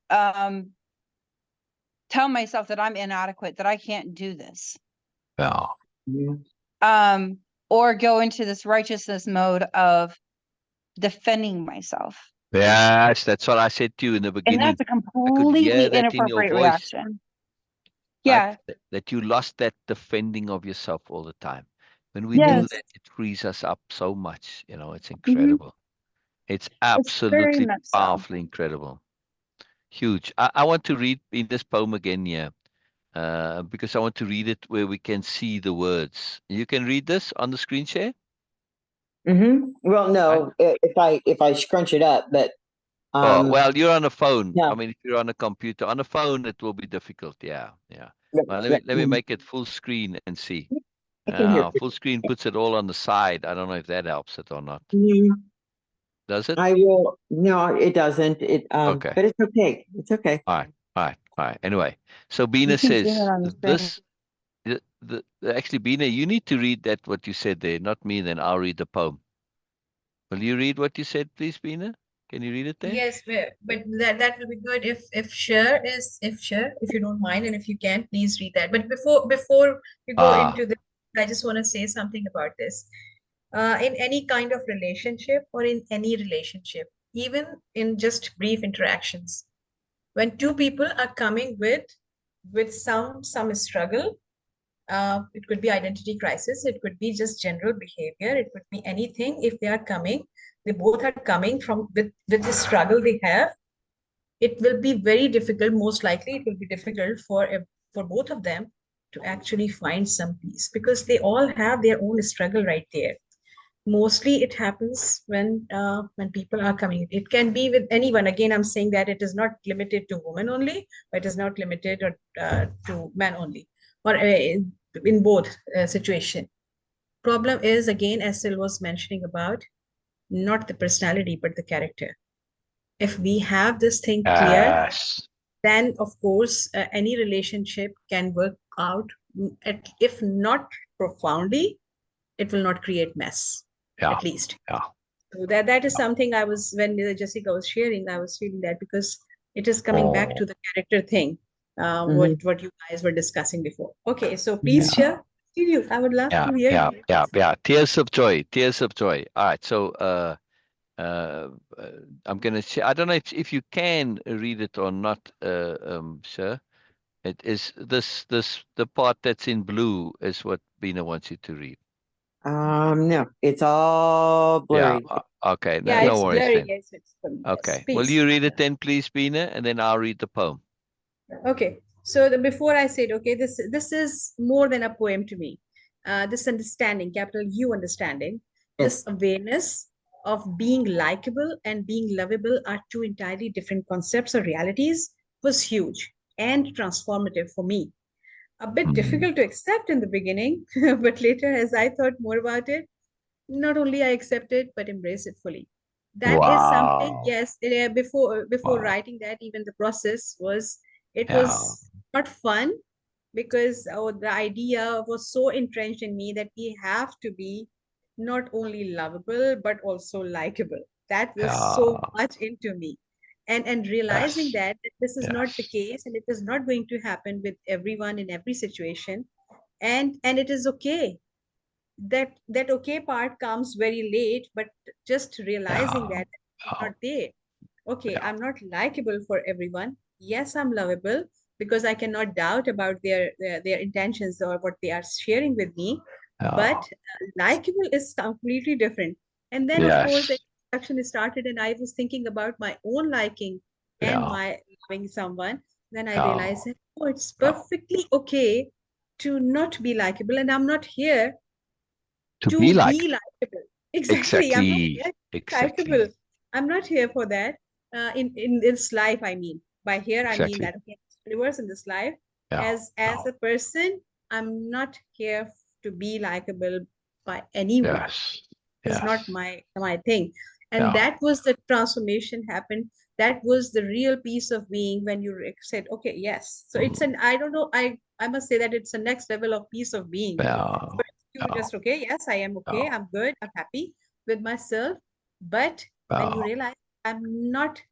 tell myself that I'm inadequate, that I can't do this. Yeah. Or go into this righteousness mode of defending myself. Yes, that's what I said to you in the And beginning. that's a completely inappropriate reaction. Yeah. Right? That you lost that defending of yourself all the time. When we do that, it frees us up so much. It's incredible. It's absolutely powerfully incredible. Huge. I want to read in this poem again here, because I want to read it where we can see the words. You can read this on the screen share? Well, no, if I scrunch it up, but well, you're on a phone. Yeah. I mean, if you're on a computer, on a phone, it will be difficult. Yeah. Well, let me make it full screen and see. Full screen puts it all on the side. I don't know if that helps it or not. Does it? I will. No, it doesn't. Okay. But it's okay. It's okay. All right. Anyway, so Beena says this. Actually, Beena, you need to read that what you said there, not me. Then I'll read the poem. Will you read what you said, please, Beena? Can you read it there? Yes, but that will be good if you don't mind, and if you can, please read that. But before you go into this, I just want to say something about this. In any kind of relationship or in any relationship, even in just brief interactions, when two people are coming with some struggle, it could be identity crisis, it could be just general behavior, it could be anything. If they both are coming from with the struggle they have, it will be very difficult. Most likely, it will be difficult for both of them to actually find some peace, because they all have their own struggle right there. Mostly it happens when people are coming. It can be with anyone. Again, I'm saying that it is not limited to women only, but it is not limited to men only, or in both situation. Problem is, again, as Syl was mentioning about, not the personality but the character. If we have this thing clear, Yes. then of course any relationship can work out, if not profoundly, it will not create mess, Yeah. at least. Yeah. So that is something I was, when Jessica was sharing, I was feeling that, because it is coming back to the character thing, what you guys were discussing before. Okay, so please share. Continue. I would love Yeah. to hear Yeah. you. Yeah. Yeah. Tears of joy. Tears of joy. All right. So, uh, I'm gonna share. I don't know if you can read it or not, sir. It is the part that's in blue is what Beena wants you to read. No, it's all Yeah. blurry. Okay. No, Yeah, no it's worries blurry. then. Yes, it's for me. Yes, Okay. Will please. you read it then, please, Beena, and then I'll read the poem. Okay, so before I said, okay, this is more than a poem to me. This understanding, capital U understanding, this Yes. awareness of being likable and being lovable are two entirely different concepts or realities, was huge and transformative for me. A bit difficult to accept in the beginning, but later, as I thought more about it, not only I accept it, but embrace it fully. That is something, Wow. yes, before Wow. writing that, even the process was, it Yeah. was not fun, because the idea was so entrenched in me that we have to be not only lovable, but also likable. That was so Yeah. much into me. And realizing Yes. that this is not the Yes. case, and it is not going to happen with everyone in every situation. And it is okay. That okay part comes very late, but just realizing Yeah. that it's Yeah. not there. Okay, Yeah. I'm not likable for everyone. Yes, I'm lovable, because I cannot doubt about their intentions or what they are sharing with me. Yeah. But likable is completely different. And then, of course, the Yes. introduction started, and I was thinking about my own liking and Yeah. my loving someone. Then I Yeah. realized that, oh, it's Yeah. perfectly okay to not be likable, and I'm not here To be to like. be likable. Exactly. I'm not Exactly. here to be likable. Exactly. I'm not here for that. In this life, I mean. By here, I mean Exactly. that, okay, universe, in this life, Yeah. as a person, I'm not here to be likable by anyone. Yes. This is not Yes. my thing. And Yeah. that was the transformation happened. That was the real piece of being, when you said, okay, yes. So it's an, I don't know, I must say that it's a next level of peace of being. Yeah. First, you Yeah. just, okay, yes, I am Yeah. okay, I'm good, I'm happy with myself. But when you Yeah. realize I'm not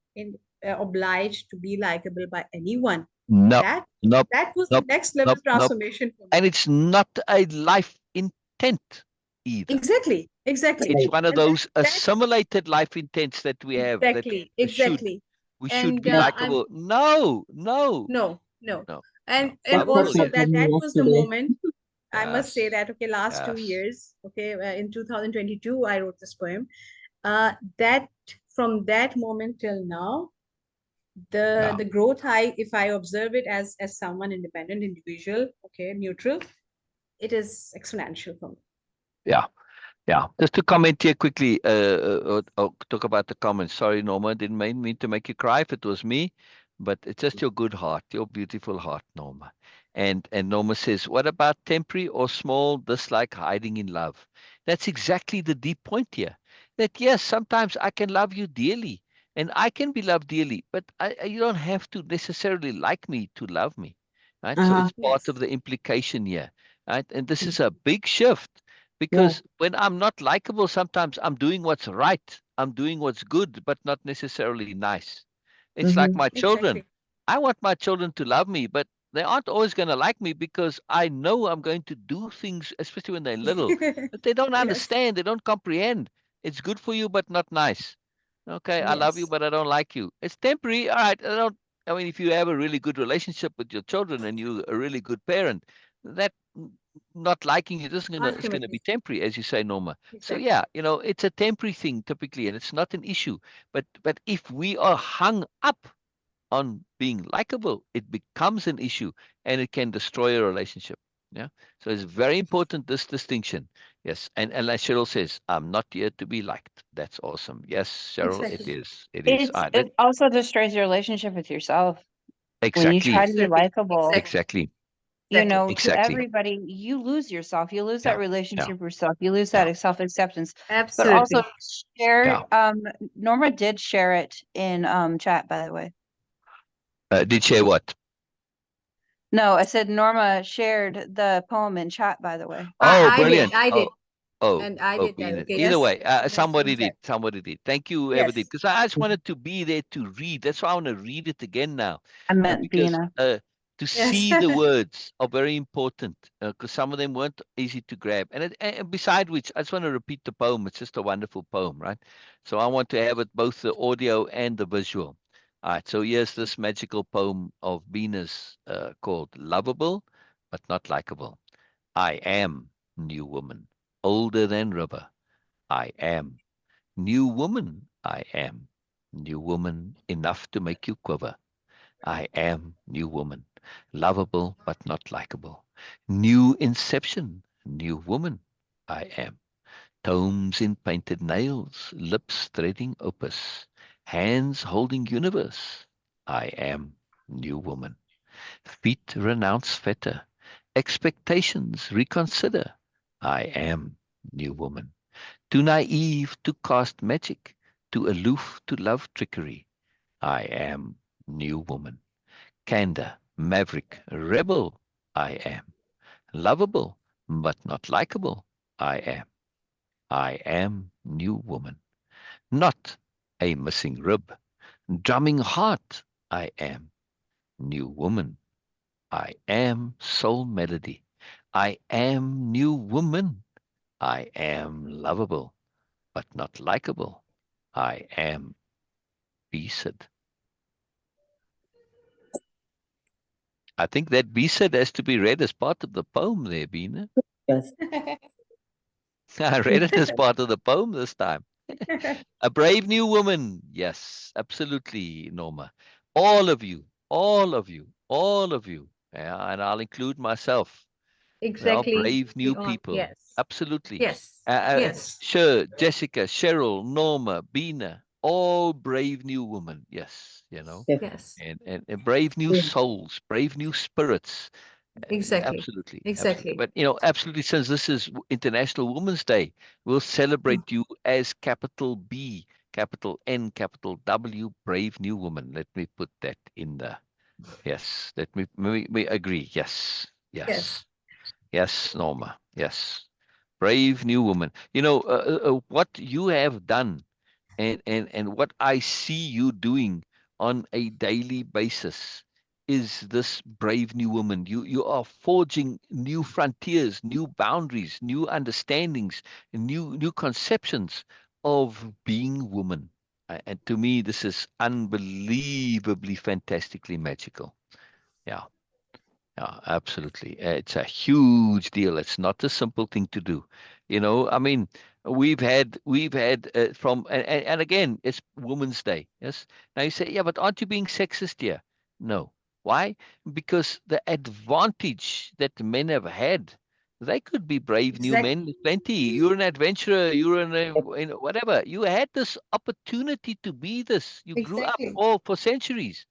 obliged to be likable by anyone, Nope. that Nope. that was the Nope. next level Nope. Nope. transformation for me. And it's not a life intent either. Exactly, It's exactly. one of And those that assimilated life intents that we have that exactly, exactly. we should And be likable. No, no, no, no. no, no. And That's Lovable, also what yes. that happened was the yesterday. moment, I must say Yes. that, okay, last 2 Yes. years, okay, in 2022, I wrote this poem. That from that moment till now, Yeah. the growth, I if I observe it as someone independent individual, okay, neutral, it is exponential for me. Yeah. Yeah. Just to comment here quickly, talk about the comments. Sorry, Norma, didn't mean to make you cry if it was me, but it's just your good heart, your beautiful heart, Norma. And Norma says, what about temporary or small dislike hiding in love? That's exactly the deep point here. That yes, sometimes I can love you dearly and I can be loved dearly, but you don't have to necessarily like me to love me. Right. So Uh-huh. it's part of Yes. the implication here. Right. And this is a big shift. Yeah. Because when I'm not likable, sometimes I'm doing what's right. I'm doing what's good, but not necessarily nice. It's like Mm-hmm. my children. Exactly. I want my children to love me, but they aren't always going to like me because I know I'm going to do things, especially when they're little, that they don't Yes. understand. They don't comprehend. It's good for you, but not nice. Okay, I love you, Yes. but I don't like you. It's temporary. All right. I mean, if you have a really good relationship with your children and you're a really good parent, that not liking it isn't gonna it's gonna be Ultimately. temporary, as you say, Norma. So Exactly. yeah, it's a temporary thing typically, and it's not an issue. But if we are hung up on being likable, it becomes an issue and it can destroy a relationship. Yeah. So it's very important, this distinction. Yes. And like Cheryl says, I'm not here to be liked. That's awesome. Yes, Cheryl, it Exactly. is. It is. It also destroys your relationship with yourself when you try Exactly. to be Absolutely. likable. Exactly. You Exactly. know, to Exactly. everybody, you lose yourself. You lose Yeah. that relationship Yeah. with yourself. You lose Yeah. that self-acceptance. But Absolutely. also share, Yeah. Norma did share it in chat, by the way. Did share what? No, I said Norma shared the poem in chat, by the way. Oh, I did. brilliant. I did. Oh, And I did that. Beena. Okay. Either Yes. way, That's somebody one did. check. Somebody did. Thank you, everybody. Yes. Because I just wanted to be there to read. That's why I want to read it again now. I meant Because Beena. to Yes. see the words are very important. Because some of them weren't easy to grab. And beside which, I just want to repeat the poem. It's just a wonderful poem, right? So I want to have it both the audio and the visual. All right. So here's this magical poem of Beena's called Lovable, but Not Likable. I am new woman, older than river. I am new woman. I am new woman, enough to make you quiver. I am new woman, lovable but not likable. New inception, new woman. I am tomes in painted nails, lips threading opus, hands holding universe. I am new woman. Feet renounce fetter, expectations reconsider. I am new woman. Too naive to cast magic, too aloof to love trickery. I am new woman. Candor, maverick, rebel. I am. Lovable, but not likable. I am. I am new woman. Not a missing rib. Drumming heart. I am. New woman. I am soul melody. I am new woman. I am lovable, but not likable. I am Beena Sidd. I think that Beena Sidd has to be read as part of the poem there, Beena. Yes. I read it as part of the poem this time. A brave new woman. Yes, absolutely, Norma. All of you, all of you, all of you. Yeah, and I'll include myself. They are Exactly. brave We new all. people. Yes. Absolutely. Yes. Yes. Sure, Jessica, Cheryl, Norma, Beena, all brave new women. Yes, Yes. Yes. and brave new souls, brave new spirits. Exactly. Absolutely, absolutely. Exactly. But absolutely, since this is International Women's Day, we'll Mm. celebrate you as capital B, capital N, capital W, brave new woman. Let me put that in the. Yes, let me we agree. Yes, Yes. yes. Yes, Norma. Yes. Brave new woman. What you have done and what I see you doing on a daily basis is this brave new woman. You are forging new frontiers, new boundaries, new understandings, new conceptions of being woman. And to me, this is unbelievably fantastically magical. Yeah. Yeah, absolutely. It's a huge deal. It's not a simple thing to do. I mean, we've had from and again, it's Women's Day. Yes. Now you say, yeah, but aren't you being sexist here? No. Why? Because the advantage that men have had, they could be brave new Exactly. men. Plenty. You're an adventurer. You're whatever. You had this opportunity to be this. You grew up Exactly. all for centuries.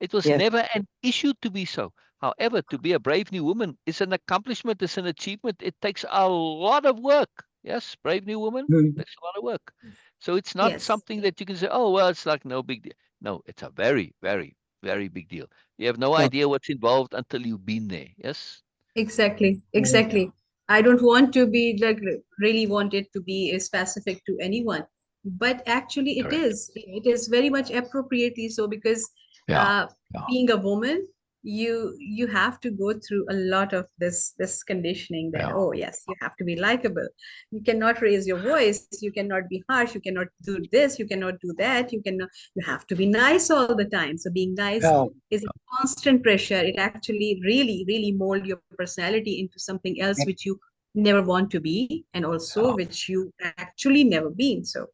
It was Yes. never an issue to be so. However, to be a brave new woman is an accomplishment, it's an achievement. It takes a lot of work. Yes, brave new woman Mhm. takes a lot of work. So it's not Yes. something that you can say, oh, well, it's like no big deal. No, it's a very, very, very big deal. You have no Yeah. idea what's involved until you've been there. Yes? Exactly. Yeah, Exactly. I don't want to be like really want it to be specific to anyone, but actually it correct. is. It is very much appropriately so because Yeah, uh, yeah, being a woman, you have to go through a lot of this conditioning that, yeah, oh yes, you have to be likable. You cannot raise your voice. You cannot be harsh. You cannot do this. You cannot do that. You have to be nice all the time. So being nice Yeah. is a constant pressure. It actually really, really mold your personality into something else which you never want to be, and also yeah, which you actually never been. So,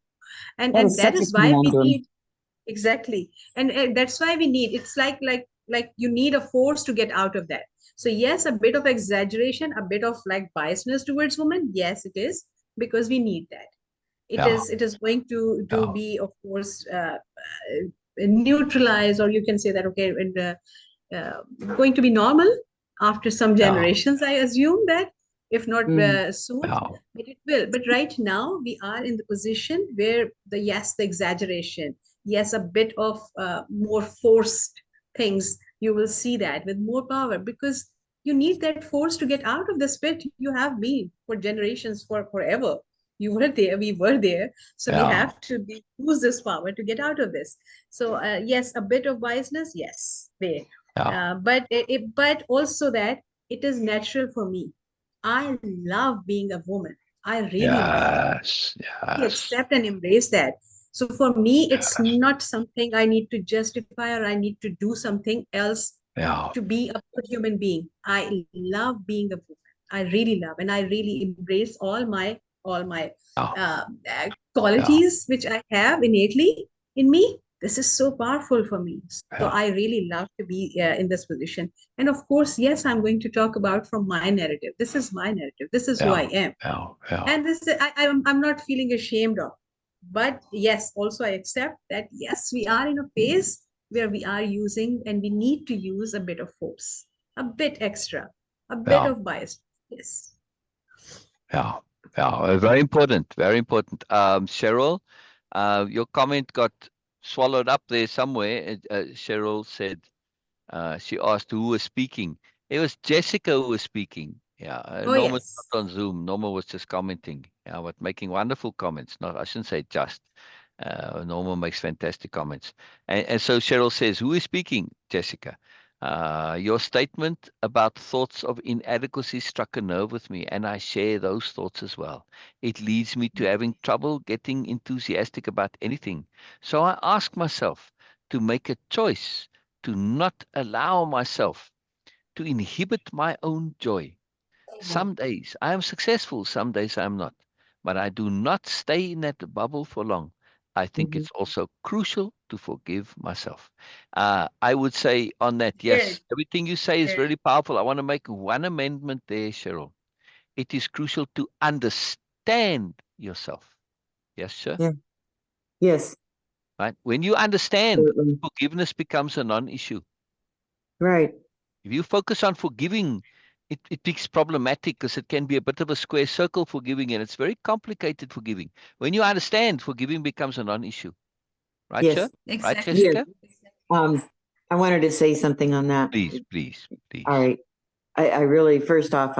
and That and is that such a is why we conundrum. need, Exactly. And that's why we need, it's like you need a force to get out of that. So yes, a bit of exaggeration, a bit of like biasness towards women. Yes, it is, because we need that. Yeah. It is going to Yeah. be, of course, neutralized, or you can say that, okay, uh, going to be normal after some Yeah. generations, I assume that, if not Mm. soon, Yeah. but it will. But right now, we are in the position where the exaggeration, yes, a bit of more forced things, you will see that with more power, because you need that force to get out of this pit you have been for generations, for forever. You were there, we were there, so we Yeah. have to use this power to get out of this. So yes, a bit of biasness, yes, there. Yeah. But also that it is natural for me. I love being a woman. I really love. Yes. I Yes. accept and embrace that. So for me, it's Yes. not something I need to justify, or I need to do something else Yeah. to be a good human being. I love being a woman. I really love, and I really embrace all my Yeah. Yeah. qualities which I have innately in me. This is so powerful for me. So Yeah. I really love to be in this position. And of course, yes, I'm going to talk about from my narrative. This is my narrative. This is who I Yeah. am, Yeah. Yeah. and this I'm not feeling ashamed of. But yes, also I accept that yes, we are in a phase where we are using, and we need to use a bit of force, a bit extra, a bit Yeah. of bias. Yes. Yeah. Yeah. Very important. Very important. Cheryl, your comment got swallowed up there somewhere. Cheryl said, she asked who was speaking. It was Jessica who was speaking. Yeah, Oh Norma's yes. not on Zoom. Norma was just commenting. Yeah, but making wonderful comments. Not, I shouldn't say just. Norma makes fantastic comments. And so Cheryl says, who is speaking, Jessica? Your statement about thoughts of inadequacy struck a nerve with me, and I share those thoughts as well. It leads me to having trouble getting enthusiastic about anything. So I ask myself to make a choice to not allow myself to inhibit my own joy. Some days I am successful, some days I am not, but I do not stay in that bubble for long. I think Mhm. it's also crucial to forgive myself. I would say on that, Very, yes, everything you say is very. really powerful. I want to make one amendment there, Cheryl. It is crucial to understand yourself. Yes, sir. Yeah. Yes. Right. When you understand, Absolutely. forgiveness becomes a non-issue. Right. If you focus on forgiving, it becomes problematic because it can be a bit of a square circle forgiving, and it's very complicated forgiving. When you understand, forgiving becomes a non-issue. Right, sir? Yes. Right, Exactly. Yes. Jessica? Um, I wanted to say something on that. Please, please, All please. right. I really, first off,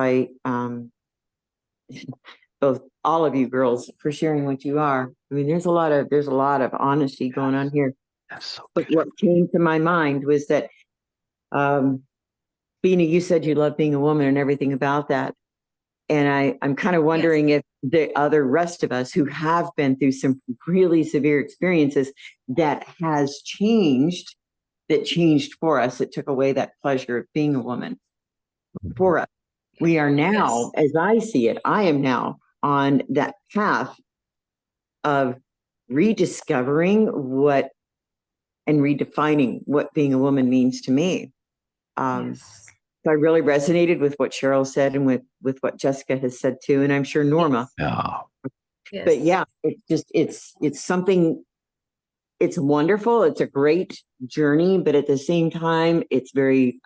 both all of you girls for sharing what you are. I mean, there's a lot of honesty going on here. That's so But beautiful. what came to my mind was that, Beena, you said you love being a woman and everything about that. And I'm kind of wondering if the other rest of us who have been through some really severe experiences that changed for us, it took away that pleasure of being a woman for us. We are now, Yes. as I see it, I am now on that path of rediscovering what and redefining what being a woman means to me. Yes. So I really resonated with what Cheryl said and with what Jessica has said too, and I'm sure Norma. Yes. Yeah. But Yes. yeah, it's just it's something. It's wonderful. It's a great journey, but at the same time, it's very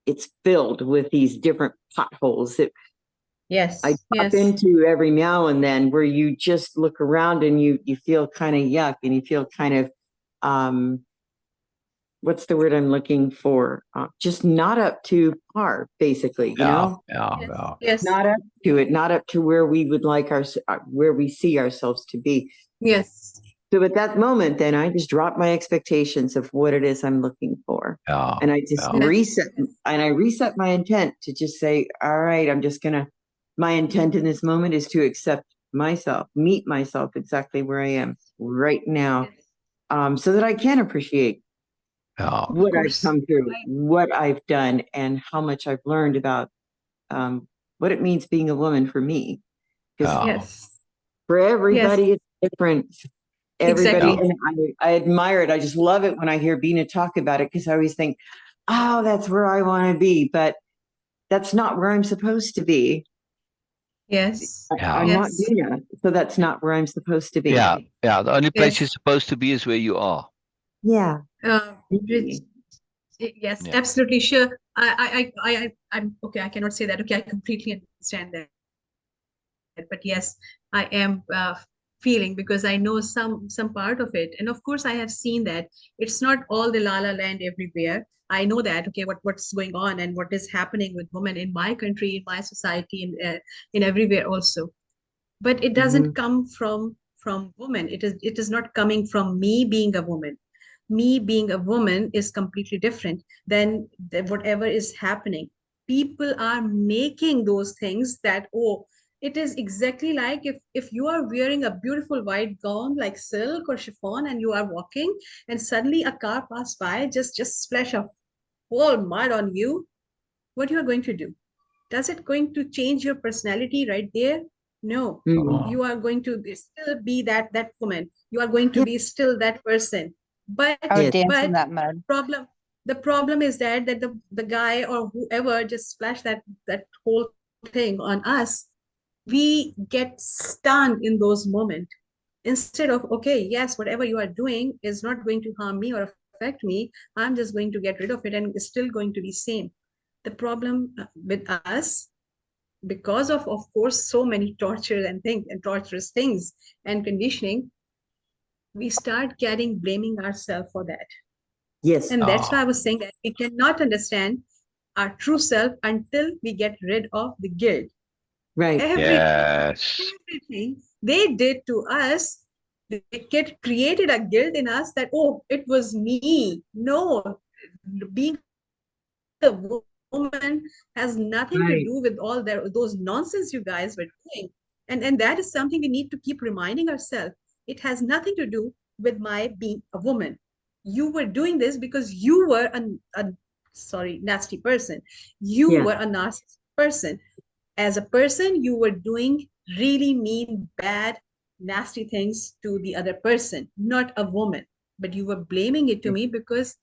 it's filled with these different potholes that I Yes. drop Yes. into every now and then, where you just look around and you feel kind of yuck, and you feel kind of what's the word I'm looking for? Just not up to par, basically. You Yeah. know, Yeah. Yes. Yeah. Yes. not up to it, not up to where we would like where we see ourselves to be. Yes. So at that moment, then I just drop my expectations of what it is I'm looking for. Yeah. And I just Yeah. reset, and I reset my intent to just say, all right, my intent in this moment is to accept myself, meet myself exactly where I am right now, so that I can appreciate Yeah. Of what I've course. come through, what I've done, and how much I've learned about what it means being a woman for me. Because Yeah. Yes. for Yes. everybody, it's different. everybody, Exactly. and I admire it. I just love it when I hear Beena talk about it, because I always think, oh, that's where I want to be, but that's not where I'm supposed to be. Yes. Yeah. I'm not Yes. Beena, so that's not where I'm supposed to be. Yeah. Yeah. The only place you're Yes. supposed to be is where you are. Yeah. Rich, yes, Yeah. absolutely sure. I'm okay. I cannot say that. Okay, I completely understand that. But yes, I am feeling, because I know some part of it, and of course I have seen that it's not all the la la land everywhere. I know that, okay, what's going on and what is happening with women in my country, in my society, in everywhere also. But it doesn't Mhm. come from women. It is not coming from me being a woman. Me being a woman is completely different than whatever is happening. People are making those things that, oh, it is exactly like if you are wearing a beautiful white gown like silk or chiffon, and you are walking, and suddenly a car pass by, just splash a whole mud on you, what you are going to do? Does it going to change your personality right there? No. Mhm. You are going to still be that woman. You are going to Yeah. be still that person. But I would Yes. dance in but that mud. problem the problem is that the guy or whoever just splashed that whole thing on us. We get stunned in those moments. Instead of, okay, yes, whatever you are doing is not going to harm me or affect me, I'm just going to get rid of it and it's still going to be same. The problem with us, because of course so many torture and things and torturous things and conditioning, we start getting blaming ourselves for that. Yes. And that's why Oh, I was saying that we cannot understand our true self until we get rid of the guilt. Right. yes. Everything they did to us, they created a guilt in us that, oh, it was me. No, being a woman has nothing to do with all those Right. nonsense you guys were doing. And that is something we need to keep reminding ourselves. It has nothing to do with my being a woman. You were doing this because you were nasty person. You Yeah. were a narcissistic person. As a person, you were doing really mean, bad, nasty things to the other person, not a woman. But you were blaming it to me because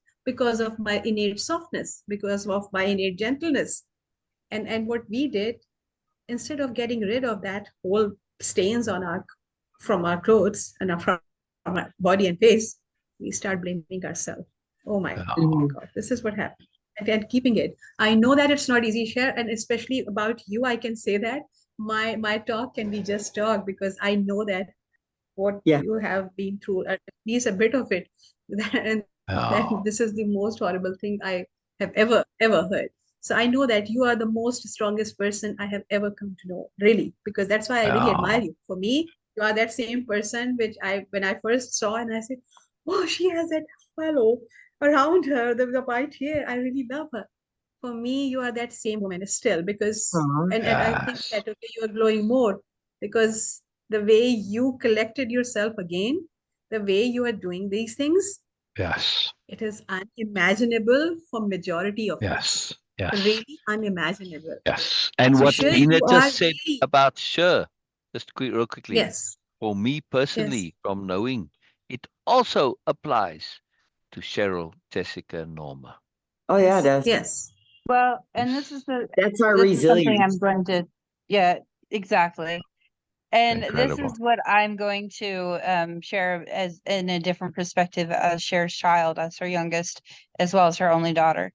of my innate softness, because of my innate gentleness. And what we did, instead of getting rid of that whole stains on our from our clothes and from our body and face, we start blaming ourselves. Oh my God, Oh, Mhm. this is what happened. And keeping it. I know that it's not easy, share, and especially about you, I can say that my talk can be just talk, because I know that what Yeah. you have been through, at least a bit of it. And then this is oh, the most horrible thing I have ever heard. So I know that you are the most strongest person I have ever come to know, really, because that's why I really admire oh. you. For me, you are that same person which I, when I first saw, and I said, oh, she has that fellow around her, the white hair. I really love her. For me, you are that same woman still, because Aw. and I think Yes. that, okay, you are glowing more because the way you collected yourself again, the way you are doing these things, Yes. it is unimaginable for majority of us. Yes. Yes. Really unimaginable. Yes. And So what sure, Bina you just are said really, about sure, just real quickly, yes, for me yes, personally, from knowing, it also applies to Cheryl, Jessica, Norma. Oh, yeah, it does. yes, Well, and Yes. That's our this is something I'm resilience. going to, yeah, exactly. And this is Incredible. what I'm going to share as in a different perspective as Cher's child, as her youngest, as well as her only daughter.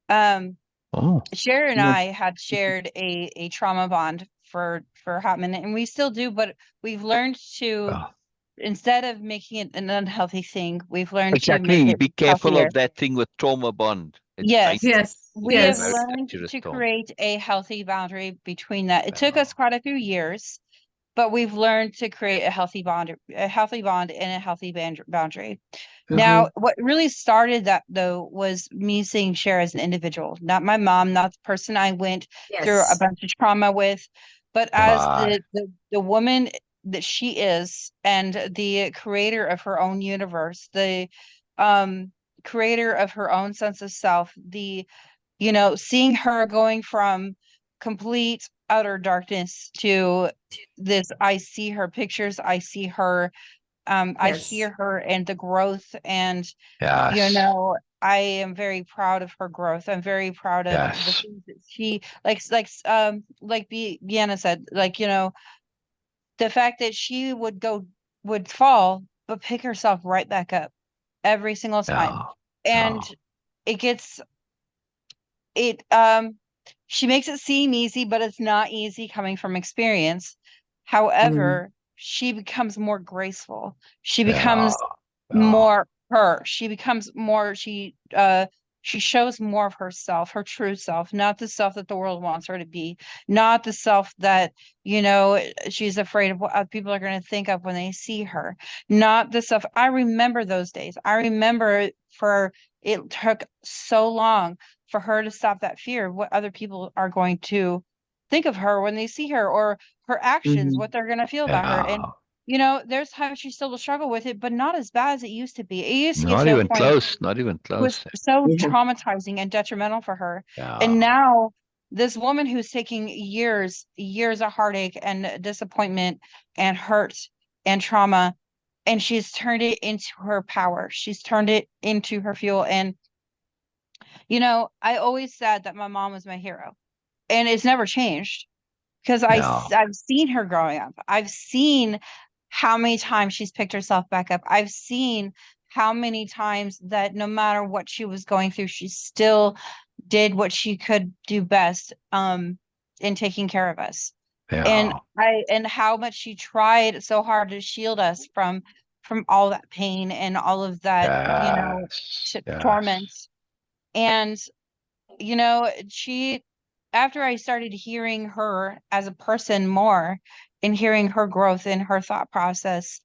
Um, Oh. Cher and Yeah. I had shared a trauma bond for a hot minute, and we still do, but we've learned to, Oh. instead of making it an unhealthy thing, we've learned to make Exactly. it Be careful healthier. of that thing with trauma bond. It's Yes, dangerous. yes, we It's a have yes, very learned dangerous to storm. create a healthy boundary between that. It took Oh. us quite a few years, but we've learned to create a healthy bond and a healthy boundary. Now, Mhm. what really started that though was me seeing Cher as an individual, not my mom, not the person I went through a yes, bunch of trauma with, but as Right. the woman that she is and the creator of her own universe, the um creator of her own sense of self, the, you know, seeing her going from complete utter darkness to this, I see her pictures, I see her I Yes. hear her and the growth, and Yes. you know, I am very proud of her growth. I'm very proud of the Yes. things that she like Biena said, like, you know, the fact that she would fall but pick herself right back up every single time. Yeah. And it gets it she makes it seem easy, but it's not easy coming from experience. However, she becomes more graceful. She becomes more her. She becomes more, she shows more of herself, her true self, not the self that the world wants her to be, not the self that, you know, she's afraid of what other people are going to think of when they see her, not the self. I remember those days. I remember for it took so long for her to stop that fear of what other people are going to think of her when they see her, or her actions, what they're going to feel about her. And you know, there's times she still will struggle with it, but not as bad as it used to be. It used to get Not to a even point close. Not even it was close. so Yeah. traumatizing and detrimental for her. Yeah. And now this woman who's taking years of heartache and disappointment and hurt and trauma, and she's turned it into her power. She's turned it into her fuel. And you know, I always said that my mom was my hero, and it's never changed because Yeah. I've seen her growing up. I've seen how many times she's picked herself back up. I've seen how many times that no matter what she was going through, she still did what she could do best in taking care of us. And how much she tried so hard to shield us from all that pain and all of that, you know, torment. And you know, she, after I started hearing her as a person more and hearing her growth in her thought process,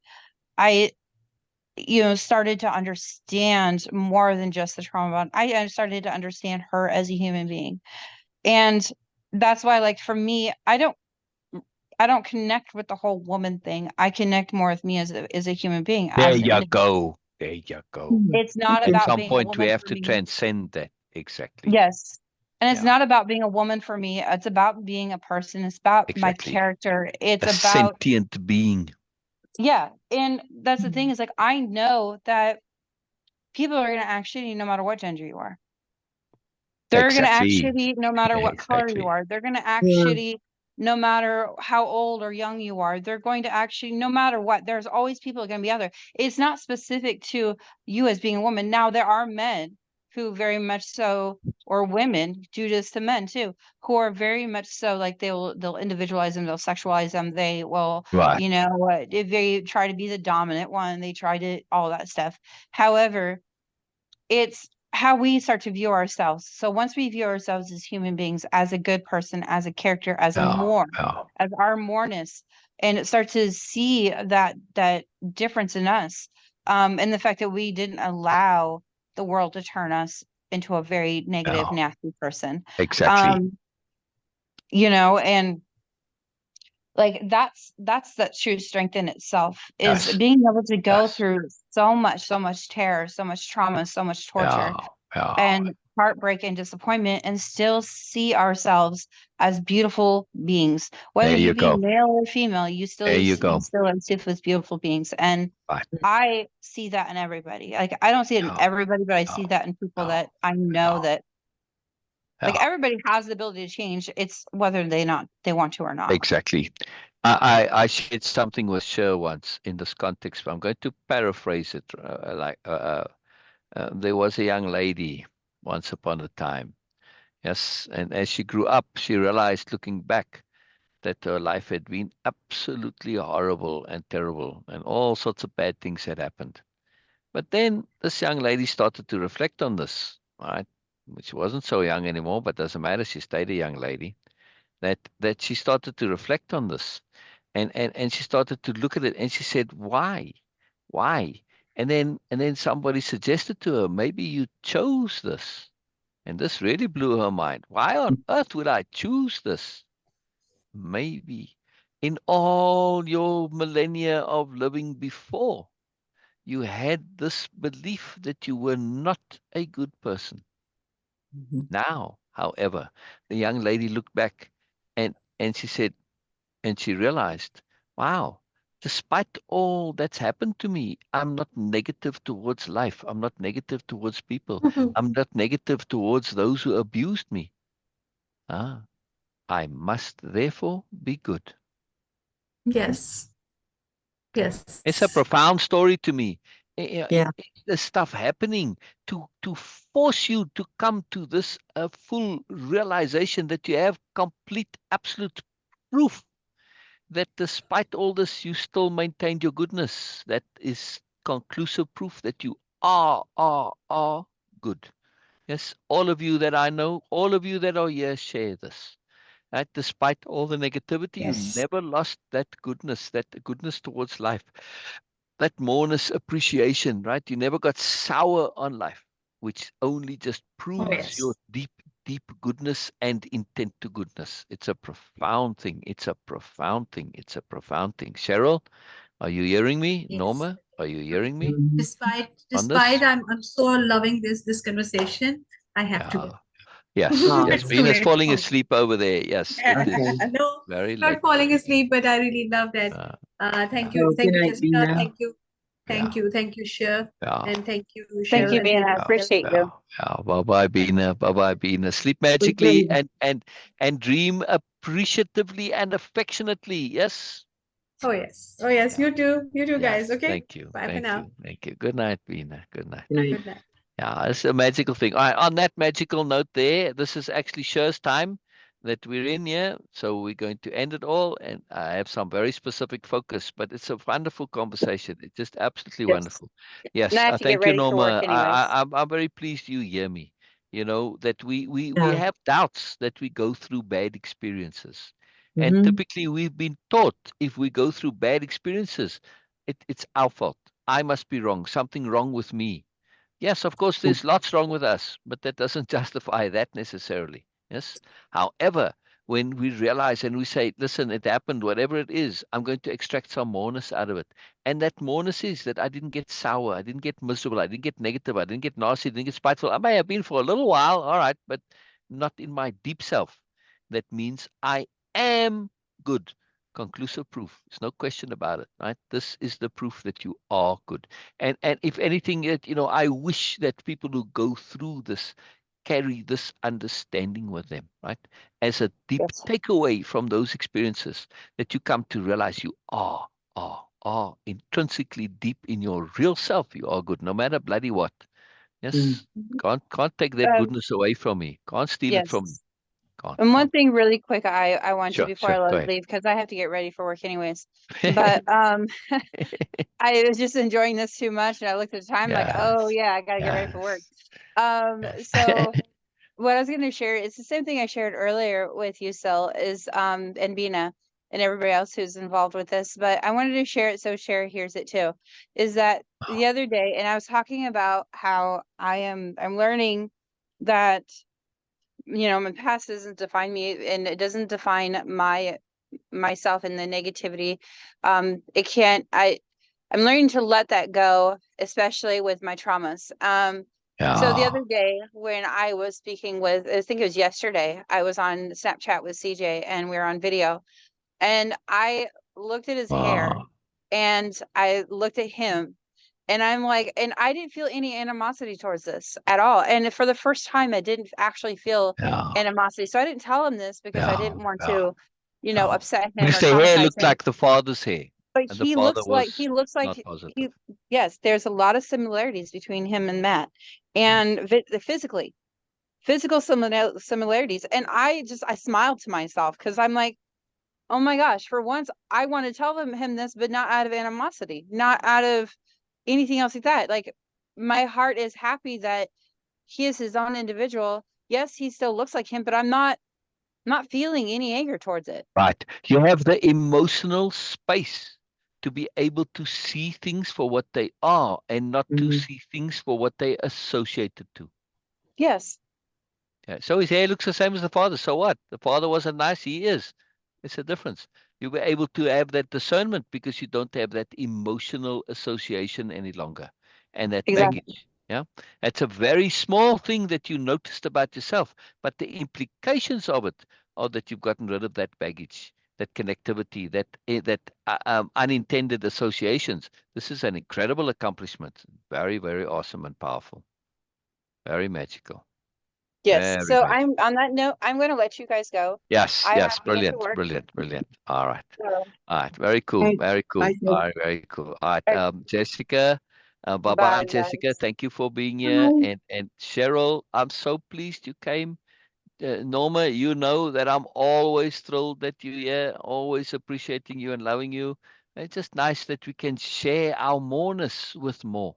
I, you know, started to understand more than just the trauma. I started to understand her as a human being. And that's why, like, for me, I don't connect with the whole woman thing. I connect more with me as a human being, There as an you individual. go. There you go. It's not At about some being a point, we woman have for to me. transcend that. Exactly. Yes. And it's Yeah. not about being a woman for me. It's about being a person. It's about my Exactly. character. It's A about, sentient being. yeah. And that's the thing, is like, I know that people are going to act shitty no matter what gender you are. They're going to act Exactly. shitty no matter what color you Exactly. are. They're going to act Yeah. shitty no matter how old or young you are. They're going to act shitty no matter what. There's always people going to be out there. It's not specific to you as being a woman. Now, there are men who very much so, or women do this to men too, who are very much so like they'll individualize them, they'll sexualize them, they will, Right. you know, if they try to be the dominant one, they try to all that stuff. However, it's how we start to view ourselves. So once we view ourselves as human beings, as a good person, as a character, as a more, as our moreness, and it starts to see that difference in us, and the fact that we didn't allow the world to turn us into a very negative, nasty person. Exactly. You know, and like that's that true strength in itself, is Yes. being able to go Yes. through so much terror, so much trauma, so much torture and heartbreak and disappointment, and still see ourselves as beautiful beings. Whether There you you be go. male or female, you still There you you go. still are seen as beautiful beings. And Right. I see that in everybody. Like, I don't see it in everybody, but I see that in people that I know that, like, everybody has the ability to change. It's whether they want to or not. Exactly. I shared something with Cher once in this context, but I'm going to paraphrase it. There was a young lady once upon a time. Yes. And as she grew up, she realized, looking back, that her life had been absolutely horrible and terrible, and all sorts of bad things had happened. But then this young lady started to reflect on this, right? She wasn't so young anymore, but doesn't matter. She stayed a young lady. That she started to reflect on this, and she started to look at it, and she said, why? And then somebody suggested to her, maybe you chose this, and this really blew her mind. Why on earth would I choose this? Maybe in all your millennia of living before, you had this belief that you were not a good person. Now, however, the young lady looked back, and she said, and she realized, wow, Despite all that's happened to me, I'm not negative towards life. I'm not negative towards people. I'm not negative towards those who abused me. I must therefore be good. Yes. Yes. It's a profound story to me. Yeah. The stuff happening to force you to come to this full realization that you have complete, absolute proof that despite all this, you still maintained your goodness. That is conclusive proof that you are good. Yes, all of you that I know, all of you that are here, share this. Right? Despite all the negativity, you Yes. never lost that goodness towards life, that moreness appreciation, right? You never got sour on life, which only just Oh, proves your yes. deep goodness and intent to goodness. It's a profound thing. It's a profound thing. It's a profound thing. Cheryl, are you hearing me? Yes. Norma, are you hearing me Mhm. on Despite this? I'm so loving this conversation, I have to Yeah. go. Yes, Oh, yes. It's too Venus late falling for me. asleep over there. Yes, it okay. is No, very not late for falling you. asleep, but I really love that. Yeah, Oh, good Thank you, night, Jessica. Beena. yeah, Thank you, Cher, yeah. and thank you, Thank Cheryl, you, and Beena. thank I you, Yeah, Biella. appreciate yeah, you. yeah. Bye bye, Beena. Bye bye, Beena. Sleep Okay. magically and dream appreciatively and affectionately. Yes. Oh yes, Yeah. you too, Yes. guys. Okay, Thank you. bye for Thank now. you. Thank you. Good night, Beena. Good night. Good night. Good night. Yeah, it's a magical thing. All right, on that magical note there, this is actually Sher's time that we're in here. So we're going to end it all. And I have some very specific focus, but it's a wonderful conversation. It's just absolutely Yes. wonderful. And Yes, I have to get thank you, ready for work Norma. anyways. I'm very pleased you hear me. You know, that we Yeah. have doubts that we go through bad experiences. And Mm-hmm. typically we've been taught if we go through bad experiences, it's our fault. I must be wrong, something wrong with me. Yes, of course, there's lots wrong with us, but that doesn't justify that necessarily. Yes. However, when we realize and we say, listen, it happened, whatever it is, I'm going to extract some moreness out of it. And that moreness is that I didn't get sour, I didn't get miserable, I didn't get negative, I didn't get nasty, I didn't get spiteful. I may have been for a little while, all right, but not in my deep self. That means I am good. Conclusive proof. There's no question about it, right? This is the proof that you are good. And if anything, I wish that people who go through this carry this understanding with them, right? As a deep Yes. takeaway from those experiences, that you come to realize you are intrinsically deep in your real self. You are good, no matter bloody what. Mm. Yes, can't take that Um, goodness away from me. Can't steal it from me. yes. Can't, And one can't. thing really quick I want to Sure, before sure. I Go ahead. leave, because I have to get ready for work anyways. But I was just enjoying this too much and I looked at the time like, oh Yes, yeah, I gotta get ready for work. yes, So yes. what I was gonna share is the same thing I shared earlier with you, Syl, is and Beena and everybody else who's involved with this, but I wanted to share it so Cher hears it too. Is that the other day, and I was talking about how I'm learning that my past doesn't define me and it doesn't define myself and the negativity. It can't I'm learning to let that go, especially with my traumas. So the Yeah. other day when I was speaking with, I think it was yesterday, I was on Snapchat with CJ and we were on video and I looked at his hair Wow. and I looked at him and I'm like, and I didn't feel any animosity towards this at all. And for the first time, I didn't actually feel Yeah. animosity. So I didn't tell him this because I Yeah. didn't want Yeah. to, Yeah. upset him Because or the hair traumatize looked him. like the father's hair, But and the father was he looks like not positive. he, yes, there's a lot of similarities between him and Matt, and physically, physical similarities. And I smiled to myself because I'm like, oh my gosh, for once, I want to tell him this, but not out of animosity, not out of anything else like that. Like my heart is happy that he is his own individual. Yes, he still looks like him, but I'm not feeling any anger towards it. Right. You have the emotional space to be able to see things for what they are and not to Mm. see things for what they associated to. Yes, Yeah. So his hair looks the same as the father. So what? The father wasn't nice. He is. It's a difference. You were able to have that discernment because you don't have that emotional association any longer and that exactly. baggage. Yeah. It's a very small thing that you noticed about yourself, but the implications of it are that you've gotten rid of that baggage that connectivity, that unintended associations. This is an incredible accomplishment. Very, very awesome and powerful. Very magical. Yes. Very So magical. I'm on that note, I'm going to let you guys go. Yes, I yes, have to get to brilliant, work. brilliant, brilliant. All right. So, All right, very cool, Thanks. very cool. Bye, Sid. All right, very cool. All right, All right. Jessica, bye-bye, Bye, Jessica. guys. Thank you for being here. Bye. And Cheryl, I'm so pleased you came. Norma, you know that I'm always thrilled that you're here, always appreciating you and loving you. It's just nice that we can share our moreness with more.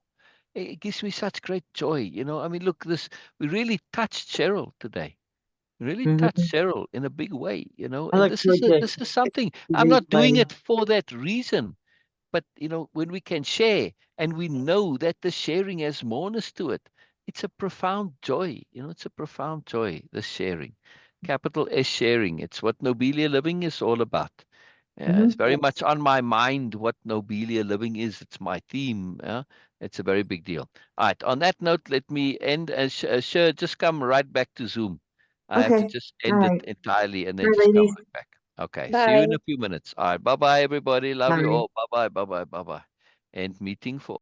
It gives me such great joy. I mean, look, we really touched Cheryl today. Really touched Mhm. Cheryl in a big way, I and look forward to this is something. I'm not doing replay. it for that reason. But when we can share and we know that the sharing has moreness to it, it's a profound joy. It's a profound joy, the sharing. Capital S sharing. It's what Nobelia-Living is all about. Yeah, it's Mhm. very much on my mind what Nobelia-Living is. It's my theme. Yeah? It's a very big deal. All right. On that note, let me end. Sure, just come right back to Zoom. I have to Okay. just All end it right. entirely and then Bye, just come ladies. right back. Okay. See you in Bye. a few minutes. All right. Bye-bye, everybody. Love you Bye. all. Bye-bye. Bye-bye. Bye-bye. And meeting for